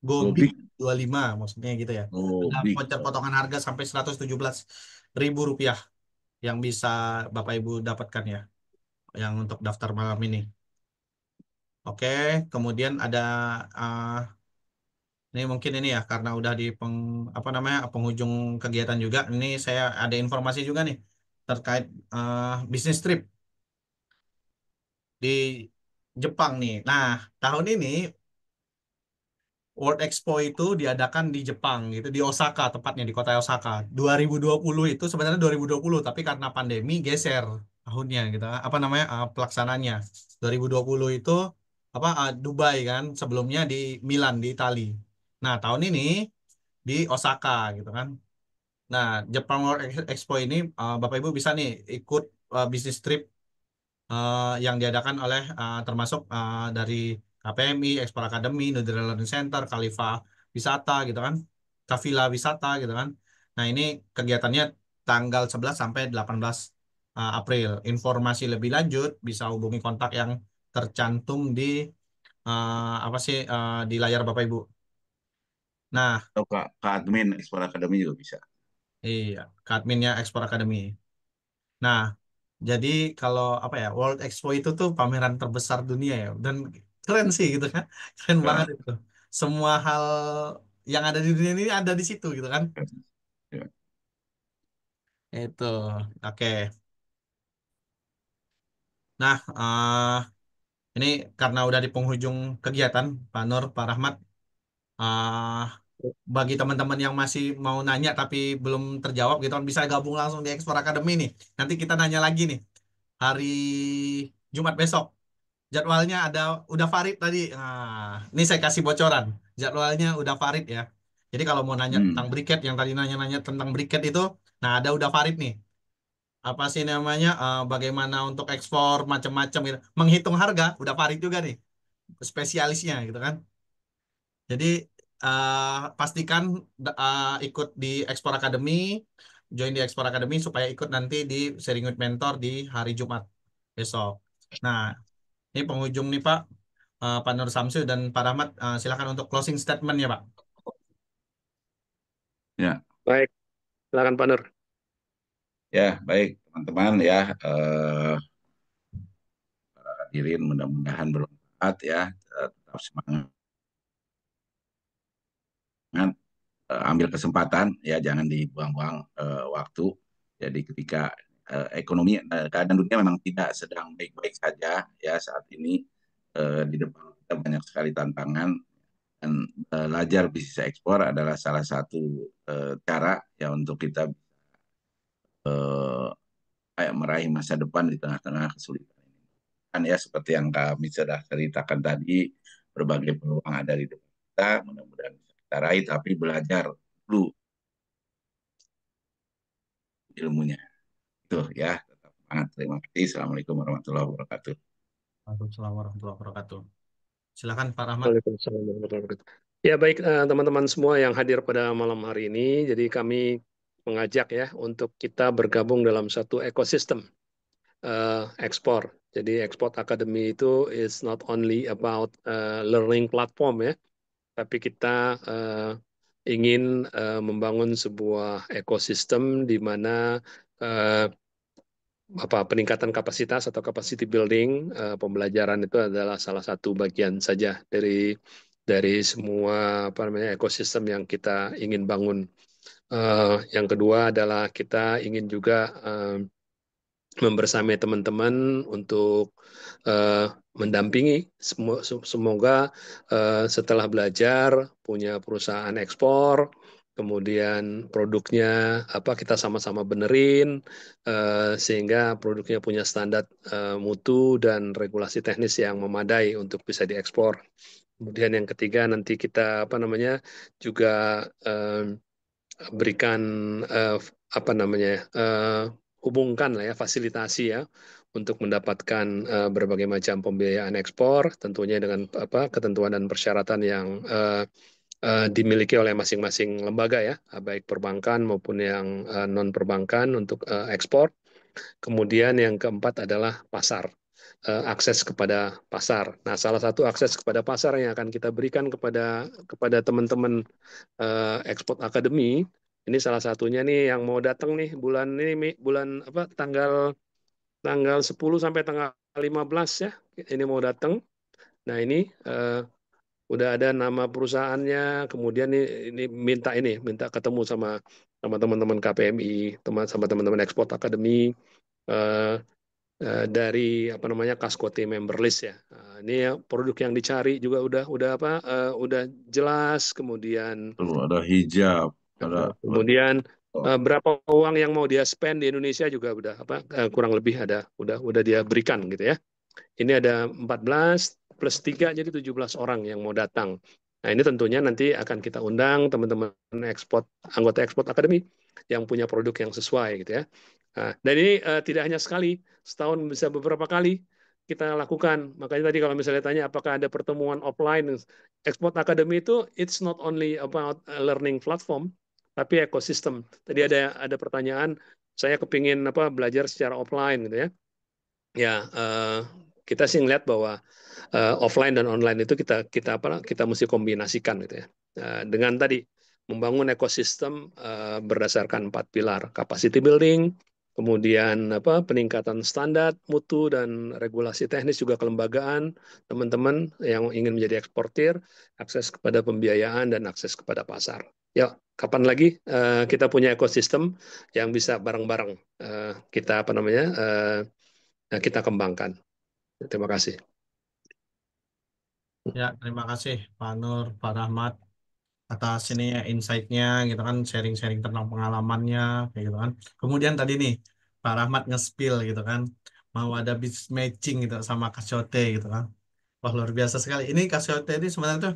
GOBI Gobik, 25 maksudnya gitu ya. oh Ada big. voucher potongan harga sampai Rp117.000 yang bisa Bapak Ibu dapatkan ya, yang untuk daftar malam ini. Oke, kemudian ada uh, ini mungkin ini ya karena udah di apa namanya penghujung kegiatan juga. Ini saya ada informasi juga nih terkait bisnis trip di Jepang nih. Nah, tahun ini World Expo itu diadakan di Jepang gitu, di Osaka tepatnya di kota Osaka. 2020 itu sebenarnya 2020 tapi karena pandemi geser tahunnya gitu. Apa namanya pelaksananya. 2020 itu apa Dubai kan, sebelumnya di Milan di Itali. Nah, tahun ini di Osaka gitu kan. Nah, Jepang World Expo ini Bapak Ibu bisa nih ikut bisnis trip yang diadakan oleh termasuk dari KPMI, Ekspor Academy, Nudra Learning Center, Khalifa Wisata gitu kan, Kafila Wisata gitu kan. Nah, ini kegiatannya tanggal 11 sampai 18 April. Informasi lebih lanjut bisa hubungi kontak yang tercantum di apa sih di layar Bapak Ibu. Nah, Atau ke admin Explore Academy juga bisa. iya, ke adminnya Ekspor Academy. Nah, jadi kalau apa ya World Expo itu tuh pameran terbesar dunia ya dan keren sih gitu kan. Keren banget Ya, itu. Semua hal yang ada di dunia ini ada di situ gitu kan. ya. Itu. Oke. Nah, ini karena udah di penghujung kegiatan Pak Nur, Pak Rahmat, eh bagi teman-teman yang masih mau nanya tapi belum terjawab gitu kan bisa gabung langsung di Explore Academy nih. Nanti kita nanya lagi nih hari Jumat besok. Jadwalnya udah Farid tadi. Nah, ini saya kasih bocoran. Jadwalnya udah Farid ya. Jadi kalau mau nanya tentang Hmm. briket yang tadi nanya-nanya tentang briket itu, nah ada udah Farid nih. Apa sih namanya? Bagaimana untuk ekspor macam-macam gitu. Menghitung harga udah Farid juga nih, spesialisnya gitu kan. Jadi pastikan ikut di Ekspor Academy, join di Ekspor Academy supaya ikut nanti di sharing with mentor di hari Jumat besok. Nah, ini penghujung nih Pak. Pak Nur Samsu dan Pak Rahmat, silakan untuk closing statement ya Pak. Ya, Baik, silakan Pak Nur. ya baik teman-teman ya, hadirin mudah-mudahan bermanfaat ya, tetap semangat, ambil kesempatan ya, jangan dibuang-buang waktu. Jadi ketika ekonomi keadaan dunia memang tidak sedang baik-baik saja ya saat ini, di depan kita banyak sekali tantangan, dan belajar bisnis ekspor adalah salah satu cara ya untuk kita kayak meraih masa depan di tengah-tengah kesulitan ini. Kan ya seperti yang kami sudah ceritakan tadi, berbagai peluang ada di depan kita, mudah-mudahan bisa kita raih, tapi belajar dulu ilmunya. Itu ya, tetap semangat. Terima kasih. Assalamualaikum warahmatullahi wabarakatuh. Waalaikumsalam warahmatullahi wabarakatuh. Silakan Pak Rahmat. Waalaikumsalam warahmatullahi wabarakatuh. Ya baik teman-teman semua yang hadir pada malam hari ini, jadi kami mengajak ya untuk kita bergabung dalam satu ekosistem ekspor. Jadi Export Academy itu is not only about learning platform ya, tapi kita ingin membangun sebuah ekosistem di mana uh, peningkatan kapasitas atau capacity building pembelajaran itu adalah salah satu bagian saja dari semua ekosistem yang kita ingin bangun. Yang kedua adalah kita ingin juga membersamai teman-teman untuk mendampingi. Semoga setelah belajar punya perusahaan ekspor, kemudian produknya kita sama-sama benerin sehingga produknya punya standar mutu dan regulasi teknis yang memadai untuk bisa diekspor. Kemudian yang ketiga nanti kita juga berikan hubungkan lah ya fasilitasi ya untuk mendapatkan berbagai macam pembiayaan ekspor tentunya dengan ketentuan dan persyaratan yang dimiliki oleh masing-masing lembaga ya, baik perbankan maupun yang non perbankan untuk ekspor. Kemudian yang keempat adalah pasar, akses kepada pasar. Nah, salah satu akses kepada pasar yang akan kita berikan kepada teman-teman Export Academy, ini salah satunya nih yang mau datang nih bulan ini, bulan apa, tanggal 10 sampai tanggal 15 ya, ini mau datang. Nah, ini udah ada nama perusahaannya, kemudian ini minta ketemu sama teman-teman KPMI, sama teman-teman Export Academy, dari apa namanya Kaskote member list ya. Ini ya, produk yang dicari juga udah jelas, kemudian Tuh, ada hijab, ada kemudian berapa uang yang mau dia spend di Indonesia juga udah kurang lebih udah dia berikan gitu ya. Ini ada 14 plus 3 jadi 17 orang yang mau datang. Nah, ini tentunya nanti akan kita undang teman-teman anggota Export Academy yang punya produk yang sesuai gitu ya. Nah, dan ini tidak hanya sekali, setahun bisa beberapa kali kita lakukan. Makanya tadi kalau misalnya tanya apakah ada pertemuan offline, Export Academy itu it's not only about learning platform, tapi ekosistem. Tadi ada pertanyaan, saya kepingin belajar secara offline gitu ya. Ya, kita sih ngeliat bahwa offline dan online itu kita mesti kombinasikan gitu ya. Dengan tadi membangun ekosistem berdasarkan 4 pilar: capacity building, kemudian peningkatan standar mutu dan regulasi teknis, juga kelembagaan teman-teman yang ingin menjadi eksportir, akses kepada pembiayaan dan akses kepada pasar. Ya, kapan lagi kita punya ekosistem yang bisa bareng-bareng kita kembangkan. Terima kasih. Ya, terima kasih Pak Nur, Pak Rahmat atas ini ya insight-nya gitu kan, sharing-sharing tentang pengalamannya kayak gitu kan. Kemudian tadi nih Pak Rahmat nge-spill gitu kan, mau ada business matching gitu sama Kasyote gitu kan. Wah, luar biasa sekali. Ini Kasyote ini sebenarnya tuh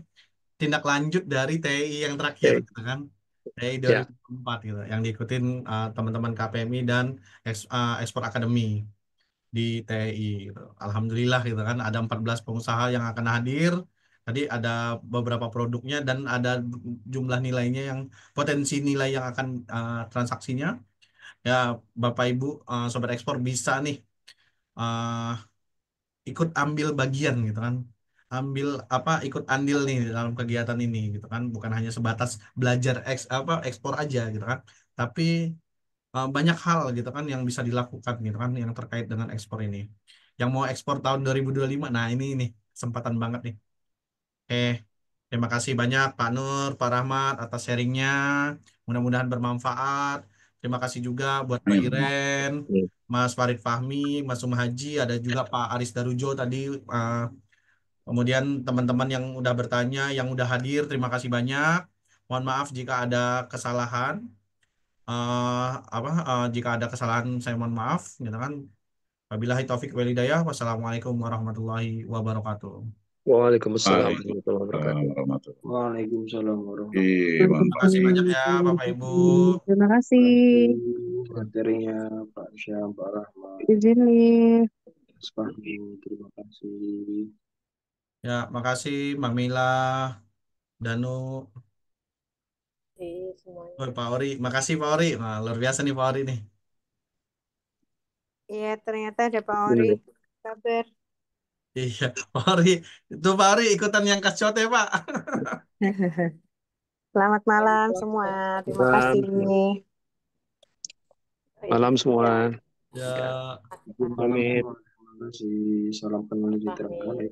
tindak lanjut dari TI yang terakhir Oke. gitu kan. TI Ya, 2004 gitu yang diikutin teman-teman KPMI dan Export Academy di TI gitu. Alhamdulillah gitu kan ada 14 pengusaha yang akan hadir. Tadi ada beberapa produknya dan ada jumlah nilainya yang potensi nilai yang akan transaksinya. Ya, Bapak Ibu Sobat Ekspor bisa nih uh, ikut ambil bagian gitu kan. Ikut andil nih dalam kegiatan ini gitu kan. Bukan hanya sebatas belajar ekspor aja gitu kan. Tapi banyak hal gitu kan yang bisa dilakukan gitu kan yang terkait dengan ekspor ini. Yang mau ekspor tahun 2025, nah ini nih kesempatan banget nih. Oke, terima kasih banyak Pak Nur, Pak Rahmat atas sharingnya. Mudah-mudahan bermanfaat. Terima kasih juga buat Mbak Iren, Mas Farid Fahmi, Mas Haji, ada juga Pak Aris Darujo tadi. Kemudian teman-teman yang udah bertanya, yang udah hadir, terima kasih banyak. Mohon maaf jika ada kesalahan. Jika ada kesalahan saya mohon maaf gitu kan. Wabillahi taufik wal hidayah. Wassalamualaikum warahmatullahi wabarakatuh. Waalaikumsalam warahmatullahi wabarakatuh. Waalaikumsalam. Waalaikumsalam Ih, Terima mantap. kasih banyak ya Bapak Ibu. Terima kasih. Materinya Pak Syam, Pak Rahmat, Izin nih. Mas Fahmi, terima kasih. Ya, makasih Mbak Mila, Danu, semuanya. Pak Ori. Makasih Pak Ori. Nah, luar biasa nih Pak Ori nih. Iya, ternyata ada Pak Ori. Kabar. Iya, Pak Ori. Itu Pak Ori ikutan yang kascote Pak. Selamat malam semua. Terima kasih. Malam semua. Ya. Malam semua. Terima kasih. Salam kenal di terenggalek.